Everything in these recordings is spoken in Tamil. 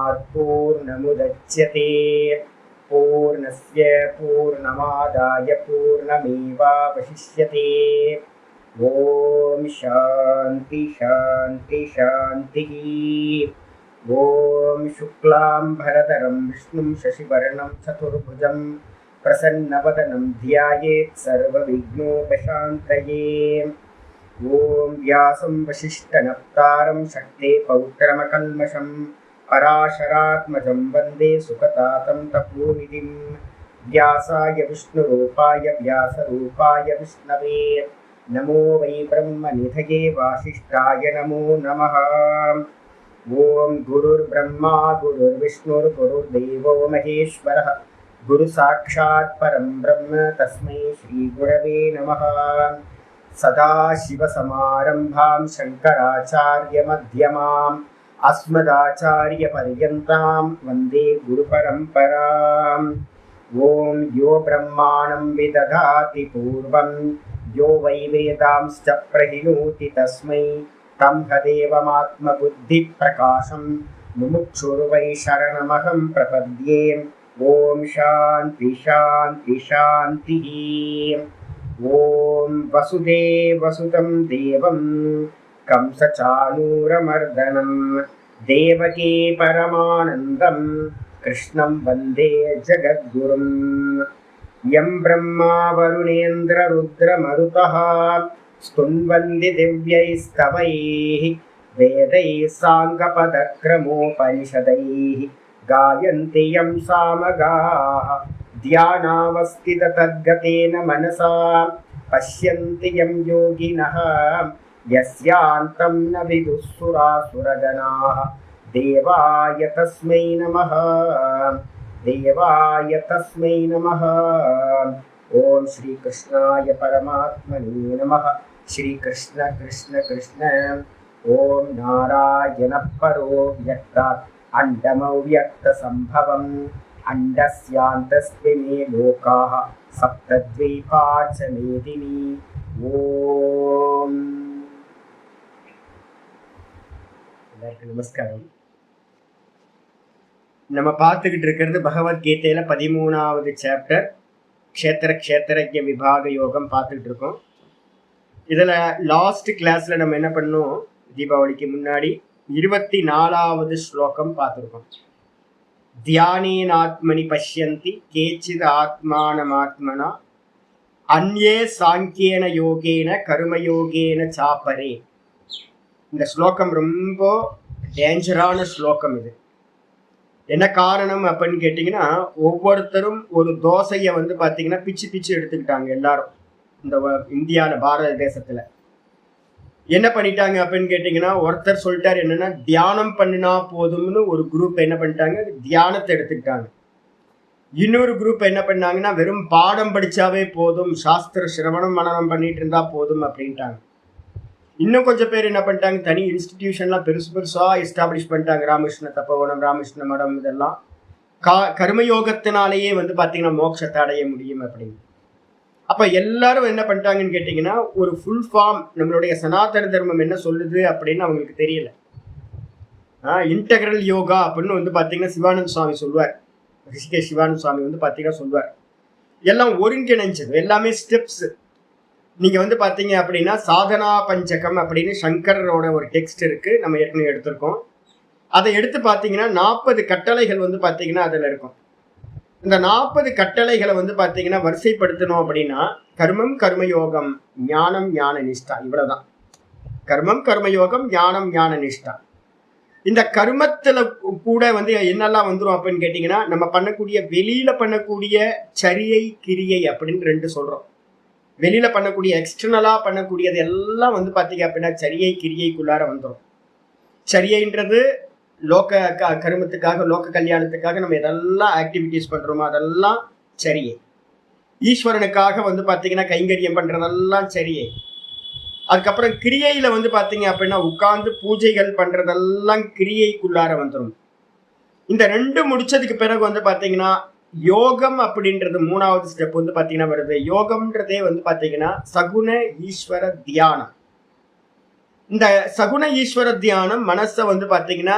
पूर्णात् पूर्णमुदच्यते पूर्णस्य पूर्णमादाय पूर्णमेवावशिष्यते। ओम शांति शांति शांति। ओम शुक्लांबरधरं विष्णुं शशिवर्णं चतुर्भुजं प्रसन्नवदनं ध्यायेत् सर्वविघ्नोपशान्तये। ओम व्यासं वसिष्ठनप्तारं शक्ते पौत्रमकल्मषं पराशरात्मजं वन्दे सुखतातं तपोनिधिं। व्यासाय विष्णुरूपाय व्यासरूपाय विष्णवे नमो वै ब्रह्मनिधये वासिष्ठाय नमो नमः। ओम गुरुर्ब्रह्मा गुरुर्विष्णुर्गुरुर्देवो महेश्वरः गुरुसाक्षात् परं ब्रह्म तस्मै श्रीगुरवे नमः। सदाशिवसमारम्भां शङ्कराचार्यमध्यमाम् अस्मदाचार्यपर्यन्तां वन्दे गुरुपरम्पराम्। ओम यो ब्रह्माणं विदधाति पूर्वं यो वै वेदांश्च प्रहिणोति तस्मै तदेवमात्मबुद्धिप्रकाशं मुमुक्षुर्वै शरणमहं प्रपद्ये। ओम शांति शांति शांतिः। ओम वसुदेवसुतं देवं कंसचाणूरमर्दनं देवकी परमानन्दं कृष्णं वन्दे जगद्गुरुं। यं ब्रह्मा वरुणेन्द्ररुद्रमरुतः स्तुन्वन्ति दिव्यैस्तवैः वेदैः साङ्गपदक्रमोपनिषदैः गायन्ति यं सामगाः ध्यानावस्थिततद्गतेन मनसा पश्यन्ति यं योगिनः यस्यान्तं न विदुःसुरासुरगणाः। देवाय तस्मै नमः देवाय तस्मै नमः। ओम श्री कृष्णाय परमात्मने नमः। श्री कृष्ण कृष्ण कृष्ण। ओम नारायण परो व्यक्तात् अण्डमव्यक्त संभवम् अण्डस्यान्तस्मिन् लोकाः सप्तद्वीपा च मेदिनी। ओम நமஸ்காரம். நம்ம பார்த்துக்கிட்டு இருக்கிறது பகவத்கீதையில 13வது சாப்டர் க்ஷேத்திரஜ்ய விபாக யோகம் பார்த்துக்கிட்டு இருக்கோம். இதில் லாஸ்ட் கிளாஸில் நம்ம என்ன பண்ணோம், தீபாவளிக்கு முன்னாடி 24வது ஸ்லோகம் பார்த்துருக்கோம். தியானேனாத்மனி பஷ்யந்தி கேச்சித் ஆத்மானமாத்மனா அன்யே சாங்கியேன யோகேன கர்மயோகேன சாப்பரே. இந்த ஸ்லோகம் ரொம்ப டேஞ்சரான ஸ்லோகம். இது என்ன காரணம் அப்படின்னு கேட்டிங்கன்னா, ஒவ்வொருத்தரும் ஒரு தோசையை வந்து பார்த்தீங்கன்னா பிச்சு பிச்சு எடுத்துக்கிட்டாங்க. எல்லாரும் இந்த இந்தியாவில் பாரத தேசத்தில் என்ன பண்ணிட்டாங்க அப்படின்னு கேட்டிங்கன்னா, ஒருத்தர் சொல்லிட்டார் என்னென்னா தியானம் பண்ணினா போதும்னு ஒரு குரூப் என்ன பண்ணிட்டாங்க, தியானத்தை எடுத்துக்கிட்டாங்க. இன்னொரு குரூப் என்ன பண்ணாங்கன்னா, வெறும் பாடம் படித்தாவே போதும், சாஸ்திர சிரவணம் மனனம் பண்ணிட்டு இருந்தால் போதும் அப்படின்ட்டாங்க. இன்னும் கொஞ்சம் பேர் என்ன பண்ணிட்டாங்க, தனி இன்ஸ்டிடியூஷன்லாம் பெருசாக எஸ்டாப்ளிஷ் பண்ணிட்டாங்க. ராமகிருஷ்ண தப்போவனம், ராமகிருஷ்ண மடம், இதெல்லாம் கர்மயோகத்தினாலேயே வந்து பார்த்தீங்கன்னா மோட்சத்தை அடைய முடியும் அப்படின்னு. அப்போ எல்லாரும் என்ன பண்ணிட்டாங்கன்னு கேட்டிங்கன்னா, ஒரு ஃபுல் ஃபார்ம் நம்மளுடைய சனாதன தர்மம் என்ன சொல்லுது அப்படின்னு அவங்களுக்கு தெரியல. இன்டெக்ரல் யோகா அப்படின்னு வந்து பார்த்தீங்கன்னா சிவானந்த் சுவாமி சொல்லுவார். ரிஷிகேஷ் சிவானந்த் சுவாமி வந்து பார்த்தீங்கன்னா சொல்லுவார், எல்லாம் ஒருங்கிணைஞ்சது, எல்லாமே ஸ்டெப்ஸ். நீங்கள் வந்து பார்த்தீங்க அப்படின்னா சாதனா பஞ்சகம் அப்படின்னு சங்கரோட ஒரு டெக்ஸ்ட் இருக்குது, நம்ம ஏற்கனவே எடுத்திருக்கோம். அதை எடுத்து பார்த்தீங்கன்னா 40 கட்டளைகள் வந்து பார்த்தீங்கன்னா அதில் இருக்கும். இந்த 40 கட்டளைகளை வந்து பார்த்தீங்கன்னா வரிசைப்படுத்தணும் அப்படின்னா கர்மம் கர்மயோகம் ஞானம் ஞான நிஷ்டா, இவ்வளவுதான். கர்மம் கர்மயோகம் ஞானம் ஞான நிஷ்டா. இந்த கர்மத்தில் கூட வந்து என்னெல்லாம் வந்துடும் அப்படின்னு கேட்டிங்கன்னா, நம்ம பண்ணக்கூடிய வெளியில் பண்ணக்கூடிய சரியை கிரியை அப்படின்னு 2 சொல்கிறோம். வெளியில் பண்ணக்கூடிய எக்ஸ்டர்னலாக பண்ணக்கூடியது எல்லாம் வந்து பார்த்தீங்க அப்படின்னா சரியை கிரியைக்குள்ளார வந்துடும். சரியைன்றது லோக கருமத்துக்காக, லோக கல்யாணத்துக்காக நம்ம எதெல்லாம் ஆக்டிவிட்டீஸ் பண்ணுறோமோ அதெல்லாம் சரியை. ஈஸ்வரனுக்காக வந்து பார்த்தீங்கன்னா கைங்கரியம் பண்ணுறதெல்லாம் சரியை. அதுக்கப்புறம் கிரியையில் வந்து பார்த்தீங்க அப்படின்னா உட்கார்ந்து பூஜைகள் பண்ணுறதெல்லாம் கிரியைக்குள்ளார வந்துடும். இந்த 2 முடிச்சதுக்கு பிறகு வந்து பார்த்தீங்கன்னா யோகம் அப்படின்றது 3வது ஸ்டெப் வந்து பார்த்தீங்கன்னா வருது. யோகம்ன்றதே வந்து பார்த்தீங்கன்னா சகுண ஈஸ்வர தியானம். இந்த சகுண ஈஸ்வர தியானம் மனசை வந்து பார்த்தீங்கன்னா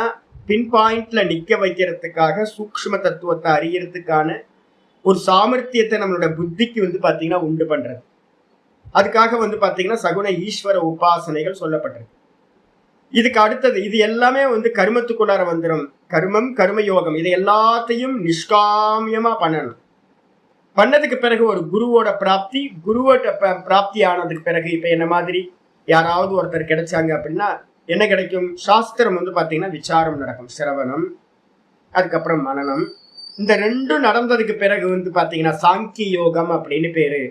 பின் பாயிண்ட்ல நிக்க வைக்கிறதுக்காக சூக்ஷ்ம தத்துவத்தை அறியறதுக்கான ஒரு சாமர்த்தியத்தை நம்மளோட புத்திக்கு வந்து பாத்தீங்கன்னா உண்டு பண்றது. அதுக்காக வந்து பாத்தீங்கன்னா சகுண ஈஸ்வர உபாசனைகள் சொல்லப்பட்டிருக்கு. இதுக்கு அடுத்தது இது எல்லாமே வந்து கர்மத்துக்குள்ளார வந்துடும். கர்மம் கர்மயோகம் இது எல்லாத்தையும் நிஷ்காமியமா பண்ணணும். பண்ணதுக்கு பிறகு ஒரு குருவோட பிராப்தி, குருவோட பிராப்தி ஆனதுக்கு பிறகு இப்ப என்ன மாதிரி யாராவது ஒருத்தர் கிடைச்சாங்க அப்படின்னா என்ன கிடைக்கும்? சாஸ்திரம் வந்து பாத்தீங்கன்னா விசாரம் நடக்கும், சிரவணம், அதுக்கப்புறம் மனனம். இந்த ரெண்டும் நடந்ததுக்கு பிறகு வந்து பாத்தீங்கன்னா சாங்கிய யோகம் அப்படின்னு பேரு.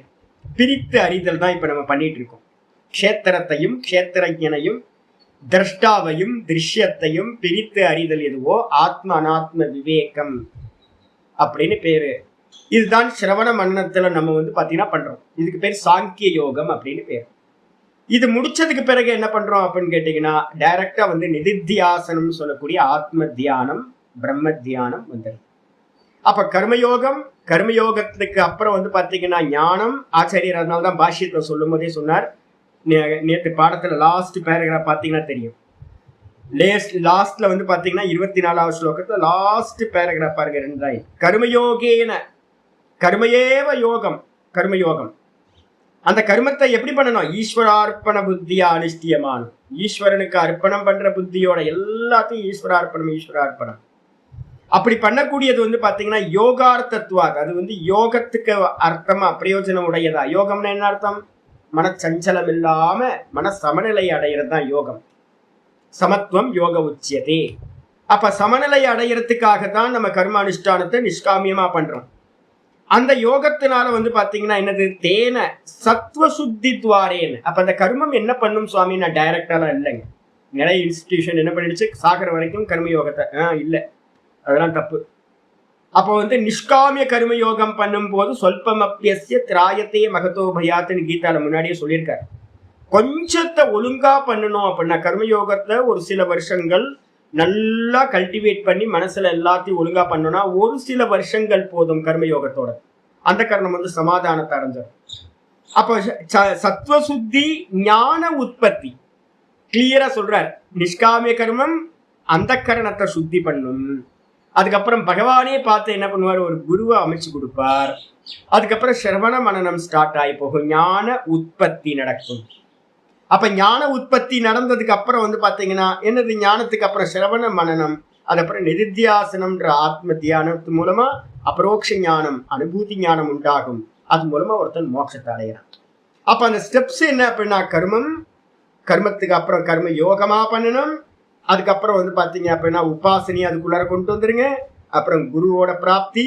பிரித்து அறிதல் தான் இப்ப நம்ம பண்ணிட்டு இருக்கோம். க்ஷேத்திரத்தையும் க்ஷேத்திரஜனையும் திரஷ்டாவையும் திருஷ்யத்தையும் பிரித்து அறிதல் எதுவோ ஆத்ம அனாத்ம விவேகம் அப்படின்னு பேரு. இதுதான் சிரவண மன்னத்துல நம்ம வந்து பாத்தீங்கன்னா பண்றோம். இதுக்கு பேர் சாங்கிய யோகம் அப்படின்னு பேர். இது முடிச்சதுக்கு பிறகு என்ன பண்றோம் அப்படின்னு கேட்டீங்கன்னா டைரக்டா வந்து நிதித்தியாசனம் சொல்லக்கூடிய ஆத்ம தியானம், பிரம்ம தியானம் வந்துடும். அப்ப கர்மயோகம், கர்மயோகத்துக்கு அப்புறம் வந்து பாத்தீங்கன்னா ஞானம். ஆச்சாரியர் அதனால்தான் பாஷ்யத்தை சொல்லும் போதே சொன்னார், நேற்று பாடத்துல லாஸ்ட் பேராகிராஃப் பாத்தீங்கன்னா தெரியும். லாஸ்ட்ல வந்து பாத்தீங்கன்னா 24வது ஸ்லோகத்துல லாஸ்ட் பேராகிராஃப் பாருங்க, 2 கர்மயோகேன கர்மயேவ யோகம். கர்மயோகம் அந்த கர்மத்தை எப்படி பண்ணணும்? ஈஸ்வரார்ப்பண புத்தியா அனுஷ்டியமானும். ஈஸ்வரனுக்கு அர்ப்பணம் பண்ற புத்தியோட எல்லாத்தையும் ஈஸ்வரார்ப்பணம் ஈஸ்வரார்ப்பணம். அப்படி பண்ணக்கூடியது வந்து பாத்தீங்கன்னா யோகார்த்தத்துவா. அது வந்து யோகத்துக்கு அர்த்தமா பிரயோஜனம் உடையதா. யோகம்னா என்ன அர்த்தம்? மனச்சஞ்சலம் இல்லாம மன சமநிலை அடையிறது தான் யோகம். சமத்துவம் யோக உச்சியதே. அப்ப சமநிலை அடையறதுக்காக தான் நம்ம கர்ம அனுஷ்டானத்தை நிஷ்காமியமா பண்றோம். அந்த யோகத்தினால வந்து பாத்தீங்கன்னா என்னது? தேன சத்வ சுத்தி துவாரேன்னு. அப்ப அந்த கர்மம் என்ன பண்ணும் சுவாமி? நான் டைரக்டாலாம் இல்லைங்க. நிறைய இன்ஸ்டிடியூஷன் என்ன பண்ணிடுச்சு, சாகர வரைக்கும் கர்ம யோகத்தை இல்ல, அதெல்லாம் தப்பு. அப்போ வந்து நிஷ்காமிய கர்மயோகம் பண்ணும் போது சொல்பமப்பியஸ்ய திராயத்தையே மகத்தோ பயாத்துன்னு கீதால முன்னாடியே சொல்லியிருக்காரு. கொஞ்சத்தை ஒழுங்கா பண்ணணும் அப்படின்னா கர்மயோகத்தை ஒரு சில வருஷங்கள் நல்லா கல்டிவேட் பண்ணி மனசுல எல்லாத்தையும் ஒழுங்கா பண்ணோம்னா ஒரு சில வருஷங்கள் போதும் கர்மயோகத்தோட. அந்த கர்ணம் வந்து சமாதானத்தை அடைஞ்சிடும். அப்போ சத்வசுத்தி ஞான உற்பத்தி கிளியரா சொல்றார். நிஷ்காமிய கர்மம் அந்த கரணத்தை சுத்தி பண்ணும். அதுக்கப்புறம் பகவானே பார்த்து என்ன பண்ணுவார்? ஒரு குருவை அமைச்சு கொடுப்பார். அதுக்கப்புறம் சிரவண மனனம் ஸ்டார்ட் ஆகி போகும், ஞான உற்பத்தி நடக்கும். அப்ப ஞான உற்பத்தி நடந்ததுக்கு அப்புறம் வந்து பாத்தீங்கன்னா என்னது? ஞானத்துக்கு அப்புறம் சிரவண மனனம், அதுக்கப்புறம் நிதித்தியாசனம்ன்ற ஆத்ம தியானத்து மூலமா அபரோக்ஷ ஞானம், அனுபூதி ஞானம் உண்டாகும். அது மூலமா ஒருத்தன் மோட்சத்தை அடைகிறான். அப்ப அந்த ஸ்டெப்ஸ் என்ன அப்படின்னா கர்மம், கர்மத்துக்கு அப்புறம் கர்ம யோகமா பண்ணணும். அதுக்கப்புறம் வந்து பாத்தீங்க அப்படின்னா உபாசனையை அதுக்குள்ளார கொண்டு வந்துருங்க. அப்புறம் குருவோட பிராப்தி.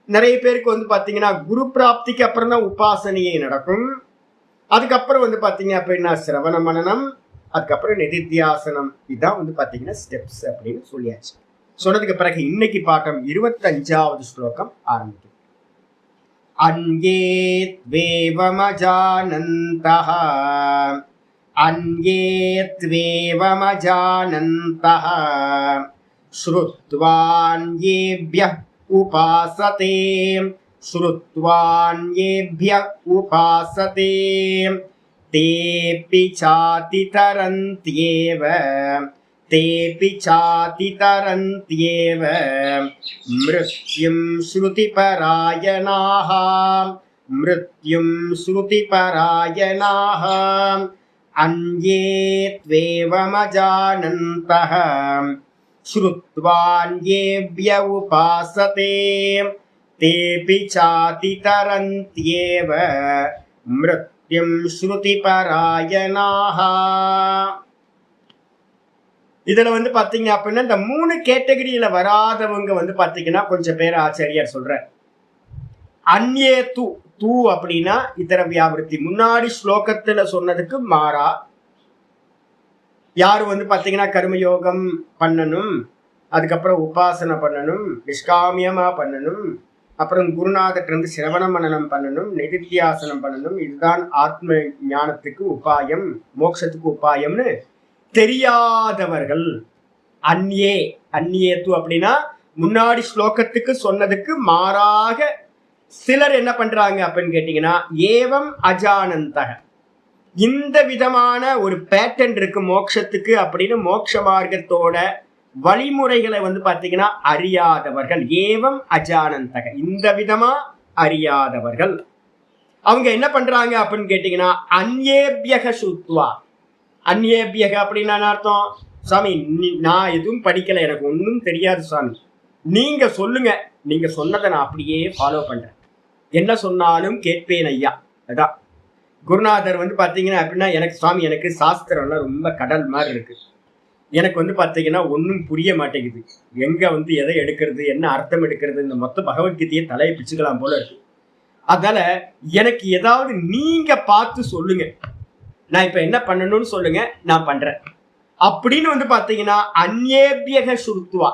நிறைய பேருக்கு வந்து பாத்தீங்கன்னா குரு பிராப்திக்கு அப்புறம் தான் உபாசனையே நடக்கும். அதுக்கப்புறம் வந்து பாத்தீங்க அப்படின்னா சிரவண மனனம், அதுக்கப்புறம் நிதித்தியாசனம். இதுதான் வந்து பாத்தீங்கன்னா ஸ்டெப்ஸ் அப்படின்னு சொல்லியாச்சு. சொன்னதுக்கு பிறகு இன்னைக்கு பாட்டம் 25வது ஸ்லோகம் ஆரம்பிக்கும். அன்யே த்வேவமஜானந்தஹ அன்யே த்வேவமஜானந்தஹ ஸ்ருத்வான்யேப்யः உபாசதே ஸ்ருத்வான்யேப்யः உபாசதே தேபி சாதிதரந்த்யேவ தேபி சாதிதரந்த்யேவ மிருத்யும் ஸ்ருதிபராயணாः மிருத்யும் ஸ்ருதிபராயணாः அன்யே த்வேவமஜானந்தஹ ஸ்ருத்வான்யேப்ய உபாசதே தேபி சாதிதரந்த்யேவ மிருத்யும் ஸ்ருதிபராயணாः. இதுல வந்து பாத்தீங்க அப்படின்னா இந்த 3 கேட்டகரியில வராதவங்க வந்து பாத்தீங்கன்னா கொஞ்சம் பேர் ஆச்சாரியார் சொல்ற. அன்யே தூ தூ அப்படின்னா இதர வியாவிருத்தி. முன்னாடி ஸ்லோகத்துல சொன்னதுக்கு மாறா யாரு வந்து பாத்தீங்கன்னா கர்மயோகம் பண்ணணும், அதுக்கப்புறம் உபாசனை பண்ணணும், நிஷ்காமியமா பண்ணணும், அப்புறம் குருநாதர் இருந்து சிரவண மனனம் பண்ணணும், நிதித்தியாசனம் பண்ணணும். இதுதான் ஆத்ம ஞானத்துக்கு உபாயம், மோட்சத்துக்கு உபாயம்னு தெரியாதவர்கள். அந்யே அந்யேத்து அப்படின்னா முன்னாடி ஸ்லோகத்துக்கு சொன்னதுக்கு மாறாக சிலர் என்ன பண்றாங்க அப்படின்னு கேட்டீங்கன்னா ஏவம் அஜானந்தக. இந்த விதமான ஒரு பேட்டர்ன் இருக்கு மோட்சத்துக்கு அப்படின்னு மோட்ச மார்க்கத்தோட வழிமுறைகளை வந்து பாத்தீங்கன்னா அறியாதவர்கள். ஏவம் அஜானந்தக, இந்த விதமா அறியாதவர்கள். அவங்க என்ன பண்றாங்க அப்படின்னு கேட்டீங்கன்னா அந்யேபியக சுத்வா. அந்யேபியக அப்படின்னா அர்த்தம், சாமி நான் எதுவும் படிக்கல, எனக்கு ஒன்றும் தெரியாது சாமி, நீங்க சொல்லுங்க, நீங்க சொன்னதை நான் அப்படியே ஃபாலோ பண்றேன், என்ன சொன்னாலும் கேட்பேன் ஐயா. அதான் குருநாதர் வந்து பாத்தீங்கன்னா அப்படின்னா, எனக்கு சுவாமி எனக்கு சாஸ்திரம்லாம் ரொம்ப கடல் மாதிரி இருக்கு, எனக்கு வந்து பாத்தீங்கன்னா ஒன்றும் புரிய மாட்டேங்குது, எங்க வந்து எதை எடுக்கிறது, என்ன அர்த்தம் எடுக்கிறது, இந்த மொத்த பகவத்கீதையை தலையை பிச்சுக்கலாம் போல இருக்கு, அதனால எனக்கு ஏதாவது நீங்க பார்த்து சொல்லுங்க, நான் இப்ப என்ன பண்ணணும்னு சொல்லுங்க, நான் பண்றேன் அப்படின்னு வந்து பாத்தீங்கன்னா அந்யேபியக சுருத்துவா.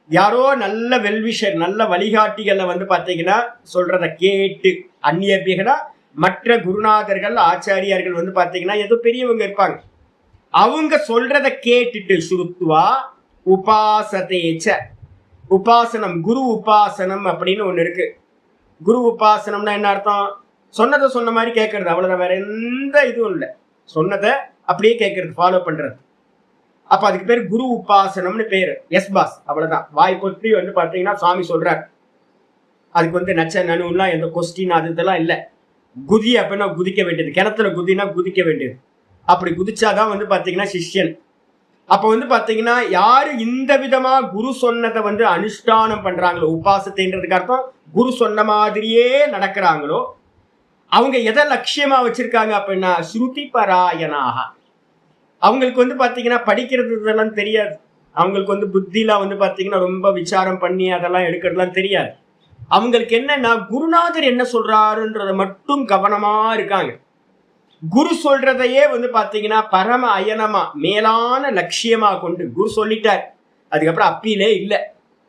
யாரோ நல்ல வெல்விஷர் நல்ல வழிகாட்டிகளை வந்து பாத்தீங்கன்னா சொல்றத கேட்டு, அந்நியபியகனா மற்ற குருநாதர்கள் ஆச்சாரியார்கள் வந்து பாத்தீங்கன்னா ஏதோ பெரியவங்க இருப்பாங்க, அவங்க சொல்றத கேட்டுட்டு சுருத்துவா உபாசதேச்ச. உபாசனம், குரு உபாசனம் அப்படின்னு ஒண்ணு இருக்கு. குரு உபாசனம்னா என்ன அர்த்தம்? சொன்னதை சொன்ன மாதிரி கேட்கறது, அவ்வளவுதான், வேற எந்த இதுவும் இல்லை, சொன்னதை அப்படியே கேட்கறது, ஃபாலோ பண்றது. அப்ப அதுக்கு பேர் குரு உபாசனம்னு பேரு. எஸ் பாஸ், அவ்வளவுதான். வாய் பொற்றி வந்து பாத்தீங்கன்னா சுவாமி சொல்றாரு, அதுக்கு வந்து நச்ச நனுலாம் எந்த கொஸ்டின் அது இதெல்லாம் இல்லை. குதி அப்படின்னா குதிக்க வேண்டியது, கிணத்துல குதினா குதிக்க வேண்டியது, அப்படி குதிச்சாதான் வந்து பாத்தீங்கன்னா சிஷ்யன். அப்ப வந்து பாத்தீங்கன்னா யாரு இந்த விதமா குரு சொன்னதை வந்து அனுஷ்டானம் பண்றாங்களோ, உபாசத்தைன்றதுக்கு அர்த்தம் குரு சொன்ன மாதிரியே நடக்கிறாங்களோ, அவங்க எதை லட்சியமா வச்சிருக்காங்க அப்படின்னா ஸ்ருதி பராயணாக. அவங்களுக்கு வந்து பாத்தீங்கன்னா படிக்கிறது இதெல்லாம் தெரியாது, அவங்களுக்கு வந்து புத்திலாம் வந்து பாத்தீங்கன்னா ரொம்ப விசாரம் பண்ணி அதெல்லாம் எடுக்கிறதுலாம் தெரியாது. அவங்களுக்கு என்னன்னா குருநாதர் என்ன சொல்றாருன்றத மட்டும் கவனமா இருக்காங்க. குரு சொல்றதையே வந்து பாத்தீங்கன்னா பரம அயனமா மேலான லட்சியமா கொண்டு, குரு சொல்லிட்டார், அதுக்கப்புறம் அப்பீலே இல்லை,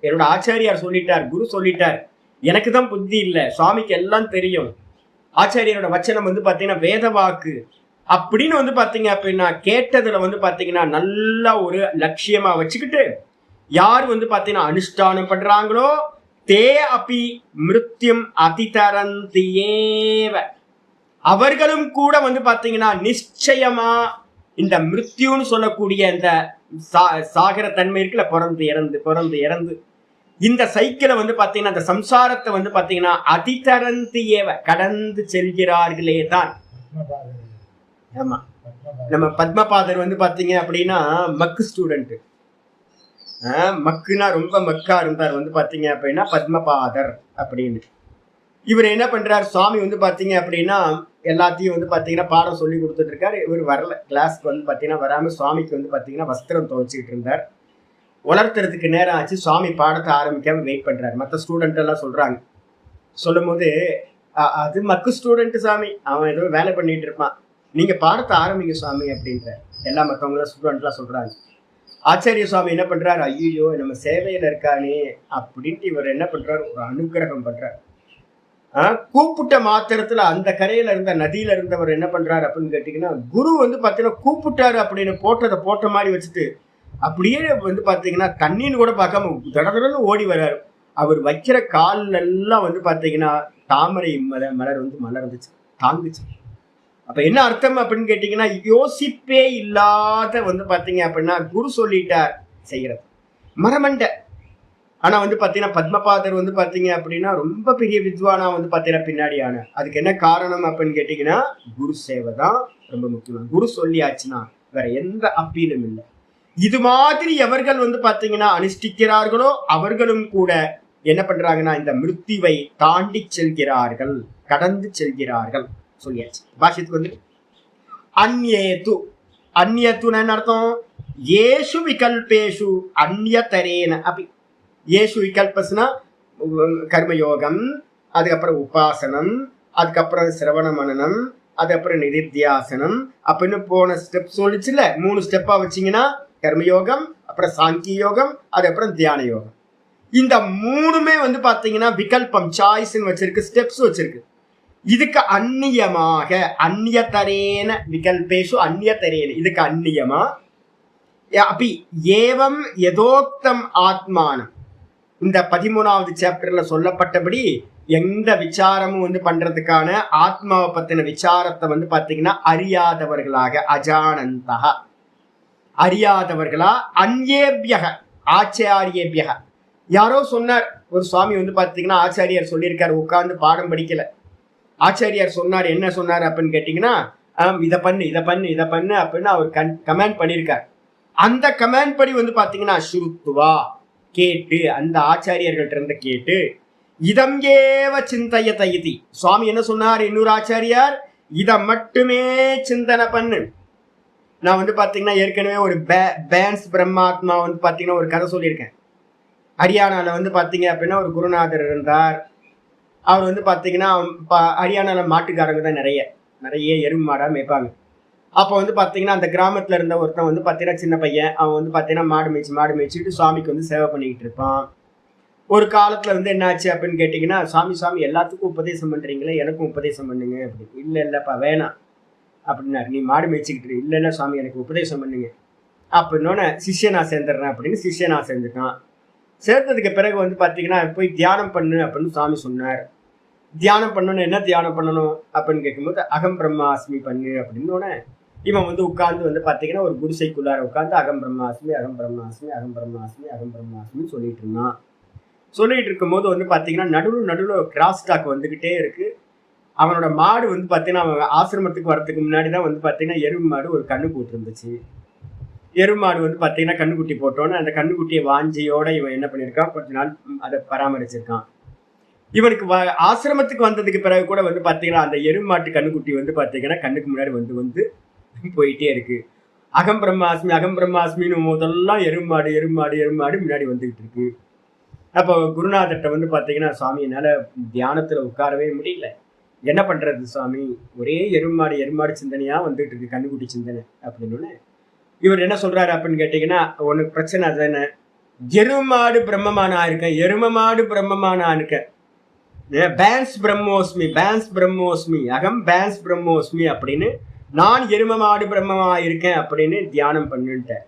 என்னோட ஆச்சாரியார் சொல்லிட்டார், குரு சொல்லிட்டார், எனக்கு தான் புத்தி இல்லை, சுவாமிக்கு எல்லாம் தெரியும், ஆச்சாரியரோட வச்சனம் வந்து பாத்தீங்கன்னா வேத வாக்கு அப்படின்னு வந்து பாத்தீங்க அப்படின்னா கேட்டதுல வந்து பாத்தீங்கன்னா நல்ல ஒரு லட்சியமா வச்சுக்கிட்டு யார் வந்து பாத்தீங்கன்னா அனுஷ்டானம் பண்றாங்களோ தே அப்பி மிருத்யும் அதிதரந்தியேவ, அவர்களும் கூட வந்து பாத்தீங்கன்னா நிச்சயமா இந்த மிருத்யுன்னு சொல்லக்கூடிய இந்த சாகர தன்மை இருக்குல்ல, பிறந்து இறந்து பிறந்து இறந்து இந்த சைக்கிளை வந்து பாத்தீங்கன்னா அந்த சம்சாரத்தை வந்து பாத்தீங்கன்னா அதிதரந்தியேவ கடந்து செல்கிறார்களே தான். ஆமா, நம்ம பத்மபாதர் வந்து பாத்தீங்க அப்படின்னா மக்கு ஸ்டூடெண்ட், மக்குனா ரொம்ப மக்கா இருந்தார் வந்து பாத்தீங்க அப்படின்னா பத்மபாதர் அப்படின்னு. இவர் என்ன பண்றாரு, சுவாமி வந்து பாத்தீங்க அப்படின்னா எல்லாத்தையும் வந்து பாத்தீங்கன்னா பாடம் சொல்லி கொடுத்துட்டு இருக்காரு. இவர் வரல கிளாஸ்க்கு வந்து பாத்தீங்கன்னா வராம சுவாமிக்கு வந்து பாத்தீங்கன்னா வஸ்திரம் துவைச்சிக்கிட்டு இருந்தார். உலர்த்துறதுக்கு நேரம் ஆச்சு, சுவாமி பாடத்தை ஆரம்பிக்காம வெயிட் பண்றாரு. மற்ற ஸ்டூடெண்ட் எல்லாம் சொல்றாங்க, சொல்லும் போது அது மக்கு ஸ்டூடெண்ட் சாமி, அவன் ஏதோ வேலை பண்ணிட்டு இருப்பான், நீங்க பாடத்தை ஆரம்பிங்க சுவாமி அப்படின்ற எல்லா மற்றவங்களும் ஸ்டூடெண்ட்லாம் சொல்றாங்க. ஆச்சாரிய சுவாமி என்ன பண்றாரு, ஐயோ நம்ம சேவையில இருக்கானே அப்படின்ட்டு இவர் என்ன பண்றாரு, ஒரு அனுகிரகம் பண்றாரு. கூப்பிட்ட மாத்திரத்துல அந்த கரையில இருந்த நதியில இருந்தவர் என்ன பண்றாரு அப்படின்னு கேட்டீங்கன்னா, குரு வந்து பாத்தீங்கன்னா கூப்பிட்டாரு அப்படின்னு போட்டதை போட்ட மாதிரி வச்சுட்டு அப்படியே வந்து பாத்தீங்கன்னா தண்ணின்னு கூட பார்க்காம தடதடன்னு ஓடி வர்றாரு. அவர் வைக்கிற கால் எல்லாம் வந்து பாத்தீங்கன்னா தாமரை மலர் வந்து மலர்ந்துச்சு, தாங்குச்சு. அப்ப என்ன அர்த்தம் அப்படின்னு கேட்டீங்கன்னா, யோசிப்பே இல்லாத வந்து பாத்தீங்க அப்படின்னா குரு சொல்லிட்டார் செய்யறது மரமண்ட. ஆனா வந்து பாத்தீங்கன்னா பத்மபாதர் வந்து பாத்தீங்க அப்படின்னா ரொம்ப பெரிய வித்வானா வந்து பாத்தீங்கன்னா பின்னாடி ஆன. அதுக்கு என்ன காரணம் அப்படின்னு கேட்டீங்கன்னா குரு சேவை தான் ரொம்ப முக்கியம். குரு சொல்லியாச்சுன்னா வேற எந்த அப்பீலும் இல்லை. இது மாதிரி எவர்கள் வந்து பாத்தீங்கன்னா அனுஷ்டிக்கிறார்களோ அவர்களும் கூட என்ன பண்றாங்கன்னா இந்த மிருத்யுவை தாண்டி செல்கிறார்கள், கடந்து செல்கிறார்கள் சொல்லியாச்சு. பாஷத்துக்கு வந்து அந்யேது, அந்யத்துன்னு என்ன அர்த்தம், ஏஷு விகல்பேஷு அந்யதரேன அப்படி. ஏஷு விகல்பஸ்னா கர்மயோகம், அதுக்கப்புறம் உபாசனம், அதுக்கப்புறம் சிரவண மனனம், அதுக்கப்புறம் நிதித்தியாசனம் அப்படின்னு போன ஸ்டெப் சொல்லிச்சுல, 3 ஸ்டெப்பா வச்சிங்கன்னா கர்மயோகம், அப்புறம் சாங்கிய யோகம், அதுக்கப்புறம் தியான யோகம். இந்த 3மே வந்து பாத்தீங்கன்னா விகல்பம் சாய்ஸ்ன்னு வச்சிருக்கு, ஸ்டெப்ஸ் வச்சிருக்கு. இதுக்கு அந்நியமாக அந்நியதரேன விகல்பேஷு அந்நியதரேன, இதுக்கு அந்நியமா அப்படி ஏவம் யதோக்தம் ஆத்மானம், இந்த 13வது சாப்டர்ல சொல்லப்பட்டபடி எந்த விசாரமும் வந்து பண்றதுக்கான ஆத்மாவை பத்தின விசாரத்தை வந்து பாத்தீங்கன்னா அறியாதவர்களாக, அஜானந்தா அறியாதவர்களா, அந்யேபியக ஆச்சாரியேபியா. யாரோ சொன்னார், ஒரு சுவாமி வந்து பார்த்தீங்கன்னா ஆச்சாரியார் சொல்லியிருக்காரு, உட்கார்ந்து பாடம் படிக்கல. ஆச்சாரியார் சொன்னார், என்ன சொன்னார் அப்படின்னு கேட்டீங்கன்னா, இதை பண்ணு இதை பண்ணு இதை பண்ணு அப்படின்னு அவர் கமெண்ட் பண்ணியிருக்கார். அந்த கமெண்ட் படி வந்து பார்த்தீங்கன்னா ஸ்ருத்வா கேட்டு, அந்த ஆச்சாரியர்கள்ட்ட இருந்து கேட்டு, இதம் ஏவ சிந்தையத இதி. சுவாமி என்ன சொன்னார், இன்னொரு ஆச்சாரியார், இதை மட்டுமே சிந்தனை பண்ணு. நான் வந்து பார்த்தீங்கன்னா ஏற்கனவே ஒரு பேன்ஸ் பிரம்மாத்மா வந்து பார்த்தீங்கன்னா ஒரு கதை சொல்லியிருக்கேன். ஹரியானாவில் வந்து பார்த்தீங்க அப்படின்னா ஒரு குருநாதர் இருந்தார். அவர் வந்து பார்த்தீங்கன்னா ஹரியானாவில் மாட்டுக்காரங்க தான் நிறைய எருமை மாடாக மேய்ப்பாங்க. அப்போ வந்து பார்த்தீங்கன்னா அந்த கிராமத்தில் இருந்த ஒருத்தன் வந்து பார்த்தீங்கன்னா சின்ன பையன், அவன் வந்து பார்த்தீங்கன்னா மாடு மேய்ச்சிட்டு சுவாமிக்கு வந்து சேவை பண்ணிக்கிட்டு இருப்பான். ஒரு காலத்தில் வந்து என்னாச்சு அப்படின்னு கேட்டிங்கன்னா, சாமி எல்லாத்துக்கும் உபதேசம் பண்ணுறீங்களே, எனக்கும் உபதேசம் பண்ணுங்க அப்படி. இல்லைப்பா வேணாம் அப்படின்னாரு. நீ மாடு மேய்ச்சிக்கிட்டு இல்லை சுவாமி எனக்கு உபதேசம் பண்ணுங்க அப்படின்னோடனே சிஷ்யனா சேர்ந்துடுறேன் அப்படின்னு சிஷ்யனா சேர்ந்துட்டான். சேர்த்ததுக்கு பிறகு வந்து பார்த்தீங்கன்னா போய் தியானம் பண்ணு அப்படின்னு சுவாமி சொன்னார். தியானம் பண்ணணும், என்ன தியானம் பண்ணணும் அப்படின்னு கேட்கும்போது அகம் பிரம்மாஸ்மி பண்ணு அப்படின்னோடனே இவன் வந்து உட்கார்ந்து வந்து பார்த்தீங்கன்னா ஒரு குடிசைக்குள்ளார உட்காந்து அகம் பிரம்மாஸ்மி அகம் பிரம்மாஸ்மி அகம் பிரம்மாஸ்மி அகம் பிரம்மாஸ்மின்னு சொல்லிட்டு இருந்தான். சொல்லிட்டு இருக்கும்போது வந்து பார்த்தீங்கன்னா நடுவில் கிராஸ் டாக் வந்துக்கிட்டே இருக்கு. அவனோட மாடு வந்து பார்த்தீங்கன்னா அவன் ஆசிரமத்துக்கு வரதுக்கு முன்னாடி தான் வந்து பார்த்தீங்கன்னா எருமை மாடு ஒரு கண்ணு போட்டுருந்துச்சு. எருமை மாடு வந்து பார்த்தீங்கன்னா கண்ணுக்குட்டி போட்டோன்னே அந்த கண்ணுக்குட்டியை வாஞ்சியோட இவன் என்ன பண்ணியிருக்கான், கொஞ்ச நாள் அதை பராமரிச்சிருக்கான். இவனுக்கு ஆசிரமத்துக்கு வந்ததுக்கு பிறகு கூட வந்து பார்த்தீங்கன்னா அந்த எருமை மாட்டு கண்ணுக்குட்டி வந்து பார்த்தீங்கன்னா கண்ணுக்கு முன்னாடி வந்து போயிட்டே இருக்கு. அகம் பிரம்மாஸ்மின்னு முதல்லாம் எருமாடு முன்னாடி வந்துகிட்டு இருக்கு. அப்போ குருநாதர்கிட்ட வந்து பார்த்தீங்கன்னா, சுவாமி என்னால் தியானத்தில் உட்காரவே முடியல, என்ன பண்ணுறது சுவாமி, ஒரே எருமாடு சிந்தனையாக வந்துட்டு இருக்கு, கண்ணுக்குட்டி சிந்தனை அப்படின்னு. இவர் என்ன சொல்றாரு அப்படின்னு கேட்டீங்கன்னா, உனக்கு பிரச்சனை அதுதானே, எருமாடு பிரம்மமானா இருக்கேன், எருமமாடு பிரம்மமானா இருக்கேன், பேன்ஸ் பிரம்மோஸ்மி அகம் பேன்ஸ் பிரம்மோஸ்மி அப்படின்னு நான் எருமமாடு பிரம்மமா இருக்கேன் அப்படின்னு தியானம் பண்ணிட்டேன்.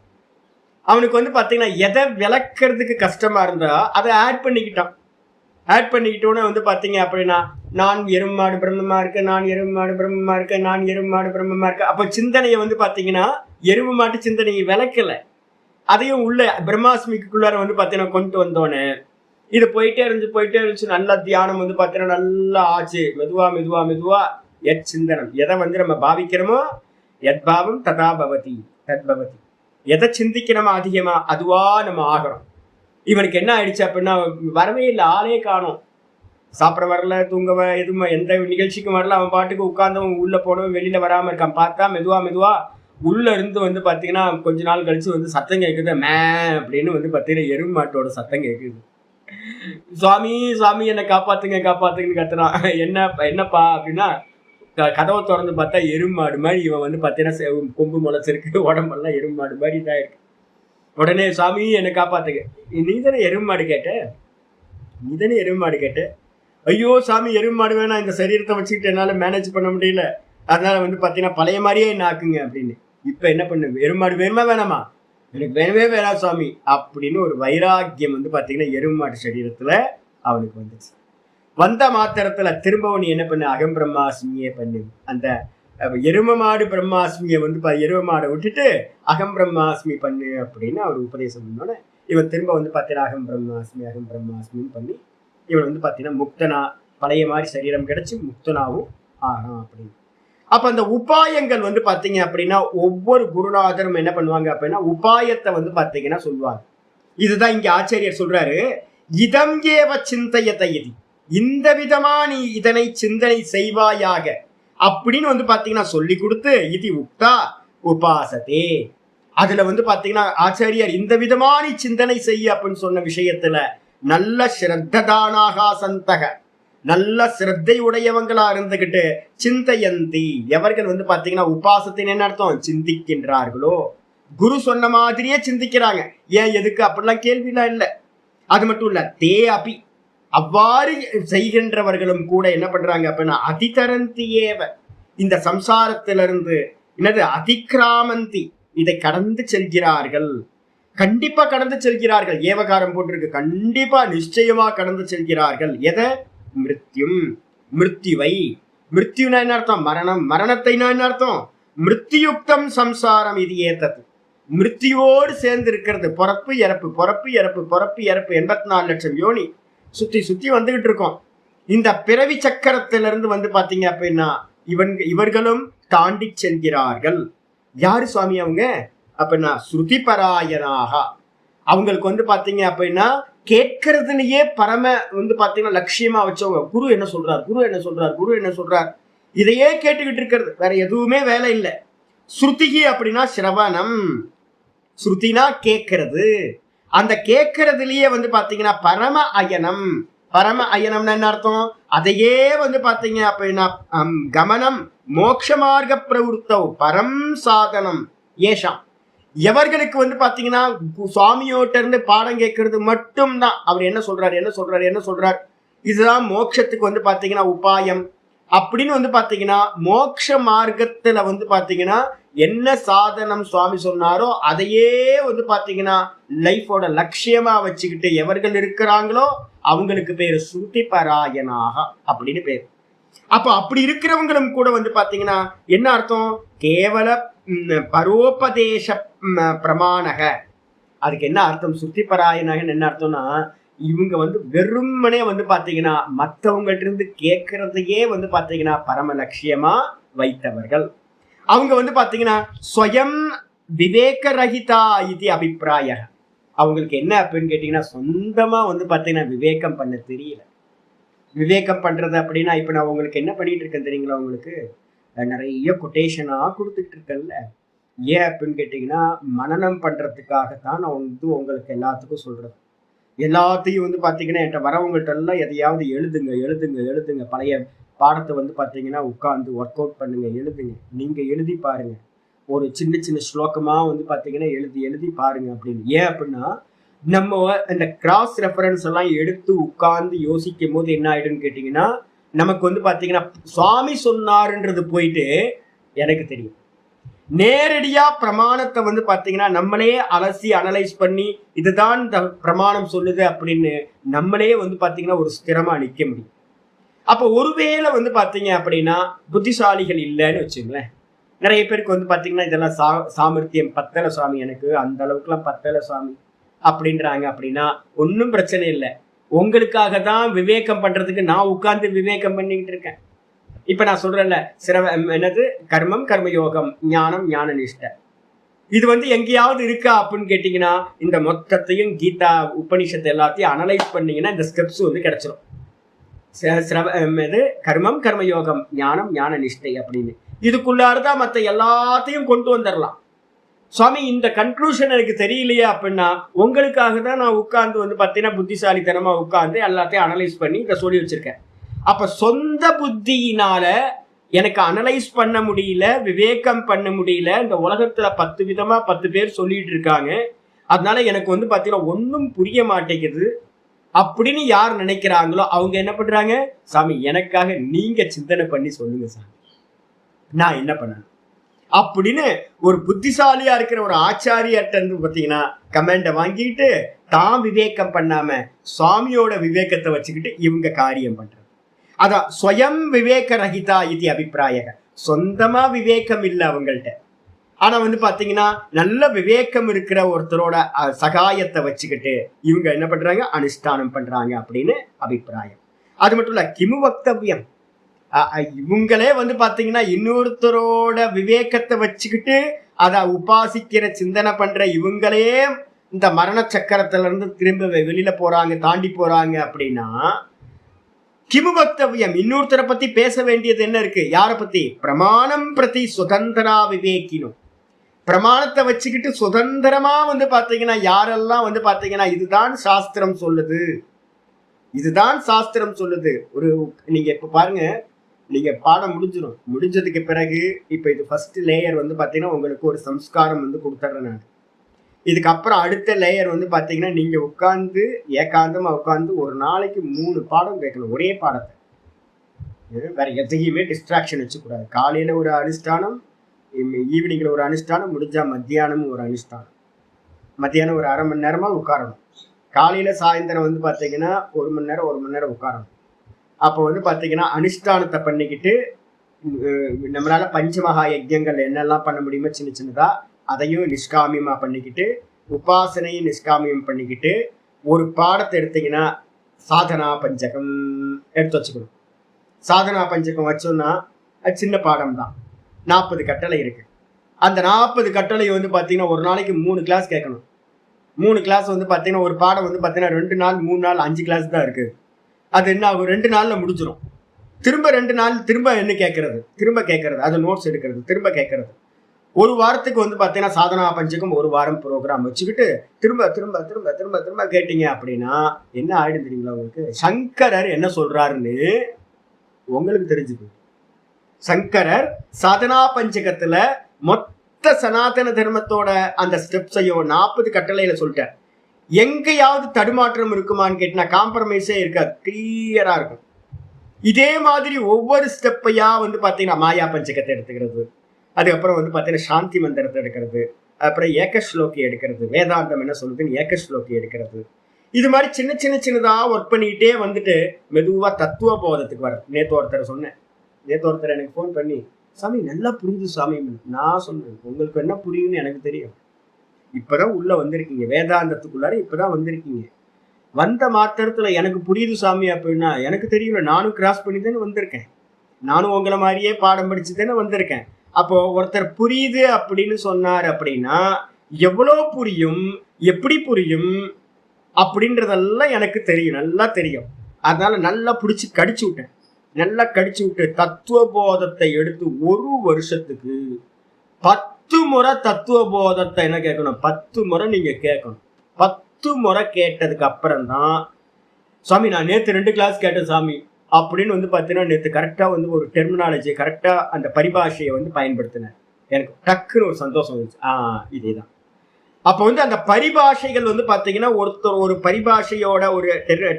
அவனுக்கு வந்து பார்த்தீங்கன்னா எதை விளக்குறதுக்கு கஷ்டமா இருந்தா அதை ஆட் பண்ணிக்கிட்டோன்னே வந்து பார்த்தீங்க அப்படின்னா நான் எருமாடு பிரம்மமா இருக்கேன், நான் எருமாடு பிரம்மமா இருக்கேன், நான் எருமாடு பிரம்மமா இருக்கேன். அப்போ சிந்தனையை வந்து பார்த்தீங்கன்னா எரும மாட்டு சிந்தனையை விளக்கலை, அதையும் உள்ள பிரம்மாஸ்மிக்குள்ளார வந்து பார்த்தீங்கன்னா கொண்டு வந்தோன்னே இது போயிட்டே இருந்துச்சு. நல்லா தியானம் வந்து பார்த்தீங்கன்னா நல்லா ஆச்சு. மெதுவா எத் சிந்தனம், எதை வந்து நம்ம பாவிக்கிறோமோ எத் பாவம் ததா பவதி தத்பவதி, எதை சிந்திக்கிறோமோ அதிகமா அதுவா நம்ம ஆகிறோம். இவனுக்கு என்ன ஆயிடுச்சு அப்படின்னா வரவே இல்லை, ஆளே காணும், சாப்பிட வரல, தூங்க எதுவும் எந்த நிகழ்ச்சிக்கும் வரல, அவன் பாட்டுக்கு உட்கார்ந்தவன் உள்ள போனவன் வெளியில வராம இருக்கான். பார்த்தா மெதுவா உள்ள இருந்து வந்து பார்த்தீங்கன்னா கொஞ்ச நாள் கழிச்சு வந்து சத்தம் கேட்குது, மே அப்படின்னு வந்து பார்த்தீங்கன்னா எருமை மாட்டோட சத்தம் கேட்குது. சுவாமி என்னை காப்பாத்துங்கன்னு கத்துறான். என்னப்பா அப்படின்னா கதவை திறந்து பார்த்தா எருமாடு மாதிரி இவன் வந்து பார்த்தீங்கன்னா கொம்பு முளைச்சிருக்கு, உடம்பெல்லாம் எருமாடு மாதிரி தான் இருக்கு. உடனே சாமி என்னை காப்பாத்துங்க, நீ தானே எருமாடு கேட்ட, ஐயோ சாமி எருமாடு வேணாம், இந்த சரீரத்தை வச்சுக்கிட்டு என்னால் மேனேஜ் பண்ண முடியல, அதனால வந்து பார்த்தீங்கன்னா பழைய மாதிரியே என்ன ஆக்குங்க அப்படின்னு. இப்போ என்ன பண்ணு, எருமாடு வேணுமா வேணாமா, எனக்கு வேணவே வேணாம் சாமி அப்படின்னு ஒரு வைராக்கியம் வந்து பார்த்தீங்கன்னா எருமாடு சரீரத்தில் அவனுக்கு வந்துச்சு. வந்த மாத்திரத்துல திரும்பவும் நீ என்ன பண்ணு, அகம் பிரம்மாஸ்மியே பண்ணு. அந்த எரும மாடு பிரம்மாஸ்மியை வந்து எரும மாடை விட்டுட்டு அகம் பிரம்மாஸ்மி பண்ணு அப்படின்னு அவர் உபதேசம் பண்ணோன்னே இவன் திரும்ப வந்து பார்த்தீங்கன்னா அகம் பிரம்மாஸ்மின்னு பண்ணி இவன் வந்து பார்த்தீங்கன்னா முக்தனா, பழைய மாதிரி சரீரம் கிடைச்சி முக்தனாவும் ஆகிறான் அப்படின்னு. அப்ப அந்த உபாயங்கள் வந்து பார்த்தீங்க அப்படின்னா ஒவ்வொரு குருநாதரும் என்ன பண்ணுவாங்க அப்படின்னா உபாயத்தை வந்து பார்த்தீங்கன்னா சொல்லுவாங்க. இதுதான் இங்க ஆச்சாரியர் சொல்றாரு, இதம் ஏவ சிந்தையத இதி, இந்த விதமா நீ இதனை சிந்தனை செய்வாயாக அப்படின்னு வந்து பாத்தீங்கன்னா சொல்லி கொடுத்து இது உக்தா உபாசதே. அதுல வந்து பாத்தீங்கன்னா ஆச்சாரியார் இந்த விதமா நீ சிந்தனை செய்ய அப்படின்னு சொன்ன விஷயத்துல நல்ல ஸ்ரத்ததானாக சந்தக, நல்ல சிரத்தை உடையவங்களா இருந்துகிட்டு சிந்தையந்தி, எவர்கள் வந்து பாத்தீங்கன்னா உபாசத்தின் என்ன அர்த்தம், சிந்திக்கின்றார்களோ, குரு சொன்ன மாதிரியே சிந்திக்கிறாங்க. ஏன் எதுக்கு அப்படிலாம் கேள்விலாம் இல்லை. அது மட்டும் இல்ல, தே அபி, அவ்வாறு செய்கின்றவர்களும் கூட என்ன பண்றாங்க அப்படின்னா அதிதரந்தியேவ, இந்த சம்சாரத்திலிருந்து என்னது அதிக்ராமந்தி, இதை கடந்து செல்கிறார்கள், கண்டிப்பா கடந்து செல்கிறார்கள். ஏவகாரம் போட்டிருக்கு, கண்டிப்பா நிச்சயமா கடந்து செல்கிறார்கள். எதை, மிருத்யுவை, மிருத்யுனா என்ன அர்த்தம், மரணம், மரணத்தை என்ன அர்த்தம், மிருத்யுக்தம் சம்சாரம் இது ஏத்தது, மிருத்தியோடு சேர்ந்து இருக்கிறது. பிறப்பு இறப்பு, பிறப்பு இறப்பு, பிறப்பு இறப்பு, 84 லட்சம் யோனி சுத்தி சுத்தி வந்துகிட்டு இருக்கோம். இந்த பிறவி சக்கரத்திலிருந்து வந்து பாத்தீங்க அப்படின்னா இவர்களும் தாண்டி செல்கிறார்கள். யாரு சுவாமி அவங்க அப்படின்னா ஸ்ருதி பராயணாக. அவங்களுக்கு வந்து பாத்தீங்க அப்படின்னா கேட்கறதுலயே பரம வந்து பாத்தீங்கன்னா லட்சியமா வச்சவங்க. குரு என்ன சொல்றார், குரு என்ன சொல்றார், குரு என்ன சொல்றார், இதையே கேட்டுக்கிட்டு இருக்கிறது, வேற எதுவுமே வேலை இல்லை. ஸ்ருதிகி அப்படின்னா சிரவணம், ஸ்ருதினா கேட்கறது. அந்த கேட்கறதுலயே வந்து பாத்தீங்கன்னா பரம அயனம். பரம அயனம்னு என்ன அர்த்தம்? அதையே வந்து பாத்தீங்க அப்படின்னா கமனம் மோட்ச மார்க்க பிரவருத்தவ் பரம் சாதனம் ஏஷாம். எவர்களுக்கு வந்து பாத்தீங்கன்னா சுவாமியோட்ட இருந்து பாடம் கேட்கறது மட்டும்தான். அவர் என்ன சொல்றாரு, என்ன சொல்றாரு, என்ன சொல்றார், இதுதான் மோட்சத்துக்கு வந்து பாத்தீங்கன்னா உபாயம் அப்படின்னு வந்து பாத்தீங்கன்னா மோட்ச மார்க்கத்துல வந்து பாத்தீங்கன்னா என்ன சாதனம் சுவாமி சொன்னாரோ அதையே வந்து பாத்தீங்கன்னா லைஃபோட லட்சியமா வச்சுக்கிட்டு எவர்கள் இருக்கிறாங்களோ அவங்களுக்கு பேரு ஸ்ருதி பராயணாக அப்படின்னு பேரு. அப்ப அப்படி இருக்கிறவங்களும் கூட வந்து பாத்தீங்கன்னா என்ன அர்த்தம்? கேவல பரோபதேச பிரமாணக. அதுக்கு என்ன அர்த்தம்? ஸ்ருதி பராயணகன்னு என்ன அர்த்தம்னா இவங்க வந்து வெறுமனே வந்து பாத்தீங்கன்னா மற்றவங்கள்ட்ட இருந்து கேட்கறதையே வந்து பாத்தீங்கன்னா பரம லட்சியமா வைத்தவர்கள். அவங்க வந்து பாத்தீங்கன்னா ஸ்வயம் விவேக ரஹிதா இது அபிப்பிராய. அவங்களுக்கு என்ன அப்படின்னு கேட்டீங்கன்னா சொந்தமா வந்து பாத்தீங்கன்னா விவேகம் பண்ண தெரியல. விவேகம் பண்றது அப்படின்னா இப்ப நான் உங்களுக்கு என்ன பண்ணிட்டு இருக்கேன் தெரியுங்களா? உங்களுக்கு நிறைய கொட்டேஷனா கொடுத்துட்டு இருக்கேன்ல. ஏன் அப்படின்னு கேட்டீங்கன்னா மனனம் பண்றதுக்காகத்தான் நான் வந்து உங்களுக்கு எல்லாத்துக்கும் சொல்றது. எல்லாத்தையும் வந்து பாத்தீங்கன்னா என்கிட்ட வரவங்கள்ட்ட எல்லாம் எதையாவது எழுதுங்க எழுதுங்க எழுதுங்க, பழைய பாடத்தை வந்து பாத்தீங்கன்னா உட்காந்து ஒர்க் அவுட் பண்ணுங்க, எழுதுங்க, நீங்க எழுதி பாருங்க, ஒரு சின்ன சின்ன ஸ்லோகமா வந்து பாத்தீங்கன்னா எழுதி எழுதி பாருங்க அப்படின்னு. ஏன் அப்படின்னா நம்ம இந்த கிராஸ் ரெஃபரன்ஸ் எல்லாம் எடுத்து உட்கார்ந்து யோசிக்கும் போது என்ன ஆயிடுன்னு கேட்டீங்கன்னா நமக்கு வந்து பாத்தீங்கன்னா சுவாமி சொன்னாருன்றது போயிட்டு எனக்கு தெரியும். நேரடியா பிரமாணத்தை வந்து பாத்தீங்கன்னா நம்மளே அலசி அனலைஸ் பண்ணி இதுதான் இந்த பிரமாணம் சொல்லுது அப்படின்னு நம்மளே வந்து பாத்தீங்கன்னா ஒரு ஸ்திரமா நிக்க முடியும். அப்ப ஒருவேளை வந்து பாத்தீங்க அப்படின்னா புத்திசாலிகள் இல்லைன்னு வச்சுங்களேன், நிறைய பேருக்கு வந்து பாத்தீங்கன்னா இதெல்லாம் சாமர்த்தியம் பத்தல சுவாமி, எனக்கு அந்த அளவுக்கு எல்லாம் பத்தல சுவாமி அப்படின்றாங்க. அப்படின்னா ஒன்னும் பிரச்சனை இல்லை. உங்களுக்காக தான் விவேகம் பண்றதுக்கு நான் உட்கார்ந்து விவேகம் பண்ணிக்கிட்டு இருக்கேன். இப்ப நான் சொல்றேன்ல என்னது கர்மம் கர்மயோகம் ஞானம் ஞான நிஷ்டை, இது வந்து எங்கேயாவது இருக்கா அப்படின்னு கேட்டீங்கன்னா இந்த மொத்தத்தையும் கீதா உபனிஷத்தை எல்லாத்தையும் அனலைஸ் பண்ணீங்கன்னா இந்த ஸ்டெப்ஸ் வந்து கிடைச்சிடும். கர்மம் கர்மயோகம் ஞானம் ஞான நிஷ்டை அப்படின்னு இதுக்குள்ளாருதான் மற்ற எல்லாத்தையும் கொண்டு வந்துடலாம். சுவாமி இந்த கன்க்ளூஷன் எனக்கு தெரியலையா அப்படின்னா உங்களுக்காக தான் நான் உட்கார்ந்து வந்து பார்த்தீங்கன்னா புத்திசாலித்தனமா உட்கார்ந்து எல்லாத்தையும் அனலைஸ் பண்ணி இதை சொல்லி வச்சிருக்கேன். அப்ப சொந்த புத்தியினால எனக்கு அனலைஸ் பண்ண முடியல, விவேகம் பண்ண முடியல. இந்த உலகத்துல 10 விதமா 10 பேர் சொல்லிட்டு இருக்காங்க, அதனால எனக்கு வந்து பாத்தீங்கன்னா ஒன்னும் புரிய மாட்டேங்குது அப்படின்னு யார் நினைக்கிறாங்களோ அவங்க என்ன பண்றாங்க, சாமி எனக்காக நீங்க சிந்தனை பண்ணி சொல்லுங்க சாமி, நான் என்ன பண்ணணும் அப்படின்னு ஒரு புத்திசாலியா இருக்கிற ஒரு ஆச்சாரியர்கிட்ட இருந்து பாத்தீங்கன்னா கமெண்ட வாங்கிட்டு தான் விவேகம் பண்ணாம சுவாமியோட விவேகத்தை வச்சுக்கிட்டு இவங்க காரியம் பண்றாங்க. அதான் ஸ்வயம் விவேக ரஹிதா இது அபிப்பிராய. சொந்தமா விவேகம் இல்லை அவங்கள்ட்ட, ஆனா வந்து பாத்தீங்கன்னா நல்ல விவேகம் இருக்கிற ஒருத்தரோட சகாயத்தை வச்சுக்கிட்டு இவங்க என்ன பண்றாங்க, அனுஷ்டானம் பண்றாங்க அப்படின்னு அபிப்பிராயம். அது மட்டும் இல்ல கிமு வக்தவியம், இவங்களே வந்து பாத்தீங்கன்னா இன்னொருத்தரோட விவேகத்தை வச்சுக்கிட்டு அதை உபாசிக்கிற சிந்தனை பண்ற இவங்களே இந்த மரண சக்கரத்துல இருந்து திரும்ப வெளியில போறாங்க, தாண்டி போறாங்க அப்படின்னா கிமு வக்தவியம், இன்னொருத்தரை பத்தி பேச வேண்டியது என்ன இருக்கு? யாரை பத்தி? பிரமாணம் பிரதி சுதந்திரா விவேக்கினும். பிரமாணத்தை வச்சுக்கிட்டு சுதந்திரமா வந்து பாத்தீங்கன்னா யாரெல்லாம் வந்து பாத்தீங்கன்னா இதுதான் சாஸ்திரம் சொல்லுது, இதுதான் சாஸ்திரம் சொல்லுது. ஒரு நீங்க இப்ப பாருங்க, நீங்க பாடம் முடிஞ்சதுக்கு பிறகு இப்ப இது ஃபர்ஸ்ட் லேயர் வந்து பாத்தீங்கன்னா உங்களுக்கு ஒரு சம்ஸ்காரம் வந்து கொடுத்துட்றேன் நான். இதுக்கப்புறம் அடுத்த லேயர் வந்து பாத்தீங்கன்னா நீங்க உட்கார்ந்து ஏகாந்தமா உட்கார்ந்து ஒரு நாளைக்கு 3 பாடம் கேட்கணும், ஒரே பாடத்தை. வேற எதையுமே டிஸ்ட்ராக்ஷன் வச்சுக்கூடாது. காலையில ஒரு அனுஷ்டானம், ஈவினிங்ல ஒரு அனுஷ்டானம், முடிஞ்சா மத்தியானமும் ஒரு அனுஷ்டானம். மத்தியானம் ஒரு 1/2 மணி நேரமா உட்காரணும். காலையில சாயந்தரம் வந்து பாத்தீங்கன்னா 1 மணி நேரம் உட்காரணும். அப்போ வந்து பாத்தீங்கன்னா அனுஷ்டானத்தை பண்ணிக்கிட்டு நம்மளால பஞ்சமகா யஜ்யங்கள் என்னெல்லாம் பண்ண முடியுமோ சின்ன சின்னதா அதையும் நிஷ்காமியமா பண்ணிக்கிட்டு, உபாசனையும் நிஷ்காமியம் பண்ணிக்கிட்டு, ஒரு பாடத்தை எடுத்தீங்கன்னா சாதனா பஞ்சகம் எடுத்து வச்சுக்கணும். சாதனா பஞ்சகம் வச்சோம்னா அது சின்ன பாடம் தான். 40 கட்டளை இருக்கு. அந்த 40 கட்டளை வந்து பார்த்தீங்கன்னா ஒரு நாளைக்கு 3 கிளாஸ் கேட்கணும். 3 கிளாஸ் வந்து பார்த்தீங்கன்னா ஒரு பாடம் வந்து பார்த்தீங்கன்னா 2 நாள் 3 நாள் 5 கிளாஸ் தான் இருக்கு. அது என்ன ஆகும், 2 நாள்ல முடிச்சிடும். திரும்ப 2 நாள் திரும்ப என்ன கேட்கறது, திரும்ப கேட்கறது, அது நோட்ஸ் எடுக்கிறது, திரும்ப கேட்கறது. ஒரு வாரத்துக்கு வந்து பார்த்தீங்கன்னா சாதனா பஞ்சகம் 1 வாரம் ப்ரோக்ராம் வச்சுக்கிட்டு திரும்ப திரும்ப திரும்ப திரும்ப திரும்ப கேட்டீங்க அப்படின்னா என்ன ஆயிடும் தெரியுங்களா உங்களுக்கு? சங்கரர் என்ன சொல்றாருன்னு உங்களுக்கு தெரிஞ்சுக்கு. சங்கரர் சாதனா பஞ்சகத்துல மொத்த சனாதன தர்மத்தோட அந்த ஸ்டெப்ஸையும் 40 கட்டளையில சொல்லிட்டார். எங்கேயாவது தடுமாற்றம் இருக்குமான்னு கேட்டினா காம்ப்ரமைஸே இருக்காது, கிளியரா இருக்கும். இதே மாதிரி ஒவ்வொரு ஸ்டெப்பையா வந்து பார்த்தீங்கன்னா மாயா பஞ்சகத்தை எடுத்துக்கிறது, அதுக்கப்புறம் வந்து பார்த்தீங்கன்னா சாந்தி மந்திரத்தை எடுக்கிறது, அப்புறம் ஏகஸ்லோக்கி எடுக்கிறது, வேதாந்தம் என்ன சொல்லுதுன்னு ஏகஸ்லோக்கி எடுக்கிறது. இது மாதிரி சின்ன சின்ன சின்னதாக ஒர்க் பண்ணிக்கிட்டே வந்துட்டு மெதுவாக தத்துவ போதத்துக்கு வர. நேற்று ஒருத்தர் எனக்கு ஃபோன் பண்ணி, சாமி நல்லா புரியுது சாமி. நான் சொன்னேன், உங்களுக்கு என்ன புரியும்னு எனக்கு தெரியும். இப்போதான் உள்ளே வந்திருக்கீங்க, வேதாந்தத்துக்குள்ளார இப்போதான் வந்திருக்கீங்க. வந்த மாத்திரத்துல எனக்கு புரியுது சாமி அப்படின்னா எனக்கு தெரியல. நானும் கிராஸ் பண்ணி தானே வந்திருக்கேன், நானும் உங்களை மாதிரியே பாடம் படிச்சு தானே வந்திருக்கேன். அப்போ ஒருத்தர் புரியுது அப்படின்னு சொன்னார் அப்படின்னா எவ்வளோ புரியும், எப்படி புரியும் அப்படின்றதெல்லாம் எனக்கு தெரியும், நல்லா தெரியும். அதனால நல்லா பிடிச்சி கடிச்சு விட்டேன். நல்லா கடிச்சு விட்டு தத்துவ போதத்தை எடுத்து 1 வருஷத்துக்கு 10 முறை தத்துவ போதத்தை என்ன கேட்கணும், 10 முறை நீங்க கேட்கணும். 10 முறை கேட்டதுக்கு அப்புறம் தான் சாமி நான் நேற்று 2 கிளாஸ் கேட்டேன் சாமி அப்படின்னு வந்து பார்த்தீங்கன்னா நேற்று கரெக்டாக வந்து ஒரு டெர்மினாலஜி கரெக்டாக அந்த பரிபாஷையை வந்து பயன்படுத்தினேன். எனக்கு டக்குன்னு ஒரு சந்தோஷம் வந்துச்சு. இதே தான். அப்போ வந்து அந்த பரிபாஷைகள் வந்து பார்த்தீங்கன்னா ஒருத்தர் ஒரு பரிபாஷையோட ஒரு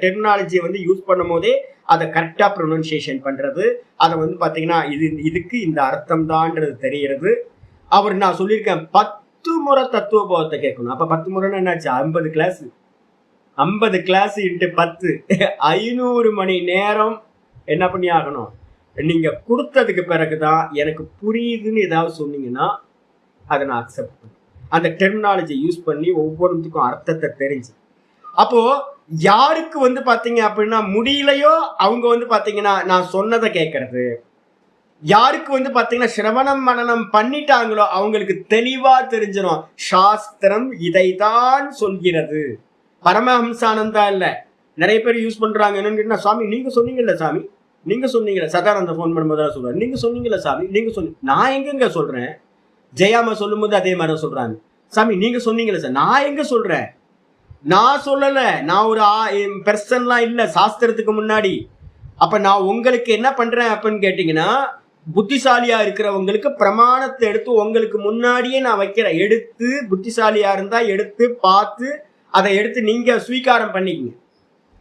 டெர்மினாலஜியை வந்து யூஸ் பண்ணும் போதே அதை கரெக்டாக ப்ரொனன்சியேஷன் பண்ணுறது, அதை வந்து பார்த்தீங்கன்னா இதுக்கு இந்த அர்த்தம் தான்ன்றது தெரிகிறது. அவர் நான் சொல்லியிருக்கேன் 10 முறை தத்துவ போதத்தை கேட்கணும். அப்போ 10 முறைன்னு என்னாச்சு, 50 கிளாஸ். 50 கிளாஸ் இன்ட்டு 10 500 மணி நேரம் என்ன பண்ணி ஆகணும். நீங்க கொடுத்ததுக்கு பிறகுதான் எனக்கு புரியுதுன்னு ஏதாவது சொன்னீங்கன்னா அதை நான் அக்செப்ட் பண்ணேன். அந்த டெர்மினாலஜி யூஸ் பண்ணி ஒவ்வொன்றுத்துக்கும் அர்த்தத்தை தெரிஞ்சு. அப்போ யாருக்கு வந்து பாத்தீங்க அப்படின்னா முடியலையோ அவங்க வந்து பாத்தீங்கன்னா நான் சொன்னதை கேட்கறது, யாருக்கு வந்து பாத்தீங்கன்னா சிரவணம் மனனம் பண்ணிட்டாங்களோ அவங்களுக்கு தெளிவா தெரிஞ்சிடும் சாஸ்திரம் இதைதான் சொல்கிறது. பரமஹம்சானந்தா இல்ல, நிறைய பேர் யூஸ் பண்றாங்க. என்னன்னு கேட்டா, சாமி நீங்க சொன்னீங்கல்ல, சாமி நீங்க சொன்னீங்கல்ல, சதானந்த போன் பண்ணும்போது சொல்றாரு, நீங்க சொன்னீங்கல்ல சாமி, நீங்க சொன்னீங்க. நான் எங்க சொல்றேன்? ஜெயாமா சொல்லும் போது அதே மாதிரி சொல்றாங்க, சாமி நீங்க சொன்னீங்கல்ல சார். நான் எங்க சொல்றேன்? நான் சொல்லல, நான் ஒரு பெர்சன்லாம் இல்ல சாஸ்திரத்துக்கு முன்னாடி. அப்ப நான் உங்களுக்கு என்ன பண்றேன் அப்படின்னு கேட்டீங்கன்னா, புத்திசாலியா இருக்கிறவங்களுக்கு பிரமாணத்தை எடுத்து உங்களுக்கு முன்னாடியே நான் வைக்கிறேன். எடுத்து புத்திசாலியா இருந்தா எடுத்து பார்த்து அதை எடுத்து நீங்க ஸ்வீகாரம் பண்ணிக்கங்க.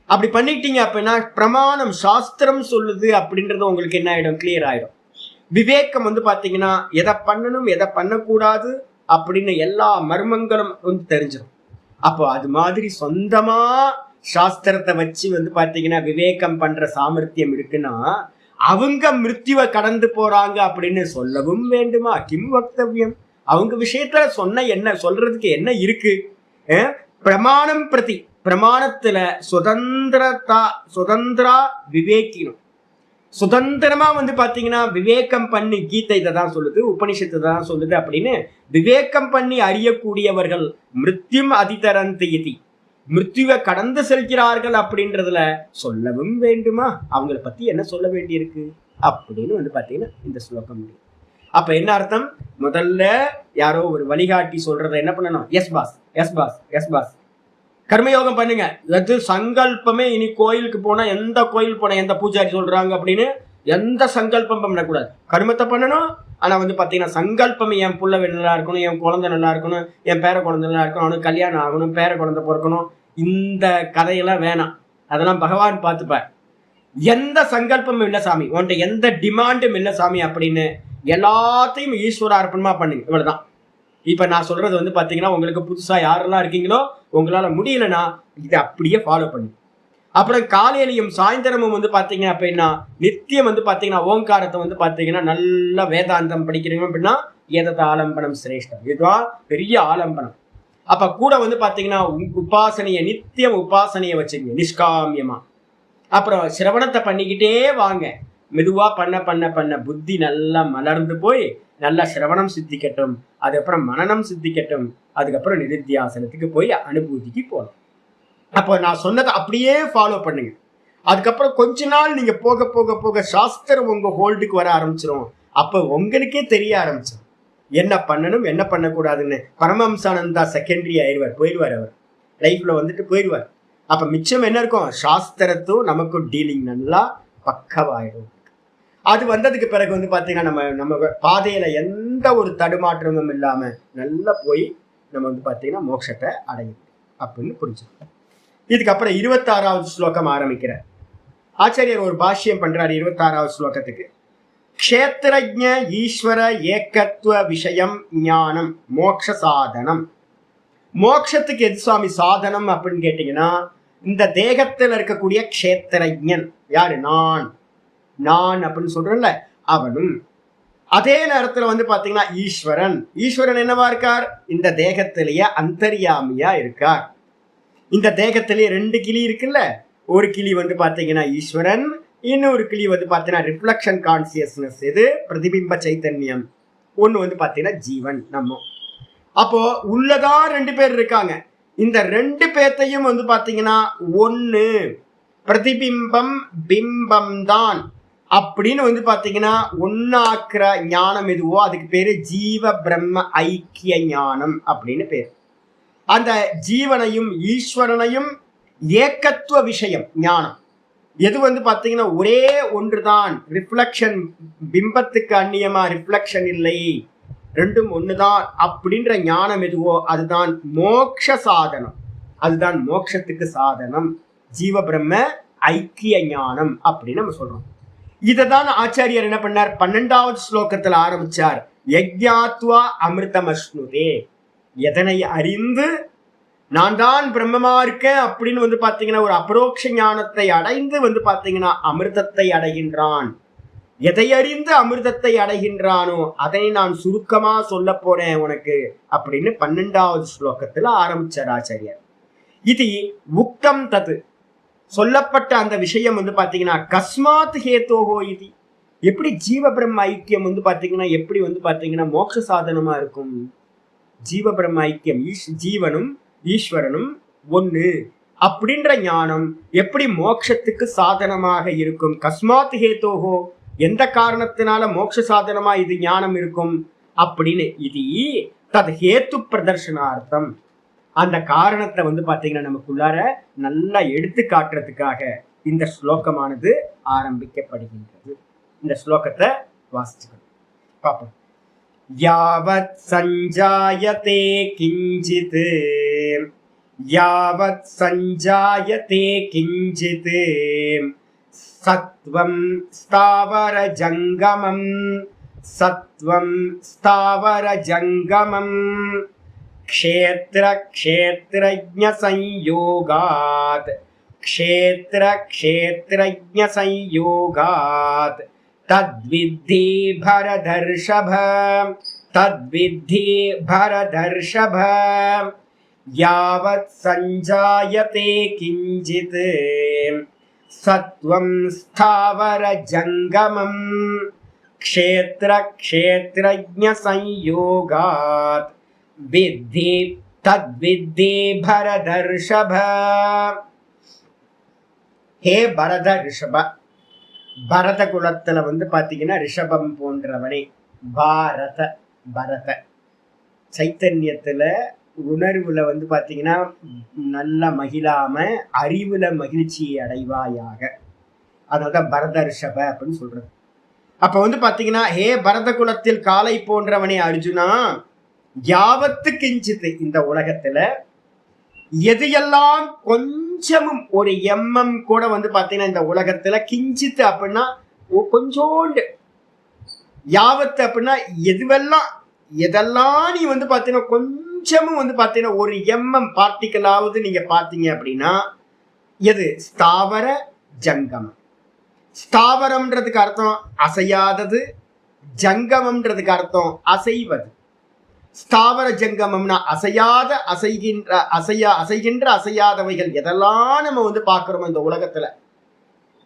அப்படி பண்ணிட்டீங்க அப்படின்னா பிரமாணம் சாஸ்திரம் சொல்லுது அப்படின்றது உங்களுக்கு என்ன ஆயிடும், கிளியர் ஆயிடும். விவேகம் வந்து பாத்தீங்கன்னா எதை பண்ணணும் எதை பண்ணக்கூடாது அப்படின்னு எல்லா மர்மங்களும் வந்து தெரிஞ்சிடும். அப்போ அது மாதிரி சொந்தமா சாஸ்திரத்தை வச்சு வந்து பாத்தீங்கன்னா விவேகம் பண்ற சாமர்த்தியம் இருக்குன்னா அவங்க மிருத்யுவை கடந்து போறாங்க அப்படின்னு சொல்லவும் வேண்டுமா? கிம் வக்தவ்யம்? அவங்க விஷயத்துல சொன்ன என்ன சொல்றதுக்கு என்ன இருக்கு? பிரமாணம் பிரதி பிரமாணத்துல சுதந்திரா விவேக்கினும் சுதந்திரமா வந்து பாத்தீங்கன்னா விவேகம் பண்ணி கீதை இதை தான் சொல்லுது, உபனிஷத்து தான் சொல்லுது அப்படின்னு விவேகம் பண்ணி அறியக்கூடியவர்கள் மிருத்யும் அதிதரந்தி மிருத்யுவை கடந்து செல்கிறார்கள் அப்படின்றதுல சொல்லவும் வேண்டுமா? அவங்கள பத்தி என்ன சொல்ல வேண்டியிருக்கு அப்படின்னு வந்து பாத்தீங்கன்னா இந்த ஸ்லோகம் முடியும். அப்ப என்ன அர்த்தம்? முதல்ல யாரோ ஒரு வழிகாட்டி சொல்றதை என்ன பண்ணணும்? Yes boss, yes boss, yes boss. கர்மயோகம் பண்ணுங்க. அது சங்கல்பமே. இனி கோயிலுக்கு போனா எந்த கோயில் போனா எந்த பூஜாரி சொல்றாங்க அப்படின்னு எந்த சங்கல்பம் பண்ணக்கூடாது. கர்மத்தை பண்ணணும். ஆனா வந்து பாத்தீங்கன்னா சங்கல்பம் என் புள்ள நல்லா இருக்கணும், என் குழந்தை நல்லா இருக்கணும், என் பேர குழந்தை நல்லா இருக்கணும், அவனுக்கு கல்யாணம் ஆகணும், பேர குழந்தை பிறக்கணும், இந்த கதையெல்லாம் வேணாம். அதெல்லாம் பகவான் பார்த்துப்பார். எந்த சங்கல்பமும் இல்லை சாமி, உன்ட்ட எந்த டிமாண்டும் இல்லை சாமி அப்படின்னு எல்லாத்தையும் ஈஸ்வர அர்ப்பணமா பண்ணுங்க. இவ்வளவுதான். இப்ப நான் சொல்றது வந்து பாத்தீங்கன்னா உங்களுக்கு புதுசா யாரெல்லாம் இருக்கீங்களோ உங்களால முடியலன்னா இதை அப்படியே ஃபாலோ பண்ணுங்க. அப்புறம் காலையிலையும் சாயந்தரமும் வந்து பாத்தீங்க அப்படின்னா நித்தியம் வந்து பாத்தீங்கன்னா ஓங்காரத்தை வந்து பாத்தீங்கன்னா நல்ல வேதாந்தம் படிக்கிறீங்க அப்படின்னா ஏதது ஆலம்பனம் சிரேஷ்டம், இதுதான் பெரிய ஆலம்பனம். அப்ப கூட வந்து பாத்தீங்கன்னா உபாசனைய நித்தியம் உபாசனைய வச்சுங்க நிஷ்காமியமா. அப்புறம் சிரவணத்தை பண்ணிக்கிட்டே வாங்க. மெதுவா பண்ண பண்ண பண்ண புத்தி நல்லா மலர்ந்து போய் நல்லா சிரவணம் சித்திக்கட்டும், அதுக்கப்புறம் மனநம் சித்திக்கட்டும், அதுக்கப்புறம் நிதித்தியாசனத்துக்கு போய் அனுபூதிக்கு போகணும். அப்போ நான் சொன்னதை அப்படியே ஃபாலோ பண்ணுங்க. அதுக்கப்புறம் கொஞ்ச நாள் நீங்க போக போக போக சாஸ்திரம் உங்க ஹோல்டுக்கு வர ஆரம்பிச்சிடும். அப்போ உங்களுக்கே தெரிய ஆரம்பிச்சிடும் என்ன பண்ணணும் என்ன பண்ணக்கூடாதுன்னு. பரமஹம்சானந்தா செகண்டரி ஆயிடுவார், போயிடுவார், அவர் லைஃப்ல வந்துட்டு போயிடுவார். அப்ப மிச்சம் என்ன இருக்கும், சாஸ்திரத்தும் நமக்கும் டீலிங் நல்லா பக்கவாயிடும். அது வந்ததுக்கு பிறகு வந்து பாத்தீங்கன்னா நம்ம பாதையில எந்த ஒரு தடுமாற்றமும் இல்லாம நல்லா போய் நம்ம வந்து பாத்தீங்கன்னா மோட்சத்தை அடையும் அப்படின்னு புரிஞ்சுக்கணும். இதுக்கப்புறம் 26வது ஸ்லோகம் ஆரம்பிக்கிறார். ஆச்சாரியர் ஒரு பாஷ்யம் பண்றாரு 26வது ஸ்லோகத்துக்கு. க்ஷேத்ரஜ்ஞ ஈஸ்வர ஏகத்துவ விஷயம் ஞானம் மோட்ச சாதனம். மோட்சத்துக்கு எது சுவாமி சாதனம் அப்படின்னு கேட்டீங்கன்னா, இந்த தேகத்தில் இருக்கக்கூடிய க்ஷேத்ரஜ்ஞன் யாரு, நான் அப்படின்னு சொல்றேன்ல அவனும். அதே நேரத்துல வந்து பாத்தீங்கன்னா ஈஸ்வரன் என்னவா இருக்கார், இந்த தேகத்திலேயே அந்தர்யாமியா இருக்கார். இந்த தேகத்திலேயே 2 கிளி இருக்குல்ல, ஒரு கிளி வந்து பாத்தீங்கன்னா ஈஸ்வரன், இன்னொரு கிளி வந்து பாத்தீங்கன்னா ரிஃப்ளக்ஷன் கான்சியஸ்னஸ், இது பிரதிபிம்ப சைத்தன்யம். ஒண்ணு வந்து பாத்தீங்கன்னா ஜீவன் நம்ம. அப்போ உள்ளதான் 2 பேர் இருக்காங்க. இந்த 2 பேர்த்தையும் வந்து பாத்தீங்கன்னா ஒண்ணு பிரதிபிம்பம் பிம்பம் தான் அப்படின்னு வந்து பாத்தீங்கன்னா ஒன்னாக்குற ஞானம் எதுவோ அதுக்கு பேரு ஜீவ பிரம்ம ஐக்கிய ஞானம் அப்படின்னு பேரு. அந்த ஜீவனையும் ஈஸ்வரனையும் ஏகத்துவ விஷயம் ஞானம் எது வந்து பாத்தீங்கன்னா ஒரே ஒன்றுதான், ரிஃப்ளக்ஷன், பிம்பத்துக்கு அந்நியமா ரிஃப்ளக்ஷன் இல்லை, ரெண்டும் ஒண்ணுதான் அப்படின்ற ஞானம் எதுவோ அதுதான் மோட்ச சாதனம், அதுதான் மோட்சத்துக்கு சாதனம், ஜீவ பிரம்ம ஐக்கிய ஞானம் அப்படின்னு நம்ம சொல்றோம். இததான் ஆச்சாரியர் என்ன பண்ணார், 12வது ஸ்லோகத்துல ஆரம்பிச்சார். யஜ்ஞாத்வா அமிர்தமஸ்னுதே, எதனை அறிந்து நான் தான் பிரம்மமா இருக்கேன் அப்படின்னு வந்து பாத்தீங்கன்னா ஒரு அபரோக்ஷ ஞானத்தை அடைந்து வந்து பாத்தீங்கன்னா அமிர்தத்தை அடைகின்றான். எதை அறிந்து அமிர்தத்தை அடைகின்றானோ அதை நான் சுருக்கமா சொல்ல போறேன் உனக்கு அப்படின்னு 12வது ஸ்லோகத்துல ஆரம்பிச்சார் ஆச்சாரியர். இது உக்தம் தது, சொல்லப்பட்ட அந்த விஷயம் வந்து பாத்தீங்கன்னா கஸ்மாத் ஹேத்தோஹோ, இது எப்படி ஜீவ பிரம்ம ஐக்கியம் வந்து பாத்தீங்கன்னா எப்படி வந்து பாத்தீங்கன்னா மோட்ச சாதனமா இருக்கும். ஜீவ பிரம்ம ஐக்கியம், ஜீவனும் ஈஸ்வரனும் ஒண்ணு அப்படின்ற ஞானம் எப்படி மோட்சத்துக்கு சாதனமாக இருக்கும். கஸ்மாத் ஹேத்தோஹோ, எந்த காரணத்தினால மோட்ச சாதனமா இது ஞானம் இருக்கும் அப்படின்னு. இது தது ஹேத்து பிரதர்ஷனார்த்தம், அந்த காரணத்தை வந்து பாத்தீங்கன்னா நமக்குள்ளார நல்லா எடுத்து காட்டுறதுக்காக இந்த ஸ்லோகமானது ஆரம்பிக்கப்படுகின்றது. இந்த ஸ்லோகத்தை வாசிச்சுக்கணும், பாப்போம். யாவத் சஞ்சாயதே கிஞ்சித், யாவத் சஞ்சாயதே கிஞ்சித் சத்வம் ஸ்தாவர ஜங்கமம், சத்வம் ஸ்தாவர ஜங்கமம் க்ஷேத்ர க்ஷேத்ரஜ்ஞ சம்யோகாத், க்ஷேத்ர க்ஷேத்ரஜ்ஞ சம்யோகாத் தத்வித்தி பரதர்ஷப, தத்வித்தி பரதர்ஷப. யாவத் சஞ்சாயதே கிஞ்சித் சத்வம் ஸ்தாவர ஜங்கமம் க்ஷேத்ர க்ஷேத்ரஜ்ஞ சம்யோகாத் வித்தி தத்வித்தி பரதர்ஷப. ஹே பரத ரிஷப, பரத குலத்துல வந்து பாத்தீங்கன்னா ரிஷபம் போன்றவனே. பாரத, பரத சைத்தன்யத்துல உணர்வுல வந்து பாத்தீங்கன்னா நல்ல மகிழாம அறிவுல மகிழ்ச்சியை அடைவாயாக, அதனால்தான் பரத ரிஷப அப்படின்னு சொல்றது. அப்ப வந்து பாத்தீங்கன்னா ஹே பரத குலத்தில் காலை போன்றவனே அர்ஜுனா, யாவத்து கிஞ்சித்து, இந்த உலகத்துல எது எல்லாம் கொஞ்சமும் ஒரு எம்மம் கூட வந்து பாத்தீங்கன்னா இந்த உலகத்துல கிஞ்சித்து அப்படின்னா கொஞ்சோண்டு, யாவத்து அப்படின்னா எதுவெல்லாம் எதெல்லாம் நீ வந்து பாத்தீங்கன்னா கொஞ்சமும் வந்து பாத்தீங்கன்னா ஒரு எம்எம் பார்ட்டிக்கலாவது நீங்க பாத்தீங்க அப்படின்னா எது? ஸ்தாவர ஜங்கமம். ஸ்தாவரம்ன்றதுக்கு அர்த்தம் அசையாதது, ஜங்கமம்ன்றதுக்கு அர்த்தம் அசைவது. ஸ்தாவர ஜங்கமம்னா அசையாத, அசைகின்ற அசையாதவைகள் எதெல்லாம் நம்ம பாக்குறோம் இந்த உலகத்துல.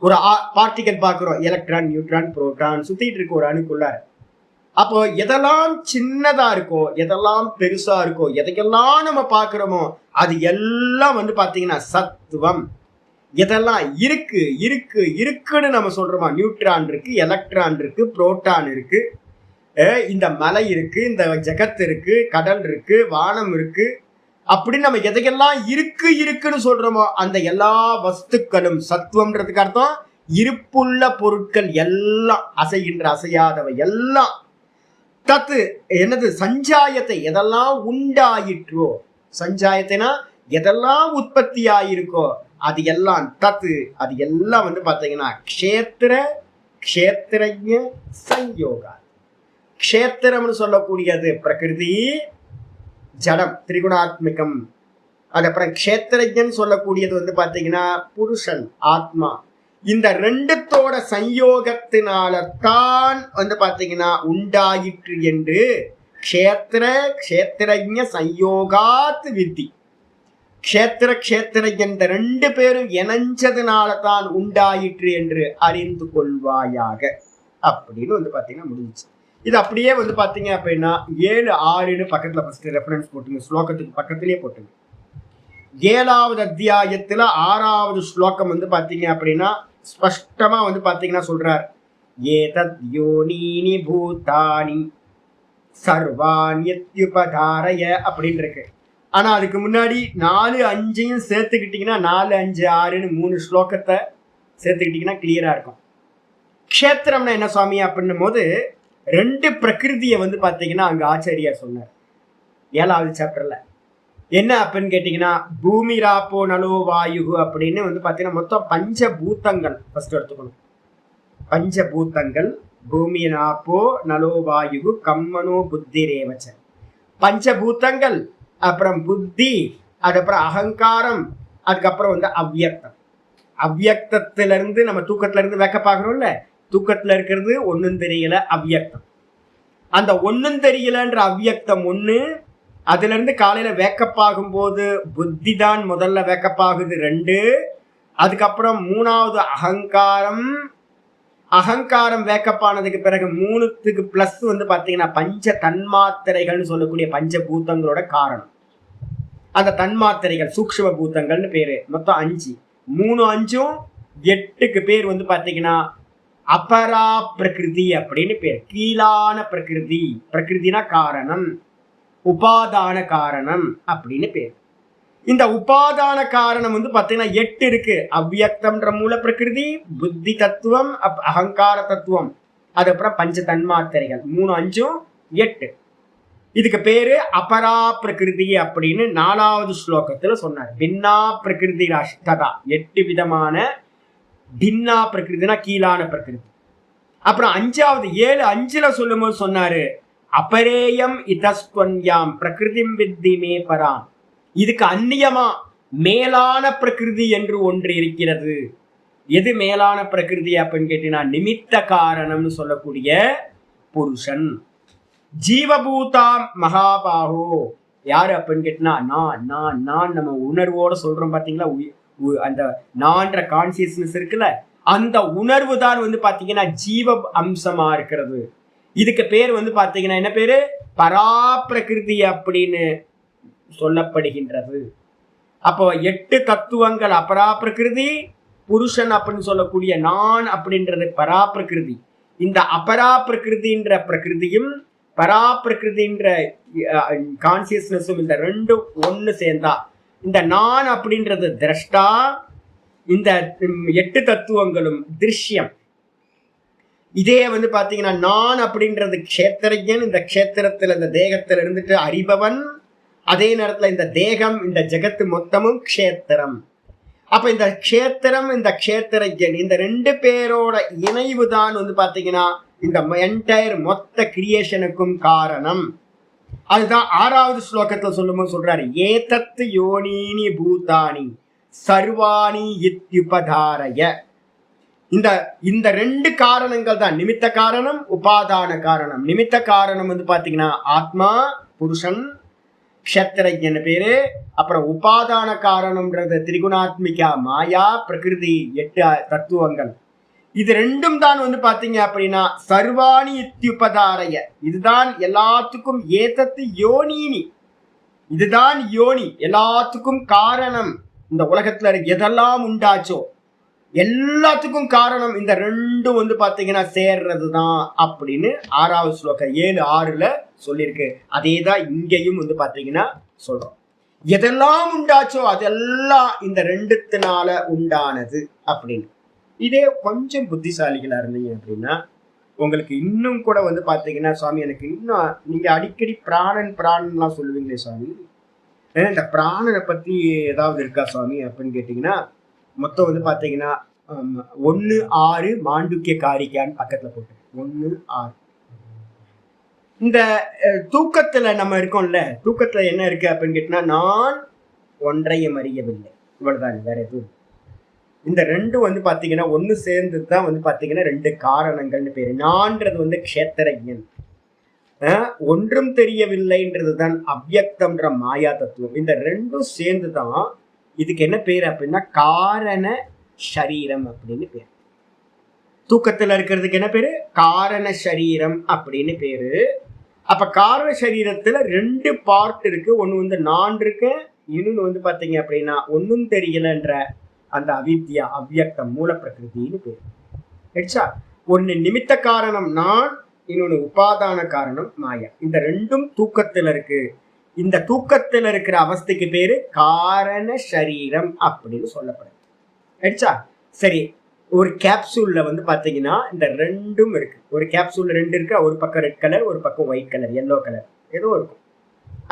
ஒரு பார்ட்டிகல் பாக்குறோம், எலக்ட்ரான், நியூட்ரான், புரோட்டான் சுத்திட்டு இருக்கு ஒரு அணுக்குள்ளார. அப்போ எதெல்லாம் சின்னதா இருக்கோ, எதெல்லாம் பெருசா இருக்கோ, எதையெல்லாம் நம்ம பாக்குறோமோ அது எல்லாம் பாத்தீங்கன்னா சத்துவம். எதெல்லாம் இருக்கு இருக்கு இருக்குன்னு நம்ம சொல்றோமா, நியூட்ரான் இருக்கு, எலக்ட்ரான் இருக்கு, புரோட்டான் இருக்கு, இந்த மலை இருக்கு, இந்த ஜெகத் இருக்கு, கடல் இருக்கு, வானம் இருக்கு, அப்படின்னு நம்ம எதையெல்லாம் இருக்கு இருக்குன்னு சொல்றோமோ அந்த எல்லா வஸ்துக்களும் சத்துவம்ன்றதுக்கு அர்த்தம் இருப்புள்ள பொருட்கள் எல்லாம், அசைகின்ற அசையாதவை எல்லாம். தத்து என்னது? சஞ்சாயத்தை, எதெல்லாம் உண்டாயிற்றோ, சஞ்சாயத்தைனா எதெல்லாம் உற்பத்தி ஆயிருக்கோ அது எல்லாம். தத்து அது எல்லாம் பாத்தீங்கன்னா க்ஷேத்திர க்ஷேத்திரஜ சம்யோகா. க்ஷேத்திரம்னு சொல்லக்கூடியது பிரகிருதி, ஜடம், திரிகுணாத்மிகம். அதுக்கப்புறம் க்ஷேத்திரஜன் சொல்லக்கூடியது பாத்தீங்கன்னா புருஷன், ஆத்மா. இந்த ரெண்டுத்தோட சம்யோகத்தினால தான் பாத்தீங்கன்னா உண்டாயிற்று என்று க்ஷேத்திர க்ஷேத்திரஜ சம்யோகாத் வித்தி. க்ஷேத்திர க்ஷேத்திரஜன் இந்த ரெண்டு பேரும் இணைஞ்சதுனால தான் உண்டாயிற்று என்று அறிந்து கொள்வாயாக அப்படின்னு பாத்தீங்கன்னா முடிஞ்சிச்சு. இது அப்படியே பாத்தீங்க அப்படின்னா 7:6 பக்கத்துல ஃபர்ஸ்ட் ரெஃபரன்ஸ் போட்டுங்க, ஸ்லோகத்துக்கு பக்கத்திலேயே போட்டுங்க. 7வது அத்தியாயத்துல 6வது ஸ்லோகம் பாத்தீங்க அப்படின்னா ஸ்பஷ்டமா பாத்தீங்கன்னா சொல்றார், ஏதத் யோனீனி பூதானி சர்வான்யத்யுபதாரய அப்படின்னு இருக்கு. ஆனா அதுக்கு முன்னாடி 4, 5 சேர்த்துக்கிட்டீங்கன்னா 4, 5, 6ன்னு 3 ஸ்லோகத்தை சேர்த்துக்கிட்டீங்கன்னா கிளியரா இருக்கும். க்ஷேத்திரம்னா என்ன சுவாமி அப்படின்னும் போது 2 பிரகிருதியை பாத்தீங்கன்னா அங்க ஆச்சாரியார் சொன்னார் 7வது சாப்டர்ல. என்ன அப்படின்னு கேட்டீங்கன்னா பூமி ராப்போ நலோ வாயு அப்படின்னு பாத்தீங்கன்னா மொத்தம் பஞ்சபூதங்கள் ஃபர்ஸ்ட் எடுத்துக்கணும். பஞ்சபூதங்கள் பூமி ராப்போ நலோ வாயு கம்மனோ புத்தி ரேவச்ச. பஞ்சபூதங்கள், அப்புறம் புத்தி, அதுக்கப்புறம் அகங்காரம், அதுக்கப்புறம் அவ்வியக்தம். அவ்வியக்தத்துல இருந்து நம்ம தூக்கத்துல இருந்து வேக்க பாக்குறோம்ல, தூக்கத்துல இருக்கிறது ஒன்னும் தெரியல அவ்வியக்தம். அந்த ஒன்னும் தெரியலன்ற அவ்வியக்தம் ஒண்ணு, அதுல இருந்து காலையில வேக்கப் ஆகும் போது புத்தி தான் முதல்ல வேக்கப் ஆகுது 2. அதுக்கப்புறம் 3வது அகங்காரம். அகங்காரம் வேக்கப் ஆனதுக்கு பிறகு 3க்கு பிளஸ் பாத்தீங்கன்னா பஞ்ச தன்மாத்திரைகள்னு சொல்லக்கூடிய பஞ்சபூதங்களோட காரணம். அந்த தன்மாத்திரைகள் சூக்ஷ்ம பூதங்கள்னு பேரு. மொத்தம் 5. 3, 5, 8க்கு பேர் பாத்தீங்கன்னா அபரா பிரகிருதி அப்படின்னு பேர். கீழான பிரகிருதி. பிரகிருதினா காரணம், உபாதான காரணம் அப்படின்னு பேர். இந்த உபாதான காரணம் பாத்தீங்கன்னா 8 இருக்கு. அவ்வியக்தம்ன்ற மூல பிரகிருதி, புத்தி தத்துவம், அகங்கார தத்துவம், அதுக்கப்புறம் பஞ்ச தன்மாத்திரைகள் 3, 5, 8. இதுக்கு பேரு அபரா பிரகிருதி அப்படின்னு 4வது ஸ்லோகத்துல சொன்னார். பின்னா பிரகிருதி ராஷ்டதா, 8 விதமான பின்னா பிரகிருதினா கீழான பிரகிருதி. அப்புறம் 5வது 7, 5ல சொல்லும் போது சொன்னாரு அபரேயம் இதஸ்வன்யாம் பிரகிருதிம் வித்தி மே பராம். இதுக்கு அந்நியமா மேலான பிரகிருதி என்று ஒன்று இருக்கிறது. எது மேலான பிரகிருதி அப்படின்னு கேட்டீங்கன்னா நிமித்த காரணம்னு சொல்லக்கூடிய புருஷன். ஜீவபூதாம் மகாபாகோ யாரு அப்படின்னு கேட்டீங்கன்னா நான் நம்ம உணர்வோட சொல்றோம் பாத்தீங்களா, அந்த நான்ற கான்சியஸ்னஸ் இருக்குல்ல, அந்த உணர்வு தான் பாத்தீங்கன்னா ஜீவ அம்சமா இருக்கிறது. இதுக்கு பேர் பாத்தீங்கன்னா என்ன பேரு? பராப்பிரகிருதி அப்படின்னு சொல்லப்படுகின்றது. அப்போ 8 தத்துவங்கள் அபராப்பிரகிருதி, புருஷன் அப்படின்னு சொல்லக்கூடிய நான் அப்படின்றது பராப்பிரகிருதி. இந்த அபராப்பிரகிருதின்ற பிரகிருதியும் பராப்பிரகிருதின்ற கான்சியஸ்னஸும் இந்த 2 ஒன்னு சேர்ந்தா இந்த நான் அப்படின்றது திரஷ்டா, இந்த 8 தத்துவங்களும் திருஷ்யம். இதே பாத்தீங்கன்னா நான் அப்படின்றது க்ஷேத்திரஜன். இந்த க்ஷேத்திரத்துல இந்த தேகத்துல இருந்துட்டு அறிபவன். அதே நேரத்துல இந்த தேகம், இந்த ஜெகத்து மொத்தமும் க்ஷேத்திரம். அப்ப இந்த க்ஷேத்திரம், இந்த க்ஷேத்திரஜன், இந்த 2 பேரோட இணைவு தான் பாத்தீங்கன்னா இந்த என்டையர் மொத்த கிரியேஷனுக்கும் காரணம். அதுதான் 6வது ஸ்லோகத்துல சொல்லும்போது சொல்றாரு, ஏதத்து யோனீனி பூதானி சர்வாணி இத்யுபதாரய. இந்த இந்த ரெண்டு காரணங்கள் தான் நிமித்த காரணம், உபாதான காரணம். நிமித்த காரணம் வந்து பாத்தீங்கன்னா ஆத்மா புருஷன் க்ஷத்ரஜன் பேரு. அப்புறம் உபாதான காரணம்ன்றது திரிகுணாத்மிகா மாயா பிரகிருதி 8 தத்துவங்கள். இது ரெண்டும் தான் வந்து பாத்தீங்க அப்படின்னா சர்வாணி இத்யுபதாரய. இதுதான் எல்லாத்துக்கும் ஏதத்து யோனினி, இதுதான் யோனி, எல்லாத்துக்கும் காரணம். இந்த உலகத்துல எதெல்லாம் உண்டாச்சோ எல்லாத்துக்கும் காரணம் இந்த ரெண்டும் வந்து பாத்தீங்கன்னா சேர்றதுதான் அப்படின்னு 6வது ஸ்லோகம் 7:6 சொல்லியிருக்கு. அதே தான் இங்கேயும் வந்து பாத்தீங்கன்னா சொல்றோம். எதெல்லாம் உண்டாச்சோ அதெல்லாம் இந்த ரெண்டுத்தினால உண்டானது அப்படின்னு. இதே கொஞ்சம் புத்திசாலிகளா இருந்தீங்க அப்படின்னா உங்களுக்கு இன்னும் கூட வந்து பாத்தீங்கன்னா சுவாமி எனக்கு இன்னும் நீங்க அடிக்கடி பிராணன்லாம் சொல்லுவீங்களே சுவாமி, இந்த பிராணனை பத்தி ஏதாவது இருக்கா சுவாமி அப்படின்னு கேட்டீங்கன்னா மொத்தம் வந்து பாத்தீங்கன்னா 1:6 மாண்டூக்கிய காரிக்கான்னு பக்கத்துல போட்டு 1:6. இந்த தூக்கத்துல நம்ம இருக்கோம்ல, தூக்கத்துல என்ன இருக்கு அப்படின்னு கேட்டீங்கன்னா நான் ஒன்றையும் அறியவில்லை, இவ்வளவுதான், வேற எதுவும். இந்த ரெண்டும் வந்து பாத்தீங்கன்னா ஒன்னு சேர்ந்து தான் வந்து பாத்தீங்கன்னா 2 காரணங்கள்னு பேரு. நான்றது வந்து க்ஷேத்திரஜன், ஒன்றும் தெரியவில்லைன்றது தான் அவ்யக்தம்ன்ற மாயா தத்துவம். இந்த ரெண்டும் சேர்ந்து தான் இதுக்கு என்ன பேரு அப்படின்னா காரண சரீரம் அப்படின்னு பேரு. தூக்கத்துல இருக்கிறதுக்கு என்ன பேரு? காரண சரீரம் அப்படின்னு பேரு. அப்ப காரண சரீரத்துல 2 பார்ட் இருக்கு. ஒண்ணு வந்து நான் இருக்கு, இன்னொன்னு வந்து பாத்தீங்க அப்படின்னா ஒன்னும் தெரியலன்ற அந்த அவித்யா அவ்யக்தம் மூல பிரகிருதின்னு பேரு. ஆயிடுச்சா? ஒன்னு நிமித்த காரணம் நான், இன்னொன்னு உபாதான காரணம் மாயா. இந்த ரெண்டும் தூக்கத்துல இருக்கு. இந்த தூக்கத்துல இருக்கிற அவஸ்தைக்கு பேரு காரண சரீரம் அப்படின்னு சொல்லப்படுது. ஆயிடுச்சா? சரி, ஒரு கேப்சூல்ல வந்து பாத்தீங்கன்னா இந்த ரெண்டும் இருக்கு. ஒரு கேப்சூல்ல 2 இருக்கு, ஒரு பக்கம் ரெட் கலர், ஒரு பக்கம் ஒயிட் கலர், எல்லோ கலர் ஏதோ இருக்கும்.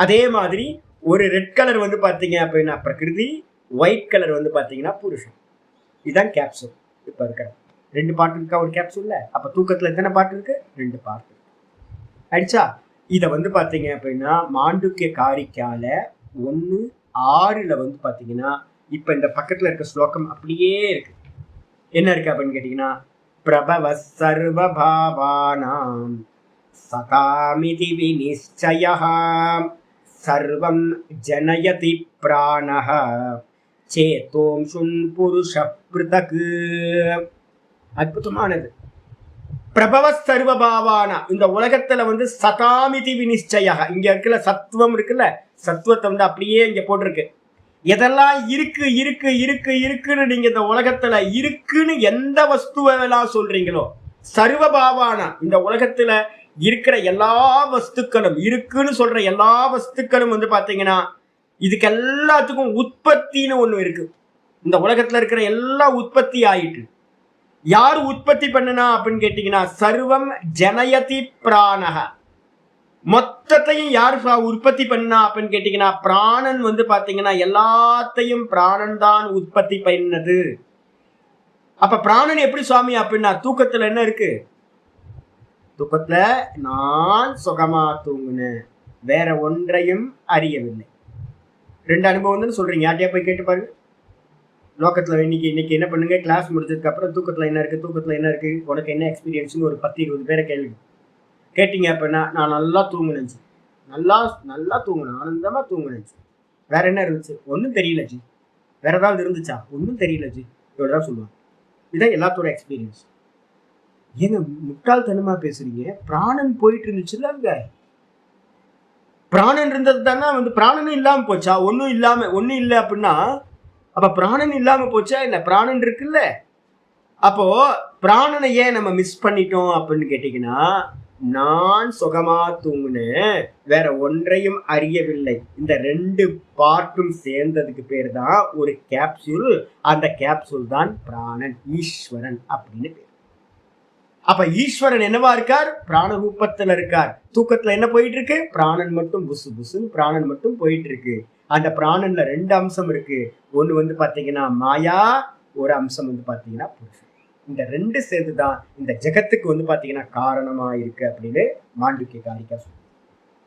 அதே மாதிரி ஒரு ரெட் கலர் வந்து பாத்தீங்க அப்படின்னா பிரகிருதி, ஒயிட் கலர் வந்து பாத்தீங்கன்னா புருஷன். இதுதான் கேப்சூல். இப்ப இருக்கிற 2 பார்ட் இருக்கா ஒரு கேப்சூல்ல. அப்ப தூக்கத்துல எத்தனை பார்ட் இருக்கு? 2 பார்ட். ஆயிடுச்சா? இத வந்து பாத்தீங்க அப்படின்னா மாண்டூக்கிய காரிக்கால 1:6 வந்து பாத்தீங்கன்னா இப்ப இந்த பக்கத்துல இருக்க ஸ்லோகம் அப்படியே இருக்கு. என்ன இருக்கு அப்படின்னு கேட்டீங்கன்னா பிரபவ சர்வபாவானாம் சதாமிதி விநிச்சயः சர்வம் ஜனயதி பிராணஹ சேதோம்சுன் புருஷ ப்ருதக். அற்புதமானது. பிரபவ சர்வபாவானா, இந்த உலகத்துல வந்து சதாமிதி விநிச்சயः, இங்க இருக்குல்ல சத்துவம் இருக்குல்ல, சத்துவத்தை வந்து அப்படியே இங்க போட்டிருக்கு. எதெல்லாம் இருக்கு இருக்கு இருக்கு இருக்குன்னு நீங்க இந்த உலகத்துல இருக்குன்னு எந்த வஸ்துவெல்லாம் சொல்றீங்களோ, சர்வபாவானா இந்த உலகத்துல இருக்கிற எல்லா வஸ்துக்களும், இருக்குன்னு சொல்ற எல்லா வஸ்துக்களும் வந்து பாத்தீங்கன்னா இதுக்கு எல்லாத்துக்கும் உற்பத்தின்னு ஒண்ணு இருக்கு. இந்த உலகத்துல இருக்கிற எல்லா உற்பத்தி ஆயிட்டு யாரு உற்பத்தி பண்ணுனா அப்படின்னு கேட்டீங்கன்னா சர்வம் ஜனயதி பிராணஹ. மொத்தத்தையும் யாரு உற்பத்தி பண்ணா அப்படின்னு கேட்டீங்கன்னா பிராணன் வந்து பாத்தீங்கன்னா எல்லாத்தையும் பிராணன் தான் உற்பத்தி பண்ணது. அப்ப பிராணன் எப்படி சுவாமி அப்படின்னா தூக்கத்துல என்ன இருக்கு? தூக்கத்துல நான் சுகமா தூங்குனேன், வேற ஒன்றையும் அறியவில்லை. 2 அனுபவம் தான் சொல்றீங்க. யார்ட்டையா போய் கேட்டு பாருங்க. லோக்கத்துல இன்னைக்கு என்ன பண்ணுங்க, கிளாஸ் முடிச்சதுக்கு அப்புறம் தூக்கத்துல என்ன இருக்கு, தூக்கத்துல என்ன இருக்கு, உனக்கு என்ன எக்ஸ்பீரியன்ஸ்னு ஒரு 10-20 பேரை கேள்வி கேட்டீங்க அப்படின்னா நான் நல்லா தூங்குனேன், நல்லா தூங்குனேன், ஆனந்தமா தூங்குனேன். வேற என்ன இருந்துச்சு? ஒன்றும் தெரியல ஜி. வேற ஏதாவது இருந்துச்சா? ஒன்றும் தெரியல ஜி. இவ்வளவுதான் சொல்லுவாங்க. இதான் எல்லாத்தோட எக்ஸ்பீரியன்ஸ். ஏங்க முட்டாள்தனமா பேசுறீங்க? பிராணன் போயிட்டு இருந்துச்சுல்ல, அங்க பிராணன் இருந்தது தானே வந்து பிராணனும் இல்லாம போச்சா? ஒன்னும் இல்லை அப்படின்னா அப்ப பிராணன் இல்லாம போச்சா? இல்ல, பிராணன் இருக்குல்ல. அப்போ பிராணனை ஏன் நம்ம மிஸ் பண்ணிட்டோம் அப்படின்னு கேட்டீங்கன்னா நான் சுகமா தூங்குனேன், வேற ஒன்றையும் அறியவில்லை. இந்த 2 பார்ட்டும் சேர்ந்ததுக்கு பேர் தான் ஒரு கேப்சூல். அந்த கேப்சூல் தான் பிராணன், ஈஸ்வரன் அப்படின்னு பேர். அப்ப ஈஸ்வரன் என்னவா இருக்கார்? பிராண ரூபத்துல இருக்கார். தூக்கத்துல என்ன போயிட்டு இருக்கு? பிராணன் மட்டும் புசு புசுன்னு பிராணன் மட்டும் போயிட்டு இருக்கு. அந்த பிராணன்ல 2 அம்சம் இருக்கு. ஒண்ணு வந்து பாத்தீங்கன்னா மாயா, ஒரு அம்சம் வந்து பாத்தீங்கன்னா புருஷன். இந்த 2 சேர்ந்துதான் இந்த ஜெகத்துக்கு வந்து பாத்தீங்கன்னா காரணமா இருக்கு அப்படின்னு மாண்டூக்கிய காரிக்கா சொல்லுது.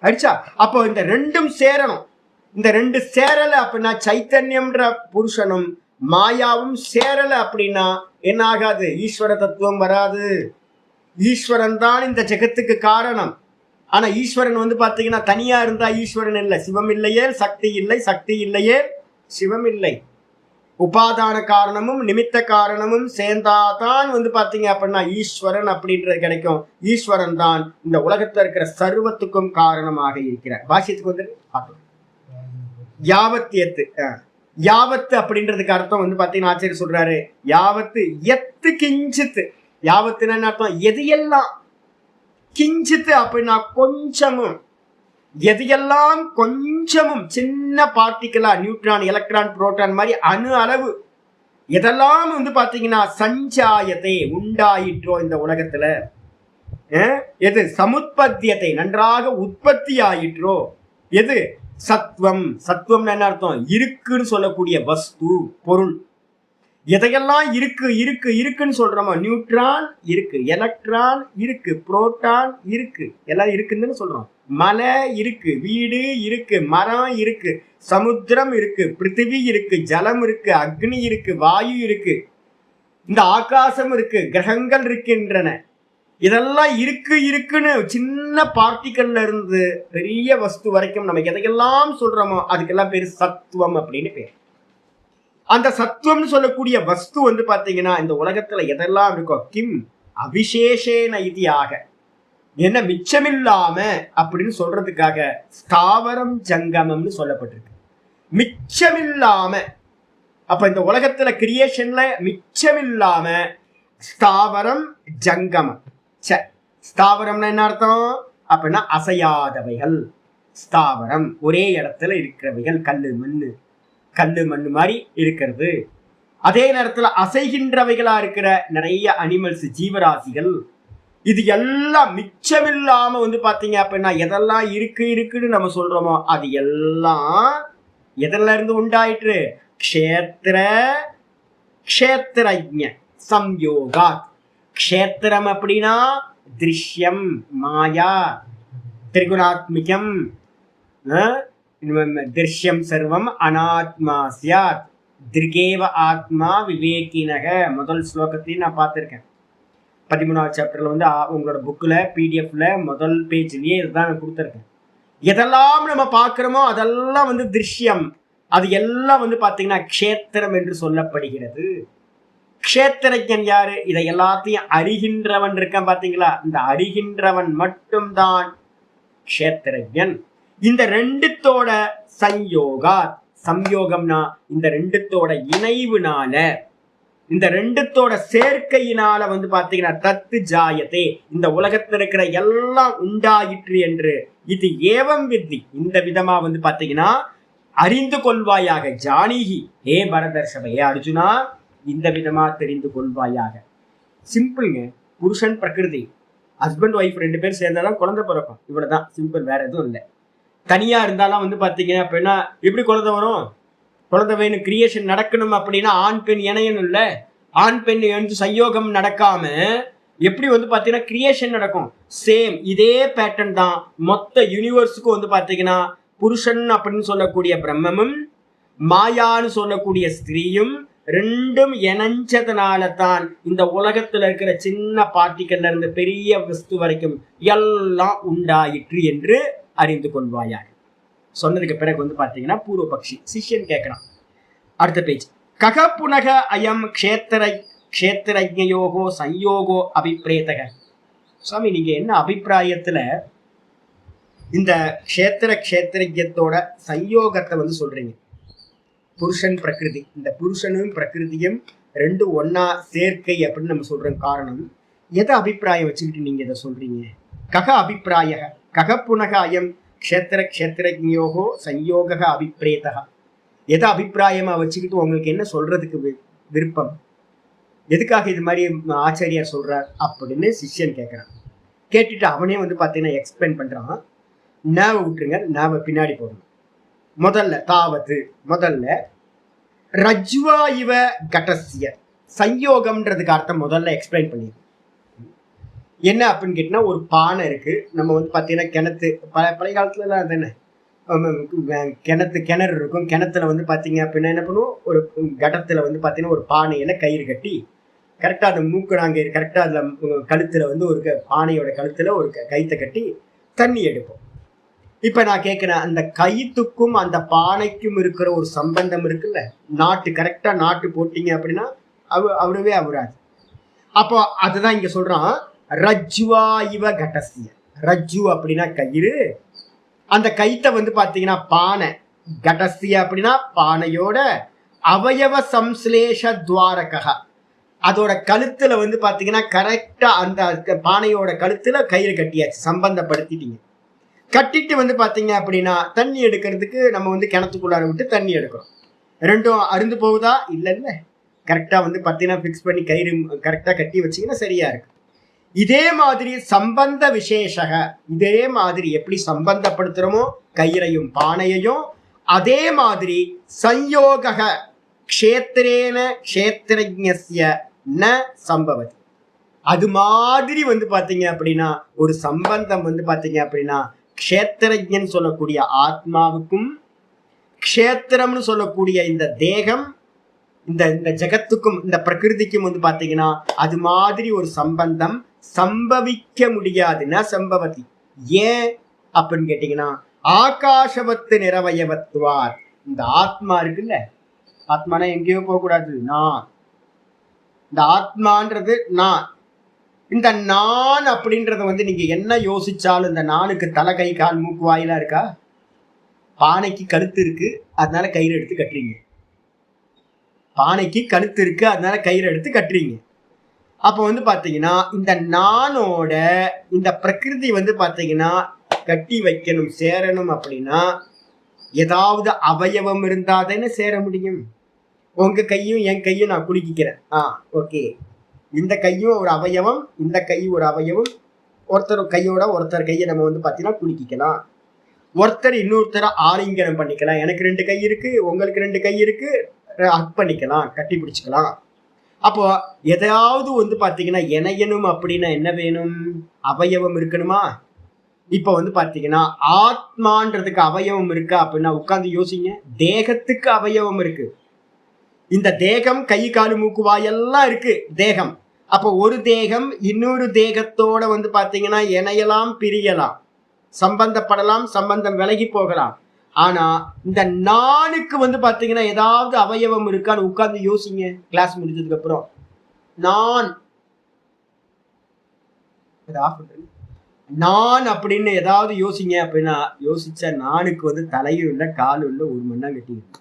அடிச்சா? அப்போ இந்த 2ம் சேரணும். இந்த 2 சேரல அப்படின்னா சைத்தன்யம்ன்ற புருஷனும் மாயாவும் சேரல அப்படின்னா என்ன ஆகாது? ஈஸ்வர தத்துவம் வராது. ஈஸ்வரன் தான் இந்த ஜெகத்துக்கு காரணம். ஆனா ஈஸ்வரன் வந்து பாத்தீங்கன்னா தனியா இருந்தா ஈஸ்வரன் இல்லை. சிவம் இல்லையே சக்தி இல்லை, சக்தி இல்லையே சிவம் இல்லை. உபாதான காரணமும் நிமித்த காரணமும் சேர்ந்தாதான் வந்து பாத்தீங்க அப்படின்னா ஈஸ்வரன் அப்படின்றது கிடைக்கும். ஈஸ்வரன் தான் இந்த உலகத்துல இருக்கிற சர்வத்துக்கும் காரணமாக இருக்கிறார். பாஷ்யத்துக்கு வந்து யாவத்தியத்து, யாவத்து அப்படின்றதுக்கு அர்த்தம் வந்து பாத்தீங்கன்னா ஆச்சரிய சொல்றாரு, யாவத்து எத்து கிஞ்சித்து. யாவத்துன்னு என்ன அர்த்தம்? எது எல்லாம். கிஞ்சித்து அப்படின்னா கொஞ்சமும். எது எல்லாம் கொஞ்சமும் சின்ன பார்ட்டிகளா, நியூட்ரான், எலக்ட்ரான், புரோட்டான் மாதிரி அணு அளவு எதெல்லாம் வந்து பாத்தீங்கன்னா சஞ்சாயத்தை உண்டாயிற்றோ இந்த உலகத்துல, எது சமுத்பத்தியத்தை நன்றாக உற்பத்தி ஆயிற்றோ, எது சத்துவம். சத்துவம் என்ன அர்த்தம்? இருக்குன்னு சொல்லக்கூடிய வஸ்து, பொருள். எதையெல்லாம் இருக்கு இருக்கு இருக்குன்னு சொல்றோமோ, நியூட்ரான் இருக்கு, எலக்ட்ரான் இருக்கு, புரோட்டான் இருக்கு, எல்லாம் இருக்குன்னு சொல்றோம். மலை இருக்கு, வீடு இருக்கு, மரம் இருக்கு, சமுத்திரம் இருக்கு, பிருத்திவி இருக்கு, ஜலம் இருக்கு, அக்னி இருக்கு, வாயு இருக்கு, இந்த ஆகாசம் இருக்கு, கிரகங்கள் இருக்கின்றன. இதெல்லாம் இருக்கு இருக்குன்னு சின்ன பார்ட்டிகள்ல இருந்து பெரிய வஸ்து வரைக்கும் நம்ம எதையெல்லாம் சொல்றோமோ அதுக்கெல்லாம் பேரு சத்துவம் அப்படின்னு பேர். அந்த சத்துவம்னு சொல்லக்கூடிய வஸ்து வந்து பாத்தீங்கன்னா இந்த உலகத்துல எதெல்லாம் இருக்கோ, கிம் அபிஷேஷேன இதியாக, என்ன மிச்சமில்லாம அப்படின்னு சொல்றதுக்காக ஸ்தாவரம் ஜங்கமம்னு சொல்லப்பட்டிருக்கு. மிச்சமில்லாம. அப்ப இந்த உலகத்துல கிரியேஷன்ல மிச்சமில்லாம ஸ்தாவரம் ஜங்கமம். ஸ்தாவரம்னா என்ன அர்த்தம்? அப்படின்னா அசையாதவைகள். ஸ்தாவரம் ஒரே இடத்துல இருக்கிறவைகள், கல்லு மண்ணு மாதிரி இருக்கிறது. அதே நேரத்துல அசைகின்றவைகளா இருக்கிற நிறைய அனிமல்ஸ், ஜீவராசிகள். இது எல்லாம் மிச்சமில்லாம வந்து பாத்தீங்க அப்படின்னா எதெல்லாம் இருக்கு இருக்குன்னு நம்ம சொல்றோமோ அது எல்லாம் எதெல்லாம் இருந்து உண்டாயிற்று? க்ஷேத்திரஜ்ஞ சம்யோகா. க்ஷேத்திரம் அப்படின்னா திருஷ்யம், மாயா, திரிகுணாத்மிகம். திருஷ்யம் சர்வம் அனாத்மா சியாத் திருகேவ ஆத்மா விவேகினக. முதல் ஸ்லோகத்தையும் நான் பார்த்திருக்கேன். 13வது சாப்டர்ல வந்து உங்களோட புக்ல பிடிஎஃப்ல முதல் பேஜ்லயே இதுதான் நான் கொடுத்துருக்கேன். எதெல்லாம் நம்ம பார்க்கிறோமோ அதெல்லாம் வந்து திருஷ்யம், அது எல்லாம் வந்து பாத்தீங்கன்னா க்ஷேத்திரம் என்று சொல்லப்படுகிறது. க்ஷேத்திரஜன் யாரு? இதை எல்லாத்தையும் அறிகின்றவன் இருக்கான் பாத்தீங்களா, இந்த அறிகின்றவன் மட்டும்தான் க்ஷேத்திரஜன். இந்த ரெண்டுத்தோட சம்யோகா, சம்யோகம்னா இந்த ரெண்டுத்தோட இணைவுனால, இந்த ரெண்டுத்தோட சேர்க்கையினால வந்து பாத்தீங்கன்னா தத்து ஜாயத்தே, இந்த உலகத்துல இருக்கிற எல்லாம் உண்டாயிற்று என்று. இது ஏவம் வித்தி, இந்த விதமா வந்து பாத்தீங்கன்னா அறிந்து கொள்வாயாக. ஜானிஹி ஹே பரதர்ஷப, ஹே அர்ஜுனா, இந்த விதமா தெரிந்து கொள்வாயாக. சிம்பிள்ங்க. புருஷன் பிரகிருதி, ஹஸ்பண்ட் ஒய்ஃப் 2 பேர் சேர்ந்தாதான் குழந்தை பிறக்கும். இவ்வளவுதான் சிம்பிள், வேற எதுவும் இல்லை. தனியா இருந்தாலும் வந்து பாத்தீங்கன்னா அப்படின்னா எப்படி குழந்தை வரும்? குழந்தை வேணும், கிரியேஷன் நடக்கணும் அப்படின்னா ஆண் பெண் இணையணும் இல்ல. ஆண் பெண் எழுந்து சயோகம் நடக்காம எப்படி வந்து பாத்தீங்கன்னா கிரியேஷன் நடக்கும்? சேம் இதே பேட்டர்ன் தான் மொத்த யூனிவர்ஸுக்கும் வந்து பாத்தீங்கன்னா புருஷன் அப்படின்னு சொல்லக்கூடிய பிரம்மமும் மாயான்னு சொல்லக்கூடிய ஸ்திரீயும் ரெண்டும் இணைஞ்சதுனால தான் இந்த உலகத்துல இருக்கிற சின்ன பார்ட்டிகள்ல இருந்து பெரிய வஸ்து வரைக்கும் எல்லாம் உண்டாயிற்று என்று அறிந்து கொள்வாயாக. சொன்னதுக்கு பிறகு வந்து பாத்தீங்கன்னா பூர்வபக்ஷி சிஷ்யன் கேட்கறான். அடுத்த பேஜ். கக புனக அயம் க்ஷேத்திரஜ்ஞயோகோ சம்யோகோ அபிப்ரேதக. சுவாமி, நீங்க என்ன அபிப்பிராயத்துல இந்த க்ஷேத்திரஜ்ஞத்தோட சம்யோகத்தை வந்து சொல்றீங்க? புருஷன் பிரகிருதி, இந்த புருஷனும் பிரகிருதியும் ரெண்டும் ஒன்னா சேர்க்கை அப்படின்னு நம்ம சொல்றோம். காரணம் எதை அபிப்பிராயம் வச்சுக்கிட்டு நீங்க இதை சொல்றீங்க? கக அபிப்பிராய கக புனக அயம் க்ஷேத்திரஜ்ஞயோகோ சம்யோக அபிப்ரேதக. எதை அபிப்பிராயமா வச்சுக்கிட்டு உங்களுக்கு என்ன சொல்றதுக்கு விருப்பம்? எதுக்காக இது மாதிரி ஆச்சாரியார் சொல்றார் அப்படின்னு சிஷ்யன் கேட்கறான். கேட்டுட்டு அவனே வந்து பாத்தீங்கன்னா எக்ஸ்பிளைன் பண்றான். நாவ விட்டுருங்க, நாவ பின்னாடி போடணும். முதல்ல ரஜ்வா இவ கடசிய சம்யோகம்ன்றதுக்கு அர்த்தம் முதல்ல எக்ஸ்பிளைன் பண்ணிடு. என்ன அப்படின்னு கேட்டீங்கன்னா, ஒரு பானை இருக்கு. நம்ம வந்து பாத்தீங்கன்னா கிணத்து பழைய காலத்துல எல்லாம் தானே கிணறு இருக்கும். கிணத்துல வந்து பார்த்தீங்க அப்படின்னா என்ன பண்ணுவோம், ஒரு கடத்துல வந்து பார்த்தீங்கன்னா ஒரு பானையில கயிறு கட்டி கரெக்டாக அந்த மூக்கணாங்கயிறு கரெக்டாக அதில் கழுத்தில் வந்து ஒரு பானையோட கழுத்தில் ஒரு கயிற்றை கட்டி தண்ணி எடுப்போம். இப்போ நான் கேட்குறேன், அந்த கயிற்றுக்கும் அந்த பானைக்கும் இருக்கிற ஒரு சம்பந்தம் இருக்குல்ல, நாட்டு கரெக்டாக நாட்டு போட்டிங்க அப்படின்னா அவரவே அவராது. அப்போ அதுதான் இங்கே சொல்கிறான், ரஜ்வா இவ கடசிய. ரஜ்ஜு அப்படின்னா கயிறு, அந்த கயிற்றை வந்து பார்த்தீங்கன்னா பானை, கடசிய அப்படின்னா பானையோட அவயவ சம்ஸ்லேஷ துவாரகா, அதோட கழுத்துல வந்து பாத்தீங்கன்னா கரெக்டா அந்த பானையோட கழுத்துல கயிறு கட்டியாச்சு, சம்பந்தப்படுத்திட்டீங்க. கட்டிட்டு வந்து பாத்தீங்க அப்படின்னா தண்ணி எடுக்கிறதுக்கு நம்ம வந்து கிணத்துக்குள்ளார விட்டு தண்ணி எடுக்கிறோம். ரெண்டும் அருந்து போகுதா? இல்ல கரெக்டா வந்து பாத்தீங்கன்னா பிக்ஸ் பண்ணி கயிறு கரெக்டா கட்டி வச்சீங்கன்னா சரியா இருக்கு. இதே மாதிரி சம்பந்த விசேஷக, இதே மாதிரி எப்படி சம்பந்தப்படுத்துறோமோ கயிறையும் பானையையும், அதே மாதிரி சம்யோக க்ஷேத்திரேன க்ஷேத்திரஜ்ஞஸ்ய ந சம்பவதி. அது மாதிரி வந்து பாத்தீங்க அப்படின்னா ஒரு சம்பந்தம் வந்து பாத்தீங்க அப்படின்னா க்ஷேத்திரஜ்ஞன் சொல்லக்கூடிய ஆத்மாவுக்கும் க்ஷேத்திரம்னு சொல்லக்கூடிய இந்த தேகம், இந்த ஜகத்துக்கும் இந்த பிரகிருதிக்கும் வந்து பாத்தீங்கன்னா அது மாதிரி ஒரு சம்பந்தம் சம்பவிக்க முடியாதுன்னா சம்பவதி. ஏன் அப்படின்னு கேட்டீங்கன்னா ஆகாசவத்து நிறவயவத்துவார். இந்த ஆத்மா இருக்குல்ல, ஆத்மானா எங்கேயோ போகக்கூடாது, நான். இந்த ஆத்மான்றது நான். இந்த நான் அப்படின்றத வந்து நீங்க என்ன யோசிச்சாலும், இந்த நானுக்கு தலை கை கால் மூக்கு வாயிலா இருக்கா? பானைக்கு கழுத்து இருக்கு, அதனால கயிறு எடுத்து கட்டுறீங்க. பானைக்கு கழுத்து இருக்கு, அதனால கயிறு எடுத்து கட்டுறீங்க. அப்போ வந்து பாத்தீங்கன்னா இந்த நானோட இந்த பிரகிருதி வந்து பாத்தீங்கன்னா கட்டி வைக்கணும், சேரணும் அப்படின்னா ஏதாவது அவயவம் இருந்தாதானே சேர முடியும். உங்க கையும் என் கையும் நான் குலுக்கிக்கிறேன், ஓகே, இந்த கையும் ஒரு அவயவம், இந்த கையும் ஒரு அவயவம். ஒருத்தர் கையோட ஒருத்தர் கையை நம்ம வந்து பாத்தீங்கன்னா குலுக்கிக்கலாம். ஒருத்தர் இன்னொருத்தரை ஆலிங்கனம் பண்ணிக்கலாம். எனக்கு 2 கை இருக்கு, உங்களுக்கு 2 கை இருக்கு, ஹக் பண்ணிக்கலாம், கட்டி பிடிச்சிக்கலாம். அப்போ எதையாவது வந்து பாத்தீங்கன்னா இணையணும் அப்படின்னா என்ன வேணும்? அவயவம் இருக்கணுமா? இப்ப வந்து பாத்தீங்கன்னா ஆத்மான்றதுக்கு அவயவம் இருக்கா அப்படின்னா உட்கார்ந்து யோசிங்க. தேகத்துக்கு அவயவம் இருக்கு. இந்த தேகம் கை காலு மூக்கு வாயெல்லாம் இருக்கு தேகம். அப்போ ஒரு தேகம் இன்னொரு தேகத்தோட வந்து பாத்தீங்கன்னா இணையலாம், பிரியலாம், சம்பந்தப்படலாம், சம்பந்தம் விலகி போகலாம். ஆனா இந்த நானுக்கு வந்து பாத்தீங்கன்னா ஏதாவது அவயவம் இருக்கான்னு உட்கார்ந்து யோசிங்க. கிளாஸ் முடிஞ்சதுக்கு அப்புறம் நான் அப்படின்னு ஏதாவது யோசிங்க அப்படின்னா யோசிச்சா நானுக்கு வந்து தலையும் இல்லை காலும் இல்லை, ஒரு மண்ணாங்கட்டி இருக்கு.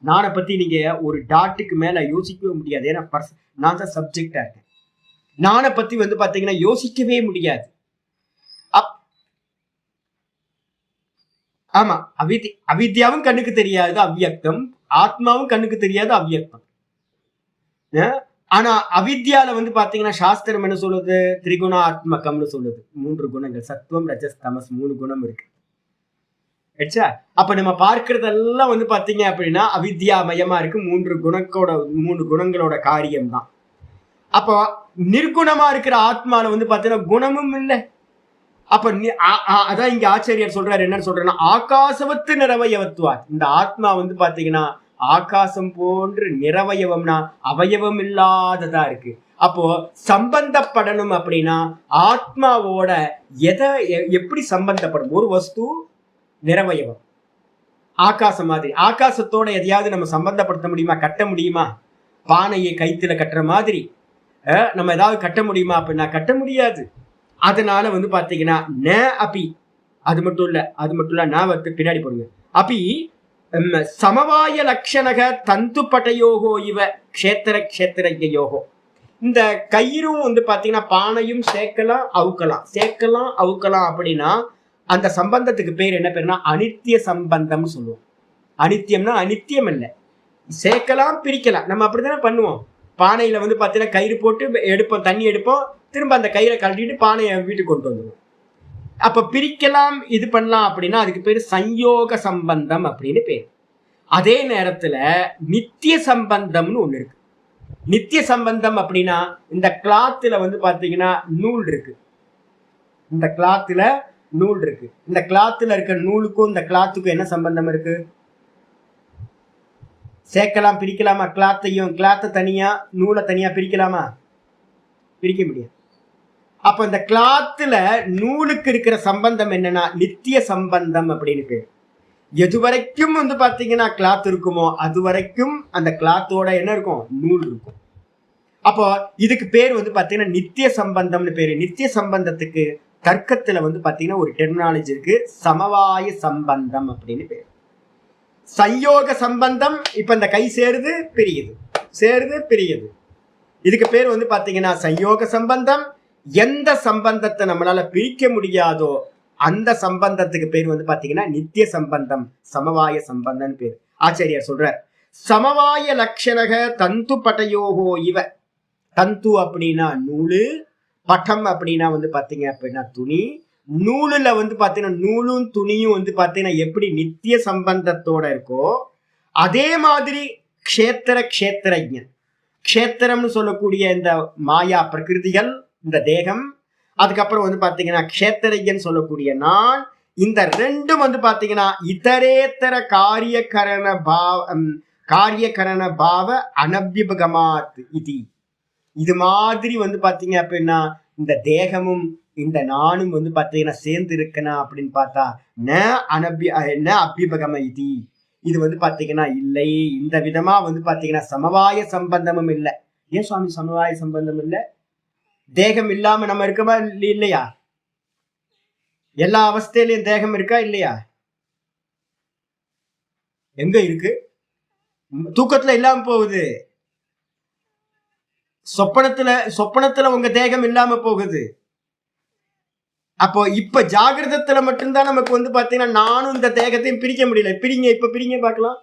நானை பத்தி நீங்க ஒரு டாட்டுக்கு மேல யோசிக்கவே முடியாது. ஏன்னா நான் தான் சப்ஜெக்டா இருக்கேன். நானை பத்தி வந்து பாத்தீங்கன்னா யோசிக்கவே முடியாது. ஆமா, அவித்யாவும் கண்ணுக்கு தெரியாது, அவ்வியக்தம். ஆத்மாவும் கண்ணுக்கு தெரியாது, அவ்வியக்தம். ஆனா அவித்யால வந்து பாத்தீங்கன்னா சாஸ்திரம் என்ன சொல்லுது? திரிகுணாத்மகம்னு சொல்லுது. 3 குணங்கள், சத்துவம் ரஜஸ் தமஸ், 3 குணம் இருக்கு. அப்ப நம்ம பார்க்கறதெல்லாம் வந்து பாத்தீங்க அப்படின்னா அவித்யாமயமா இருக்கு. 3 குணங்களோட காரியம் தான். அப்போ நிர்குணமா இருக்கிற ஆத்மால வந்து பாத்தீங்கன்னா குணமும் இல்லை. அப்ப அதான் இங்க ஆச்சாரியர் சொல்றாரு, என்ன சொல்றேன்னா ஆகாசவத்து நிறவயவத்துவார். இந்த ஆத்மா வந்து பாத்தீங்கன்னா ஆகாசம் போன்று நிறவயவம்னா அவயவம் இல்லாததா இருக்கு. அப்போ சம்பந்தப்படணும் அப்படின்னா ஆத்மாவோட எப்படி சம்பந்தப்படும்? ஒரு வஸ்து நிறவயவம், ஆகாசம் மாதிரி. ஆகாசத்தோட எதையாவது நம்ம சம்பந்தப்படுத்த முடியுமா? கட்ட முடியுமா? பானையை கைத்துல கட்டுற மாதிரி நம்ம ஏதாவது கட்ட முடியுமா அப்படின்னா கட்ட முடியாது. அதனால வந்து பாத்தீங்கன்னா ந அபி, அது மட்டும் இல்ல நான் வந்து பின்னாடி போடுங்க. அபி சமவாய லட்சணக தந்து பட்டையோகோ இவ க்ஷேத்திர க்ஷேத்திரயோகோ. இந்த கயிறும் வந்து பாத்தீங்கன்னா பானையும் சேர்க்கலாம் அவுக்கலாம் அப்படின்னா அந்த சம்பந்தத்துக்கு பேர் என்ன பேருனா அனித்திய சம்பந்தம்னு சொல்லுவோம். அனித்தியம்னா அனித்தியம் இல்லை, சேர்க்கலாம் பிரிக்கலாம். நம்ம அப்படித்தானே பண்ணுவோம். பானையில வந்து பாத்தீங்கன்னா கயிறு போட்டு எடுப்போம், தண்ணி எடுப்போம், திரும்ப அந்த கயிறை கழட்டிட்டு பானையை வீட்டுக்கு கொண்டு வந்துடுவோம். அப்ப பிரிக்கலாம், இது பண்ணலாம் அப்படின்னா அதுக்கு பேரு சம்யோக சம்பந்தம் அப்படின்னு பேர். அதே நேரத்துல நித்திய சம்பந்தம்னு ஒண்ணு இருக்கு. நித்திய சம்பந்தம் அப்படின்னா இந்த கிளாத்துல வந்து பாத்தீங்கன்னா நூல் இருக்கு. இந்த கிளாத்துல நூல் இருக்கு. இந்த கிளாத்துல இருக்க நூலுக்கும் இந்த கிளாத்துக்கும் என்ன சம்பந்தம் இருக்கு? சேர்க்கலாம், பிரிக்கலாமா? கிளாத்தை தனியா நூலை தனியா பிரிக்கலாமா? பிரிக்க முடியாது. அப்ப இந்த கிளாத்துல நூலுக்கு இருக்கிற சம்பந்தம் என்னன்னா நித்திய சம்பந்தம் அப்படின்னு பேரு. எது வரைக்கும் பாத்தீங்கன்னா கிளாத் இருக்குமோ அது வரைக்கும் அந்த கிளாத்தோட என்ன இருக்கும்? நூல் இருக்கும். அப்போ இதுக்கு பேர் பாத்தீங்கன்னா நித்திய சம்பந்தம்னு பேரு. நித்திய சம்பந்தத்துக்கு தர்க்கத்துல பாத்தீங்கன்னா ஒரு டெர்மினாலஜி இருக்கு, சமவாய சம்பந்தம் அப்படின்னு பேரு. சயோக சம்பந்தம், இப்ப இந்த கை சேருது பிரியுது, சேருது பிரியுது, இதுக்கு பேர் பாத்தீங்கன்னா சயோக சம்பந்தம். எந்த சம்பந்தத்தை நம்மளால பிரிக்க முடியாதோ அந்த சம்பந்தத்துக்கு பேர் பாத்தீங்கன்னா நித்திய சம்பந்தம், சமவாய சம்பந்தம் பேர். ஆச்சாரியார் சொல்றார், சமவாய லட்சணக தந்து பட்டயோகோ இவ. தந்து அப்படின்னா நூலு, பட்டம் அப்படின்னா பாத்தீங்க அப்படின்னா துணி. நூலுல பாத்தீங்கன்னா நூலும் துணியும் பாத்தீங்கன்னா எப்படி நித்திய சம்பந்தத்தோட இருக்கோ அதே மாதிரி க்ஷேத்திர க்ஷேத்திரஜன், க்ஷேத்திரம்னு சொல்லக்கூடிய இந்த மாயா பிரகிருதிகள், இந்த தேகம், அதுக்கப்புறம் பாத்தீங்கன்னா க்ஷேத்திரஜன் சொல்லக்கூடிய நான், இந்த ரெண்டும் பாத்தீங்கன்னா இதரேத்தர காரியகரண பாவ அனபியபகமாத் இது. இது மாதிரி பாத்தீங்க அப்படின்னா இந்த தேகமும் இந்த நானும் பாத்தீங்கன்னா சேர்ந்து இருக்கணும் அப்படின்னு பார்த்தா ந அபியபகம இது. இது பாத்தீங்கன்னா இல்லை. இந்த விதமா பாத்தீங்கன்னா சமவாய சம்பந்தமும் இல்லை. ஏன் சுவாமி சமவாய சம்பந்தம் இல்லை? தேகம் இல்லாம நம்ம இருக்கமா இல்லையா? எல்லா அவஸ்தையிலையும் தேகம் இருக்கா இல்லையா? எங்க இருக்கு? தூக்கத்துல இல்லாம போகுது, சொப்பனத்துல உங்க தேகம் இல்லாம போகுது. அப்போ இப்ப ஜாகிரதத்துல மட்டும்தான் நமக்கு பாத்தீங்கன்னா நானும் இந்த தேகத்தையும் பிரிக்க முடியல. இப்ப பிரிங்க பார்க்கலாம்.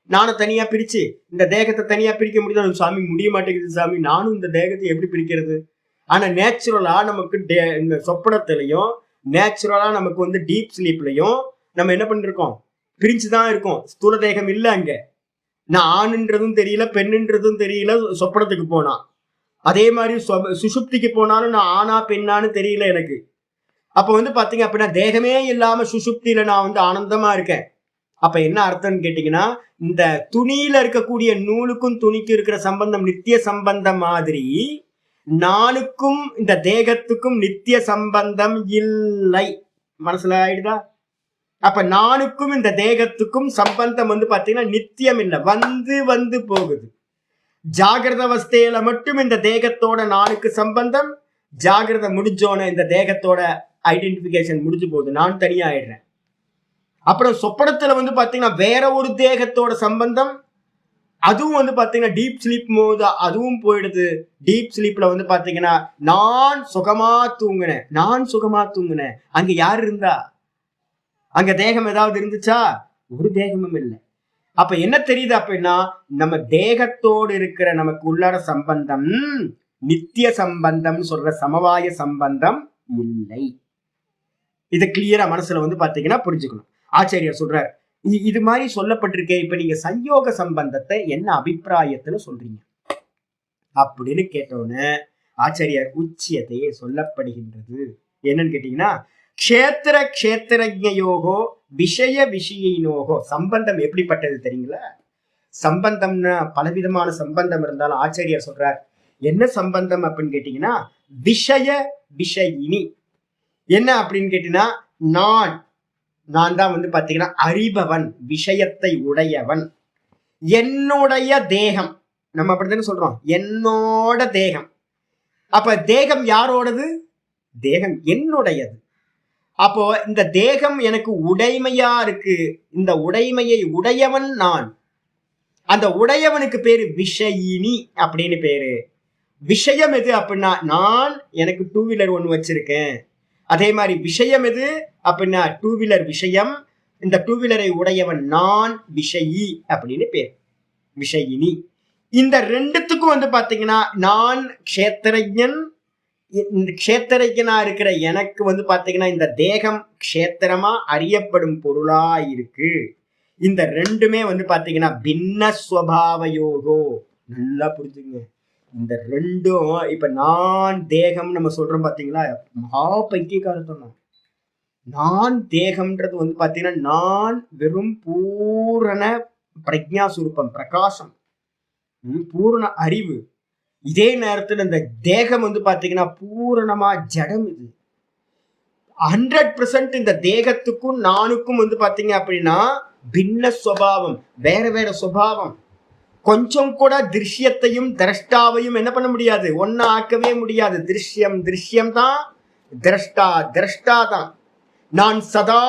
நானும் தனியா பிரிச்சு இந்த தேகத்தை தனியா பிரிக்க முடியல. சாமி முடிய மாட்டேங்குது சாமி, நானும் இந்த தேகத்தை எப்படி பிரிக்கிறது? ஆனா நேச்சுரலா நமக்கு இந்த சொப்பனத்திலையும் நேச்சுரலா நமக்கு டீப் ஸ்லீப்லயும் நம்ம என்ன பண்ணிருக்கோம்? பிரிச்சுதான் இருக்கோம். ஸ்தூல தேகம் இல்ல அங்க. நான் ஆணுன்றதும் தெரியல, பெண்ணுன்றதும் தெரியல சொப்பனத்துக்கு போனா. அதே மாதிரி சுஷுப்திக்கு போனாலும் நான் ஆனா பெண்ணான்னு தெரியல எனக்கு. அப்ப பாத்தீங்க அப்படின்னா தேகமே இல்லாம சுஷுப்தியில நான் ஆனந்தமா இருக்கேன். அப்ப என்ன அர்த்தம்னு கேட்டீங்கன்னா, இந்த துணியில இருக்கக்கூடிய நூலுக்கும் துணிக்கும் இருக்கிற சம்பந்தம் நித்திய சம்பந்தம் மாதிரி நானுக்கும் இந்த தேகத்துக்கும் நித்திய சம்பந்தம் இல்லை. மனசுல ஆயிடுதா? அப்ப நானுக்கும் இந்த தேகத்துக்கும் சம்பந்தம் பாத்தீங்கன்னா நித்தியம் இல்லை, வந்து போகுது. ஜாகிரத அவஸ்தையில மட்டும் இந்த தேகத்தோட நானுக்கு சம்பந்தம், ஜாகிரத முடிஞ்சோன இந்த தேகத்தோட ஐடென்டிபிகேஷன் முடிஞ்சு போகுது, நான் தனியா ஆயிடுறேன். அப்புறம் சொப்பனத்துல பாத்தீங்கன்னா வேற ஒரு தேகத்தோட சம்பந்தம், அதுவும் பாத்தீங்கன்னா டீப் ஸ்லீப் போது அதுவும் போயிடுது. டீப் ஸ்லீப்ல பாத்தீங்கன்னா நான் சுகமா தூங்குனேன். அங்க யாரு இருந்தா? அங்க தேகம் ஏதாவது இருந்துச்சா? ஒரு தேகமும் இல்லை. அப்ப என்ன தெரியுது அப்படின்னா, நம்ம தேகத்தோடு இருக்கிற நமக்கு உள்ளார சம்பந்தம் நித்திய சம்பந்தம் சொல்ற சமவாய சம்பந்தம் இல்லை. இது கிளியரா மனசுல பாத்தீங்கன்னா புரிஞ்சுக்கணும். ஆச்சாரியார் சொல்றார், இது மாதிரி சொல்லப்பட்டிருக்கே, இப்ப நீங்க சயோக சம்பந்தத்தை என்ன அபிப்பிராயத்துல சொல்றீங்க அப்படின்னு கேட்டோன்னு ஆச்சாரியார் உச்சியத்தையே சொல்லப்படுகின்றது. என்னன்னு கேட்டீங்கன்னா, க்ஷேத்திர க்ஷேத்திரஜயோகோ விஷய விஷயினோகோ. சம்பந்தம் எப்படிப்பட்டது தெரியுங்களா? சம்பந்தம்னா பலவிதமான சம்பந்தம் இருந்தாலும் ஆச்சாரியார் சொல்றார் என்ன சம்பந்தம் அப்படின்னு கேட்டீங்கன்னா, விஷய விஷயினி. என்ன அப்படின்னு கேட்டீங்கன்னா, நான் தான் பாத்தீங்கன்னா அறிபவன், விஷயத்தை உடையவன். என்னுடைய தேகம், நம்ம அப்படித்தானே சொல்றோம், என்னோட தேகம். அப்ப தேகம் யாரோடது? தேகம் என்னுடையது. அப்போ இந்த தேகம் எனக்கு உடைமையா இருக்கு. இந்த உடைமையை உடையவன் நான். அந்த உடையவனுக்கு பேரு விஷயினி அப்படின்னு பேரு. விஷயம் எது அப்படின்னா, நான் எனக்கு டூ வீலர் ஒன்று வச்சிருக்கேன். அதே மாதிரி விஷயம் எது அப்படின்னா டூ வீலர் விஷயம். இந்த டூ வீலரை உடையவன் நான், விஷயி அப்படின்னு பேர், விஷயினி. இந்த ரெண்டுத்துக்கும் பாத்தீங்கன்னா நான் க்ஷேத்திரஜன். இந்த க்ஷேத்திரஜனா இருக்கிற எனக்கு பாத்தீங்கன்னா இந்த தேகம் க்ஷேத்திரமா அறியப்படும் பொருளா இருக்கு. இந்த ரெண்டுமே பாத்தீங்கன்னா பின்ன ஸ்வபாவயோகோ. நல்லா புரிஞ்சுங்க. இந்த ரெண்டும் இப்ப நான் தேகம் நம்ம சொல்றோம் பாத்தீங்களா, மகா பைத்தியக்காரத்தனம். நான் தேகம்ன்றது வந்து பாத்தீங்கன்னா நான் வெறும் பூரண பிரஜா சுரூபம், பிரகாசம், பூரண அறிவு. இதே நேரத்துல இந்த தேகம் வந்து பாத்தீங்கன்னா பூரணமா ஜடம். இது 100% இந்த தேகத்துக்கும் நானுக்கும் வந்து பாத்தீங்க அப்படின்னா பின்ன சுபாவம், வேற வேற சுபாவம். கொஞ்சம் கூட திருஷ்யத்தையும் திரஷ்டாவையும் என்ன பண்ண முடியாது, ஒன்னா ஆக்கவே முடியாது. திருஷ்யம் தான், திரஷ்டா திரஷ்டா தான். நான் சதா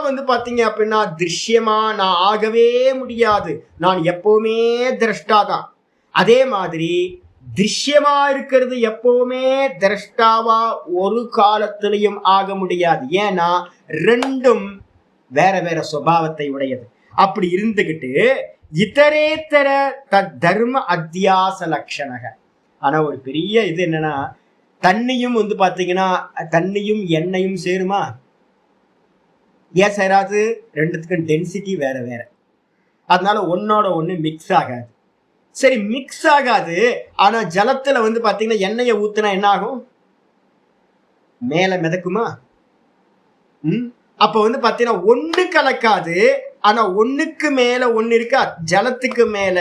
வந்து பாத்தீங்க அப்படின்னா திருஷ்யமா நான் ஆகவே முடியாது. நான் எப்பவுமே திரஷ்டா தான். அதே மாதிரி திருஷ்யமா இருக்கிறது எப்பவுமே திரஷ்டாவா ஒரு காலத்திலையும் ஆக முடியாது. ஏன்னா ரெண்டும் வேற வேற சுபாவத்தை உடையது. அப்படி இருந்துகிட்டு இதரேத்தர தர்ம அத்தியாச லட்சணக. ஆனா ஒரு பெரிய இது என்னன்னா, தண்ணியும் வந்து பாத்தீங்கன்னா தண்ணியும் எண்ணெயும் சேருமா? ஏன் சேராது? ரெண்டுத்துக்கும் டென்சிட்டி வேற வேற. அதனால ஒன்னோட ஒண்ணு மிக்ஸ் ஆகாது. சரி, மிக்ஸ் ஆகாது. ஆனா ஜலத்துல வந்து பாத்தீங்கன்னா எண்ணெயை ஊத்துனா என்ன ஆகும்? மேல மிதக்குமா? அப்ப வந்து பாத்தீங்கன்னா ஒண்ணு கலக்காது. ஆனா ஒண்ணுக்கு மேல ஒண்ணு இருக்கா? ஜலத்துக்கு மேல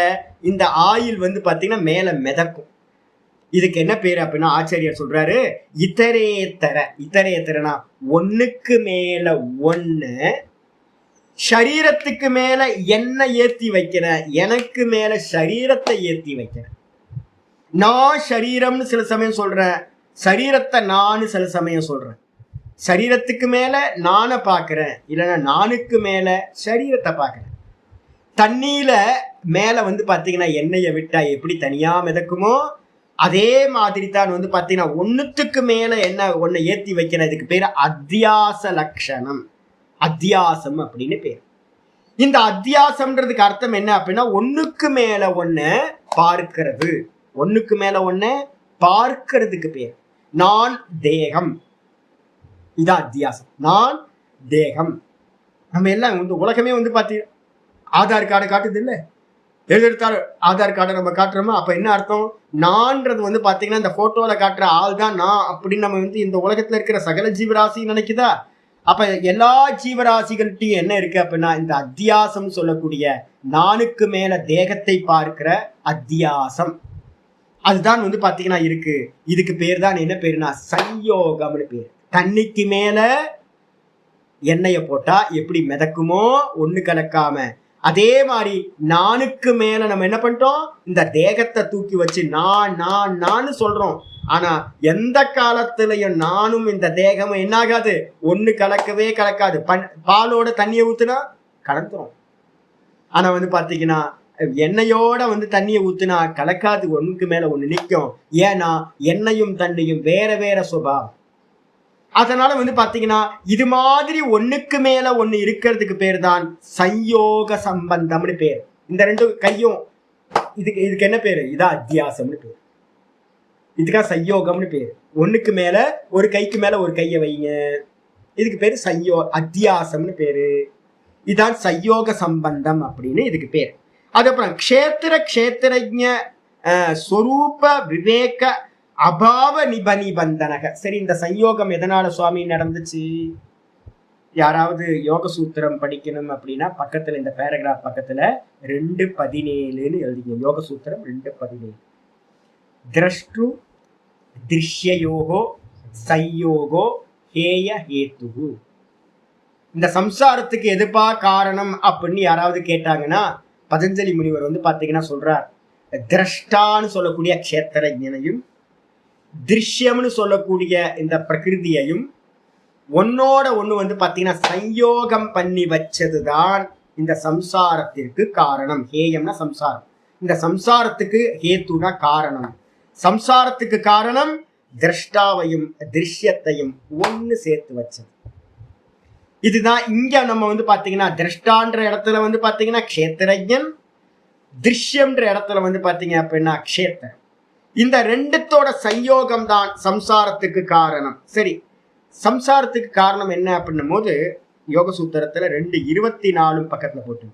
இந்த ஆயில் வந்து பாத்தீங்கன்னா மேல மிதக்கும். இதுக்கு என்ன பேரு அப்படின்னா ஆச்சாரியர் சொல்றாரு, இதரேத்தர. இதரேத்தரனா ஒண்ணுக்கு மேல ஒண்ணு. சரீரத்துக்கு மேல என்ன ஏத்தி வைக்கிறேன், எனக்கு மேல சரீரத்தை ஏத்தி வைக்கிறேன். நான் சரீரம்னு சில சமயம் சொல்றேன், சரீரத்தை நான் சில சமயம் சொல்றேன். சரீரத்துக்கு மேல நானை பாக்குறேன், இல்லைன்னா நானுக்கு மேல சரீரத்தை பாக்குறேன். தண்ணியில மேல வந்து பாத்தீங்கன்னா எண்ணெயை விட்டா எப்படி தனியா மிதக்குமோ அதே மாதிரி தான் வந்து பாத்தீங்கன்னா ஒண்ணுத்துக்கு மேல என்ன ஒண்ணு ஏத்தி வைக்கிறேன். இதுக்கு பேரு அத்தியாச லட்சணம், அத்தியாசம் அப்படின்னு பேர். இந்த அத்தியாசம்ன்றதுக்கு அர்த்தம் என்ன அப்படின்னா ஒண்ணுக்கு மேல ஒண்ணு பார்க்கிறது. ஒண்ணுக்கு மேல ஒண்ணு பார்க்கிறதுக்கு பேர். நான் தேகம், இதான் அத்தியாசம். நான் தேகம். நம்ம எல்லாம் வந்து உலகமே வந்து பாத்தீங்கன்னா ஆதார் கார்டு காட்டுது இல்ல, எழுதிருத்தாரு ஆதார் கார்டை நம்ம காட்டுறோமா? அப்ப என்ன அர்த்தம்? நான்றது வந்து பாத்தீங்கன்னா இந்த போட்டோல காட்டுற ஆள் தான் நான் அப்படின்னு நம்ம வந்து இந்த உலகத்துல இருக்கிற சகல ஜீவராசி நினைக்குதா? அப்ப எல்லா ஜீவராசிகள்கிட்டையும் என்ன இருக்கு அப்படின்னா இந்த அத்தியாசம் சொல்லக்கூடிய நானுக்கு மேல தேகத்தை பார்க்கிற அத்தியாசம், அதுதான் வந்து பாத்தீங்கன்னா இருக்கு. இதுக்கு பேர் தான் என்ன பேருனா சம்யோகம்னு பேர். தண்ணிக்கு மேல எண்ணெயை போட்டா எப்படி மிதக்குமோ ஒண்ணு கலக்காம, அதே மாதிரி நானுக்கு மேல நம்ம என்ன பண்ணிட்டோம், இந்த தேகத்தை தூக்கி வச்சு நான் நான் நான் சொல்றோம். ஆனா எந்த காலத்திலையும் நானும் இந்த தேகமும் என்ன ஆகாது, ஒண்ணு கலக்கவே கலக்காது. பாலோட தண்ணியை ஊத்துனா கலந்துரும். ஆனா வந்து பாத்தீங்கன்னா எண்ணெயோட வந்து தண்ணியை ஊத்துனா கலக்காது, ஒண்ணுக்கு மேல ஒண்ணு நிற்கும். ஏன்னா எண்ணெயும் தண்ணியும் வேற வேற சுபாவம். அதனால வந்து பாத்தீங்கன்னா இது மாதிரி ஒண்ணுக்கு மேல ஒண்ணு இருக்கிறதுக்கு பேர் தான் சம்யோக சம்பந்தம்னு பேர். இந்த ரெண்டு கையும் இதுக்கு என்ன பேரு? இதான் அத்தியாசம்னு பேர். இதுக்கா சம்யோகம்னு பேர். ஒண்ணுக்கு மேல ஒரு கைக்கு மேல ஒரு கையை வைங்க, இதுக்கு பேரு அத்தியாசம்னு பேரு. இதான் சம்யோக சம்பந்தம் அப்படின்னு இதுக்கு பேர். அதுக்கப்புறம் க்ஷேத்திரஜ ஸ்வரூப விவேக அபாவ நிபந்தனக. சரி, இந்த சம்யோகம் எதனால சுவாமி நடந்துச்சு? யாராவது யோக சூத்திரம் படிக்கணும் அப்படின்னா பக்கத்துல இந்த பேராகிராஃப் பக்கத்துல 2:17 எழுதிங்க. யோக சூத்திரம் 2:17. திரஷ்டு திருஷ்யயோகோ சம்யோகோ ஹேய ஹேத்து. இந்த சம்சாரத்துக்கு எதுப்பா காரணம் அப்படின்னு யாராவது கேட்டாங்கன்னா பதஞ்சலி முனிவர் வந்து பாத்தீங்கன்னா சொல்றார், திரஷ்டான்னு சொல்லக்கூடிய க்ஷேத்திரஜனையும் திருஷ்யம்னு சொல்லக்கூடிய இந்த பிரகிருதியையும் ஒன்னோட ஒண்ணு வந்து பாத்தீங்கன்னா சம்யோகம் பண்ணி வச்சதுதான் இந்த சம்சாரத்திற்கு காரணம். ஹேயம்னா சம்சாரம், இந்த சம்சாரத்துக்கு ஹேத்துனா காரணம். சம்சாரத்துக்கு காரணம் திரஷ்டாவையும் திருஷ்யத்தையும் ஒண்ணு சேர்த்து வச்சது. இதுதான் இங்க நம்ம வந்து பாத்தீங்கன்னா திரஷ்டான்ற இடத்துல வந்து பாத்தீங்கன்னா க்ஷேத்திரஜன், திருஷ்யம்ன்ற இடத்துல வந்து பாத்தீங்க அப்படின்னா க்ஷேத்திரம். இந்த ரெண்டுத்தோட சம்யோகம் தான் சம்சாரத்துக்கு காரணம். சரி, சம்சாரத்துக்கு காரணம் என்ன அப்படின்னும் போது யோக சூத்திரத்துல 2:24 பக்கத்துல போட்டு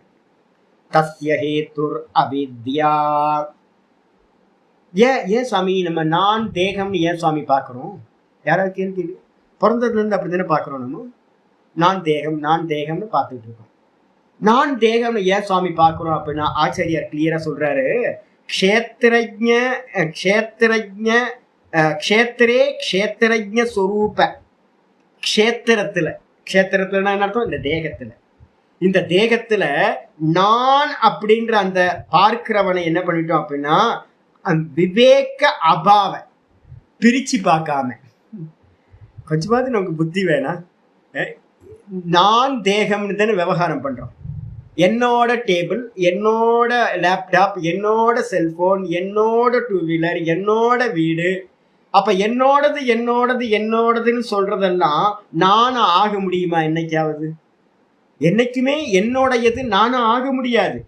தஸ்ய ஹேதுர் அவித்யா. ஏன் சுவாமி நம்ம நான் தேகம்னு ஏன் சுவாமி பாக்குறோம்? யாராவது கேள்வி? பிறந்ததுல இருந்து அப்படி தானே பாக்குறோம் நம்ம. நான் தேகம் நான் தேகம்னு பார்த்துட்டு இருக்கோம். நான் தேகம்னு ஏன் சுவாமி பார்க்கிறோம் அப்படின்னா ஆச்சாரியார் கிளியரா சொல்றாரு, க்ஷேத்திரஜ்ஞ க்ஷேத்திரஜ்ஞ க்ஷேத்திரே க்ஷேத்திரஜ்ஞ ஸ்வரூப. க்ஷேத்திரத்துல என்ன அர்த்தம்? இந்த தேகத்துல. இந்த தேகத்துல நான் அப்படின்ற அந்த பார்க்கிறவனை என்ன பண்ணிட்டோம் அப்படின்னா விவேக அபாவ பிரிச்சு பார்க்காம, கொஞ்சமாவது நமக்கு புத்தி வேணாம். நான் தேகம்னு தானே விவகாரம் பண்றோம். என்னோட டேபிள், என்னோட லேப்டாப், என்னோட செல்போன், என்னோட டூ வீலர், என்னோட வீடு. அப்ப என்னோடது என்னோடது என்னோடதுன்னு சொல்றதெல்லாம் நானும் ஆக முடியுமா? என்னைக்காவது? என்னைக்குமே என்னோடையது நானும் ஆக முடியாது.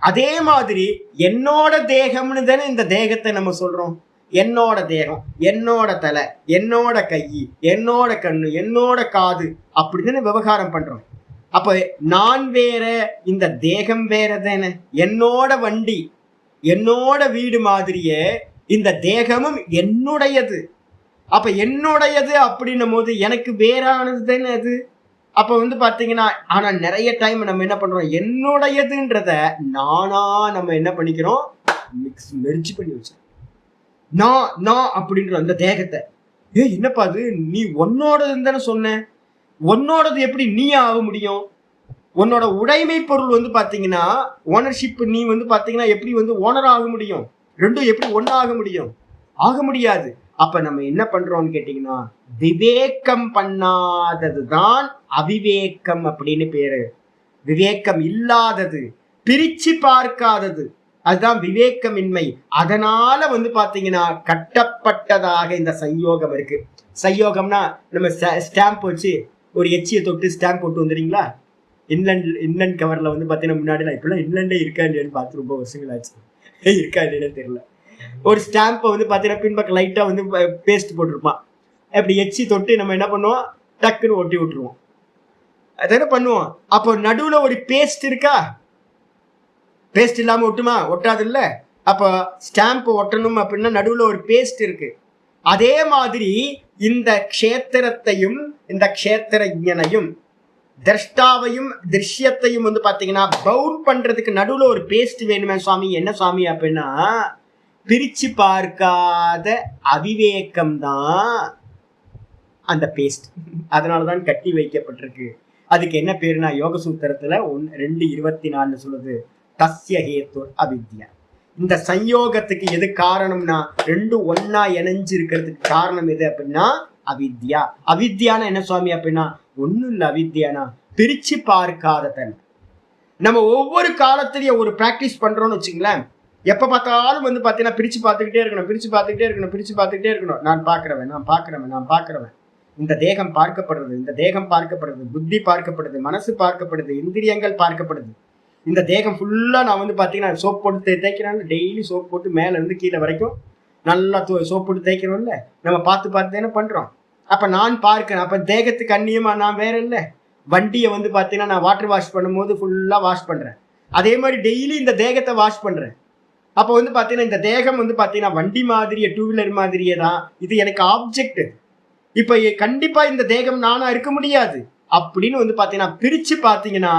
அதே மாதிரி என்னோட தேகம்னு தானே இந்த தேகத்தை நம்ம சொல்றோம். என்னோட தேகம், என்னோட தலை, என்னோட கை, என்னோட கண்ணு, என்னோட காது, அப்படிதானே விவகாரம் பண்றோம். அப்ப நான் வேற, இந்த தேகம் வேற தானே. என்னோட வண்டி, என்னோட வீடு மாதிரியே இந்த தேகமும் என்னுடையது. அப்ப என்னுடையது அப்படின்னும் போது எனக்கு வேறானது தானே அது. அப்ப பாத்தீங்கன்னா, ஆனா நிறைய டைம் நம்ம என்ன பண்றோம், என்னுடையதுன்றத நானா நம்ம என்ன பண்ணிக்கிறோம், மெர்ஜ் பண்ணி வச்சோம். நான் அப்படின்ற அந்த தேகத்தை, என்னப்பா அது, நீ உன்னோடதுன்னு தானே சொன்ன, உன்னோடது எப்படி நீ ஆக முடியும்? உன்னோட உடைமை பொருள் பாத்தீங்கன்னா ஓனர்ஷிப், நீ பாத்தீங்கன்னா எப்படி ஓனர் ஆக முடியும்? ரெண்டும் எப்படி ஒன்னா ஆக முடியும்? ஆக முடியாது. அப்ப நம்ம என்ன பண்றோம்னு கேட்டீங்கன்னா, விவேகம் பண்ணாததுதான் அவிவேகம் அப்படின்னு பேரு. விவேகம் இல்லாதது, பிரிச்சு பார்க்காதது, அதுதான் விவேகமின்மை. அதனால பாத்தீங்கன்னா கட்டப்பட்டதாக இந்த சயோகம் இருக்கு. சயோகம்னா நம்ம ஸ்டாம்ப் வச்சு ஒரு எச்சியை தொட்டு ஸ்டாம்ப் போட்டு வந்துடுறீங்களா? இன்லண்ட் கவர்ல பாத்தீங்கன்னா முன்னாடி இப்பெல்லாம் இன்லண்டே இருக்கா இல்லையான்னு பார்த்து ரொம்ப வருஷங்கள் ஆச்சு. இருக்கா இல்லைன்னு தெரியல. ஒரு ஸ்டாம்பை பாத்தீங்கன்னா பின்பக்கம் லைட்டா பேஸ்ட் போட்டிருப்பான். அப்படி எச்சி தொட்டு நம்ம என்ன பண்ணுவோம், டக்குன்னு ஒட்டி விட்டுருவோம். அதான பண்ணுவோம். அப்போ நடுவுல ஒரு பேஸ்ட் இருக்கா? பேஸ்ட் இல்லாம ஒட்டுமா? ஒட்டாது இல்ல. அப்ப ஸ்டாம்ப் ஒட்டணும் அப்படின்னா நடுவுல ஒரு பேஸ்ட் இருக்கு. அதே மாதிரி இந்த க்ஷேத்திரத்தையும் இந்த க்ஷேத்திரஜனையும் திரஷ்டாவையும் திருஷ்யத்தையும் பாத்தீங்கன்னா பவுண்ட் பண்றதுக்கு நடுவுல ஒரு பேஸ்ட் வேணுமே சுவாமி. என்ன சுவாமி அப்படின்னா, பிரிச்சு பார்க்காத அவிவேகம் தான் அந்த பேஸ்ட். அதனாலதான் கட்டி வைக்கப்பட்டிருக்கு. அதுக்கு என்ன பேருனா யோக சூத்திரத்துல 2:24 சொல்லுது, தஸ்ய ஹேத்து அவித்யா. இந்த சயோகத்துக்கு எது காரணம்னா, ரெண்டும் ஒன்னா இணைஞ்சு இருக்கிறதுக்கு காரணம் எது அப்படின்னா அவித்யா. அவித்யானா என்ன சுவாமி அப்படின்னா, ஒண்ணும் இல்ல. அவித்யானா பிரிச்சு பார்க்காத தன்மை. நம்ம ஒவ்வொரு காலத்திலயும் ஒரு பிராக்டிஸ் பண்றோம்னு வச்சுங்களேன், எப்ப பார்த்தாலும் பாத்தீங்கன்னா பிரிச்சு பார்த்துக்கிட்டே இருக்கணும், பிரிச்சு பார்த்துக்கிட்டே இருக்கணும், பிரிச்சு பார்த்துக்கிட்டே இருக்கணும். நான் பார்க்கிறவன், நான் பார்க்கிறவன், நான் பார்க்கிறவன். இந்த தேகம் பார்க்கப்படுறது, இந்த தேகம் பார்க்கப்படுறது, புத்தி பார்க்கப்படுது, மனசு பார்க்கப்படுது, இந்திரியங்கள் பார்க்கப்படுது. இந்த தேகம் ஃபுல்லா நான் பாத்தீங்கன்னா சோப் போட்டு தேய்க்கிறேன். டெய்லி சோப் போட்டு மேல இருந்து கீழே வரைக்கும் நல்லா சோப் போட்டு தேய்க்கிறோம்ல. நம்ம பார்த்து பார்த்து தானே பண்றோம். அப்ப நான் பார்க்கிறேன். அப்ப தேகத்துக்கு அந்நியமா நான் வேற இல்லை. வண்டியை பாத்தீங்கன்னா நான் வாட்டர் வாஷ் பண்ணும்போது ஃபுல்லா வாஷ் பண்றேன். அதே மாதிரி டெய்லி இந்த தேகத்தை வாஷ் பண்றேன். அப்ப பாத்தீங்கன்னா இந்த தேகம் பாத்தீங்கன்னா வண்டி மாதிரியே, டூ வீலர் மாதிரியே தான். இது எனக்கு ஆப்ஜெக்ட். இப்ப கண்டிப்பா இந்த தேகம் நானா இருக்க முடியாது அப்படின்னு பாத்தீங்கன்னா பிரிச்சு பாத்தீங்கன்னா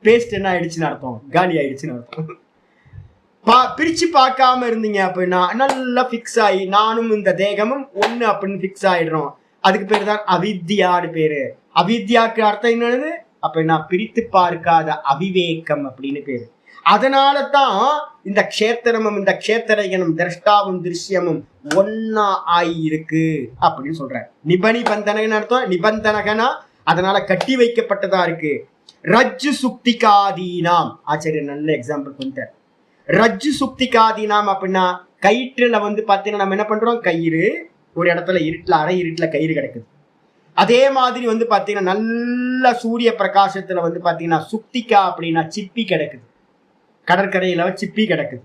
பேஸ்ட் என்ன ஆயிடுச்சுன்னு அர்த்தம், காலி ஆயிடுச்சுன்னு அர்த்தம். பிரிச்சு பார்க்காம இருந்தீங்க அப்படின்னா நல்லா பிக்ஸ் ஆகி நானும் இந்த தேகமும் ஒண்ணு அப்படின்னு பிக்ஸ் ஆயிடுறோம். அதுக்கு பேரு தான் அவித்யான்னு பேரு. அவித்யாக்கு அர்த்தம் என்னது அப்படின்னா பிரித்து பார்க்காத அவிவேகம் அப்படின்னு பேரு. அதனால தான் இந்த க்ஷேத்திரமும் இந்த க்ஷேத்திரகனும் திரஷ்டாவும் திருஷ்யமும் ஒன்னா ஆயிருக்கு அப்படின்னு சொல்ற. நிபந்தனகன் அர்த்தம், நிபந்தனகனா அதனால கட்டி வைக்கப்பட்டதா இருக்கு. ரஜ்ஜு சுக்திகாதீனாம், ஆச்சரிய நல்ல எக்ஸாம்பிள் கொண்டார். ரஜ்ஜு சுக்திகாதீனாம் அப்படின்னா கயிற்றுல பாத்தீங்கன்னா நம்ம என்ன பண்றோம், கயிறு ஒரு இடத்துல இருட்டுல, அரை இருட்டுல கயிறு கிடக்குது. அதே மாதிரி பாத்தீங்கன்னா நல்ல சூரிய பிரகாசத்துல பாத்தீங்கன்னா சுக்திகா அப்படின்னா சிப்பி கிடக்குது. கடற்கரையில சிப்பி கிடக்குது.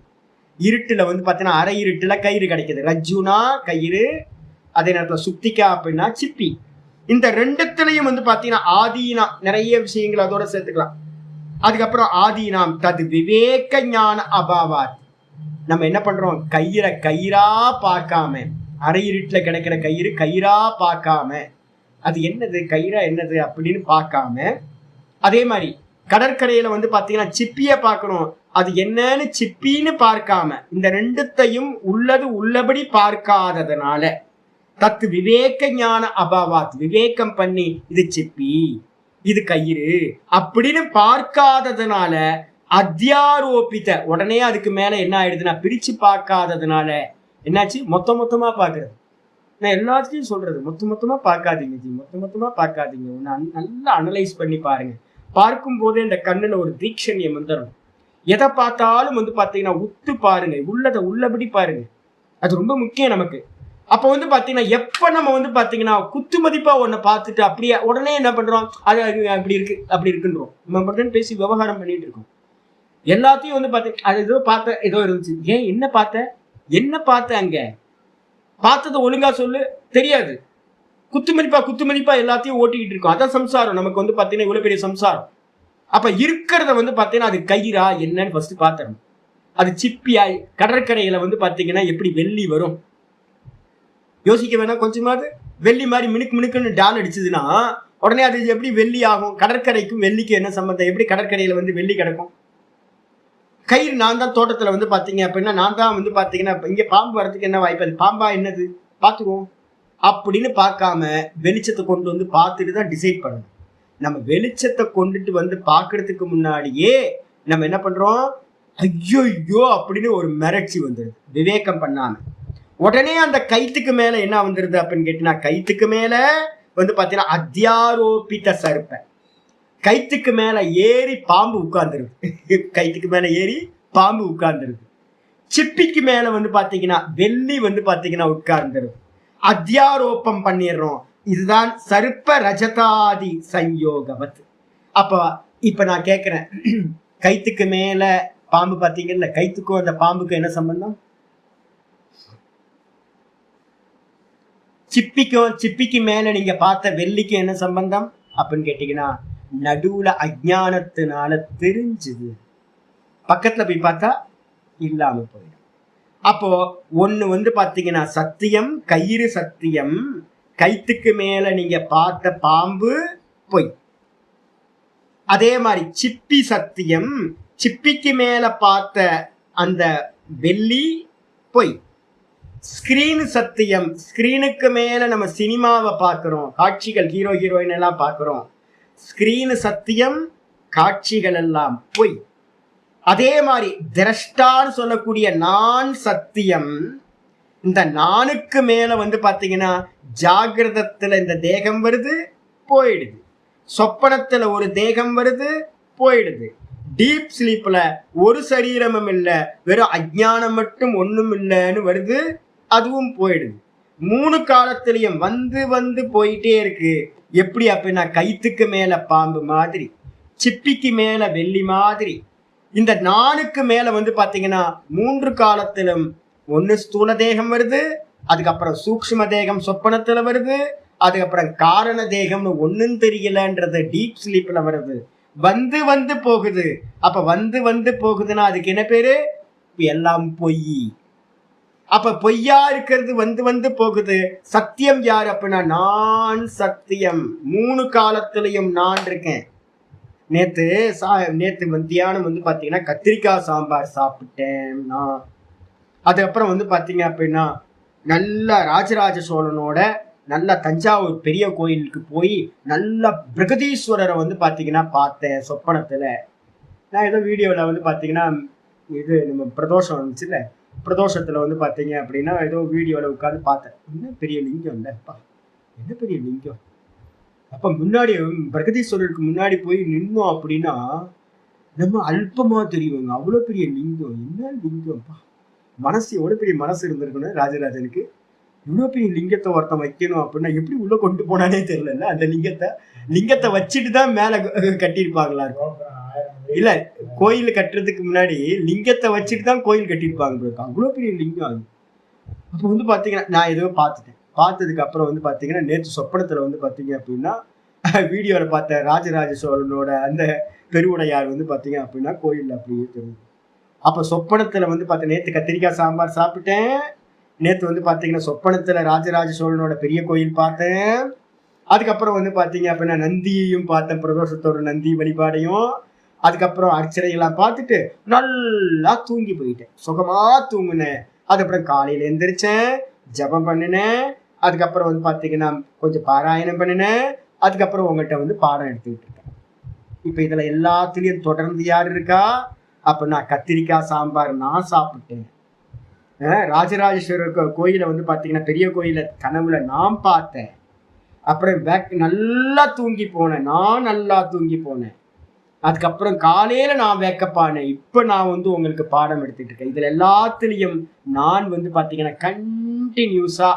இருட்டுல பாத்தீங்கன்னா அரை இருட்டுல கயிறு கிடைக்குது. ரஜ்ஜுனா கயிறு, அதே நேரத்துல சுக்திகா அப்படின்னா சிப்பி. இந்த ரெண்டுத்திலையும் பாத்தீங்கன்னா ஆதீனா நிறைய விஷயங்கள் அதோட சேர்த்துக்கலாம். அதுக்கப்புறம் ஆதீனாம் தது விவேக ஞான அபாவாத். நம்ம என்ன பண்றோம், கயிறா பார்க்காம, அரை இருட்டுல கிடைக்கிற கயிறா பார்க்காம அது என்னது கயிறா என்னது அப்படின்னு பார்க்காம, அதே மாதிரி கடற்கரையில வந்து பாத்தீங்கன்னா சிப்பிய பார்க்கணும், அது என்னன்னு சிப்பின்னு பார்க்காம, இந்த ரெண்டுத்தையும் உள்ளது உள்ளபடி பார்க்காததுனால தத்து விவேக ஞான அபாவாத், விவேகம் பண்ணி இது சிப்பி இது கயிறு அப்படின்னு பார்க்காததுனால அத்தியாரோபித்த, உடனே அதுக்கு மேல என்ன ஆயிடுதுன்னா பிரிச்சு பார்க்காததுனால என்னாச்சு, மொத்தமா பாக்குறது. நான் எல்லாத்தையும் சொல்றது மொத்தமா பார்க்காதீங்க ஜி, மொத்தமா பார்க்காதீங்க. நல்லா அனலைஸ் பண்ணி பாருங்க. பார்க்கும் போதே இந்த கண்ணுல ஒரு தீட்சண்யம் வந்துடும். எதை பார்த்தாலும் வந்து பாத்தீங்கன்னா உத்து பாருங்க, உள்ளதை உள்ளபடி பாருங்க. அது ரொம்ப முக்கியம் நமக்கு. அப்ப வந்து பாத்தீங்கன்னா எப்ப நம்ம வந்து பாத்தீங்கன்னா குத்து மதிப்பா ஒன்ன பார்த்துட்டு அப்படியே உடனே என்ன பண்றோம், அது அப்படி இருக்கு அப்படி இருக்குன்றோம். நம்ம மட்டும் பேசி விவகாரம் பண்ணிட்டு இருக்கோம். எல்லாத்தையும் வந்து பாத்தீங்க அது ஏதோ பார்த்த ஏதோ இருந்துச்சு, ஏன் என்ன பார்த்த அங்க பார்த்ததை ஒழுங்கா சொல்லு, தெரியாது. குத்து மதிப்பா எல்லாத்தையும் ஓட்டிக்கிட்டு இருக்கோம். அதான் சம்சாரம். நமக்கு வந்து பாத்தீங்கன்னா இவ்வளவு பெரிய சம்சாரம். அப்ப இருக்கிறத வந்து பாத்தீங்கன்னா அது கயிறா என்னன்னு ஃபர்ஸ்ட் பாத்துறோம். அது சிப்பியாய் கடற்கரையில வந்து பாத்தீங்கன்னா எப்படி வெள்ளி வரும் யோசிக்க வேணாம் கொஞ்சமாவது. வெள்ளி மாதிரி மினுக்குன்னு டால் அடிச்சதுன்னா உடனே அது எப்படி வெள்ளி ஆகும்? கடற்கரைக்கும் வெள்ளிக்கு என்ன சம்பந்தம்? எப்படி கடற்கரையில வந்து வெள்ளி கிடக்கும்? கயிறு நான் தான் தோட்டத்துல வந்து பாத்தீங்க அப்படின்னா நான் தான் வந்து பாத்தீங்கன்னா இங்க பாம்பு வரதுக்கு என்ன வாய்ப்பு? அது பாம்பா என்னது பாத்துக்குவோம் அப்படின்னு பார்க்காம வெளிச்சத்தை கொண்டு வந்து பார்த்துட்டு தான் டிசைட் பண்ணணும். நம்ம வெளிச்சத்தை கொண்டுட்டு வந்து பாக்குறதுக்கு முன்னாடியே நம்ம என்ன பண்றோம், ஐயோ அப்படின்னு ஒரு மிரட்சி வந்துடுது விவேகம் பண்ணாம. உடனே அந்த கைத்துக்கு மேல என்ன வந்துருது அப்படின்னு கேட்டீங்கன்னா, கைத்துக்கு மேல வந்து பாத்தீங்கன்னா அத்தியாரோபித்த சர்ப்ப, கைத்துக்கு மேல ஏறி பாம்பு உட்கார்ந்துருது. கைத்துக்கு மேல ஏறி பாம்பு உட்கார்ந்துருது. சிப்பிக்கு மேல வந்து பாத்தீங்கன்னா வெள்ளி வந்து பாத்தீங்கன்னா உட்கார்ந்துருது. அத்தியாரோபம் பண்ணிடுறோம். இதுதான் சர்ப்ப ரஜதாதி சஞ்யோகவத். அப்ப இப்ப நான் கேக்குறேன், கைத்துக்கு மேல பாம்பு பாத்தீங்கல்ல, கைத்துக்கும் அந்த பாம்புக்கும் என்ன சம்பந்தம்? சிப்பிக்கு மேல நீங்க பார்த்த வெள்ளிக்கு என்ன சம்பந்தம் அப்படின்னு கேட்டீங்கன்னா, நடுவுல அஜ்ஞானத்தினால தெரிஞ்சுது, பக்கத்துல போய் பார்த்தா இல்லாம போயிடும். அப்போ ஒண்ணு வந்து பாத்தீங்கன்னா சத்தியம், கயிறு சத்தியம், கைத்துக்கு மேல நீங்க பார்த்த பாம்பு பொய். அதே மாதிரி சிப்பி சத்தியம், சிப்பிக்கு மேல பார்த்த அந்த வெள்ளி பொய். ஸ்கிரீன் சத்தியம், ஸ்கிரீனுக்கு மேல நம்ம சினிமாவை பார்க்கிறோம், காட்சிகள் ஹீரோ ஹீரோயின் எல்லாம் பார்க்கிறோம். ஸ்கிரீன் சத்தியம், காட்சிகள் எல்லாம் பொய். அதே மாதிரி திரஷ்டான்னு சொல்லக்கூடிய நான் சத்தியம். இந்த நானுக்கு மேல வந்து பாத்தீங்கன்னா ஜாகிரதத்துல இந்த தேகம் வருது போயிடுது, சொப்பனத்துல ஒரு தேகம் வருது போயிடுது, டீப் ஸ்லீப்ல ஒரு சரீரமும் இல்ல வெறும் அஜ்ஞானம் மட்டும் ஒண்ணும் இல்லைன்னு வருது, அதுவும் போயிடுது. 3 காலத்திலையும் வந்து வந்து போயிட்டே இருக்கு. எப்படி அப்படின்னா கைத்துக்கு மேல பாம்பு மாதிரி, சிப்பிக்கு மேல வெள்ளி மாதிரி. இந்த நானுக்கு மேல வந்து பாத்தீங்கன்னா 3 காலத்திலும் ஒண்ணு ஸ்தூல தேகம் வருது, அதுக்கப்புறம் சூக்ஷ்ம தேகம் சொப்பனத்துல வருது, அதுக்கப்புறம் காரண தேகம்னு ஒண்ணும் தெரியலன்றது டீப் ஸ்லீப்ல வருது, வந்து வந்து போகுது. அப்ப வந்து வந்து போகுதுன்னா அதுக்கு என்ன பேரு? எல்லாம் பொய். அப்ப பொய்யா இருக்கிறது வந்து வந்து போகுது. சத்தியம் யார் அப்படின்னா நான் சத்தியம். 3 காலத்திலையும் நான் இருக்கேன். நேத்து மத்தியானம் வந்து பாத்தீங்கன்னா கத்திரிக்காய் சாம்பார் சாப்பிட்டேன் நான். அதுக்கப்புறம் வந்து பாத்தீங்க அப்படின்னா நல்ல ராஜராஜ சோழனோட நல்ல தஞ்சாவூர் பெரிய கோயிலுக்கு போய் நல்ல பிரகதீஸ்வரரை வந்து பாத்தீங்கன்னா பார்த்தேன் சொப்பனத்துல. நான் ஏதோ வீடியோல வந்து பாத்தீங்கன்னா இது நம்ம பிரதோஷம் வந்துச்சுல்ல, பிரதோஷத்துல வந்து பாத்தீங்க அப்படின்னா ஏதோ வீடியோல உட்காந்து பார்த்தேன். என்ன பெரிய லிங்கம் இல்லப்பா, என்ன பெரிய லிங்கம். அப்ப முன்னாடி பிரகதீஸ்வரருக்கு முன்னாடி போய் நின்னோம் அப்படின்னா நம்ம அல்பமா தெரியுங்க, அவ்வளவு பெரிய லிங்கம். என்ன லிங்கம்ப்பா, மனசு எவ்வளவு பெரிய மனசு இருந்திருக்கணும் ராஜராஜனுக்கு. இவ்வளவு பெரிய லிங்கத்தை ஒருத்தன் வைக்கணும் அப்படின்னா எப்படி உள்ள கொண்டு போனானே தெரியல. அந்த லிங்கத்தை வச்சுட்டு தான் மேல கட்டியிருப்பாங்களா இருக்கும். இல்ல, கோயில் கட்டுறதுக்கு முன்னாடி லிங்கத்தை வச்சுட்டு தான் கோயில் கட்டியிருப்பாங்க. அவ்வளவு பெரிய லிங்கம் அது. அப்ப வந்து பாத்தீங்கன்னா நான் ஏதோ பார்த்ததுக்கு அப்புறம் வந்து பாத்தீங்கன்னா நேற்று சொப்பனத்துல வந்து பாத்தீங்க அப்படின்னா வீடியோல பார்த்த ராஜராஜ சோழனோட அந்த பெருவுடையார் வந்து பாத்தீங்க அப்படின்னா கோயில்ல அப்படியே தெரியும். அப்ப சொப்பனத்துல வந்து பார்த்தேன், நேற்று கத்திரிக்காய் சாம்பார் சாப்பிட்டேன். நேற்று வந்து பாத்தீங்கன்னா சொப்பனத்துல ராஜராஜ சோழனோட பெரிய கோயில் பார்த்தேன். அதுக்கப்புறம் வந்து பாத்தீங்க அப்படின்னா நந்தியையும் பார்த்தேன், பிரதோஷத்தோட நந்தி வழிபாடையும். அதுக்கப்புறம் அர்ச்சனைகள்லாம் பார்த்துட்டு நல்லா தூங்கி போயிட்டேன், சுகமா தூங்குனேன். அதுக்கப்புறம் காலையில எந்திரிச்சேன், ஜபம் பண்ணினேன். அதுக்கப்புறம் வந்து பாத்தீங்கன்னா கொஞ்சம் பாராயணம் பண்ணினேன். அதுக்கப்புறம் உங்கள்கிட்ட வந்து பாடம் எடுத்துக்கிட்டு இருக்கேன். இப்ப இதுல எல்லாத்துலயும் தொடர்ந்து யார் இருக்கா? அப்ப நான் கத்திரிக்காய் சாம்பார் நான் சாப்பிட்டேன். ராஜராஜேஸ்வரர் கோயில வந்து பாத்தீங்கன்னா பெரிய கோயில கனவுல நான் பார்த்தேன். அப்புறம் நல்லா தூங்கி போனேன், நான் நல்லா தூங்கி போனேன். அதுக்கப்புறம் காலையில நான் வேக்கப்பானேன். இப்ப நான் வந்து உங்களுக்கு பாடம் எடுத்துட்டு இருக்கேன். இதுல எல்லாத்துலயும் நான் வந்து பாத்தீங்கன்னா கண்டினியூஸா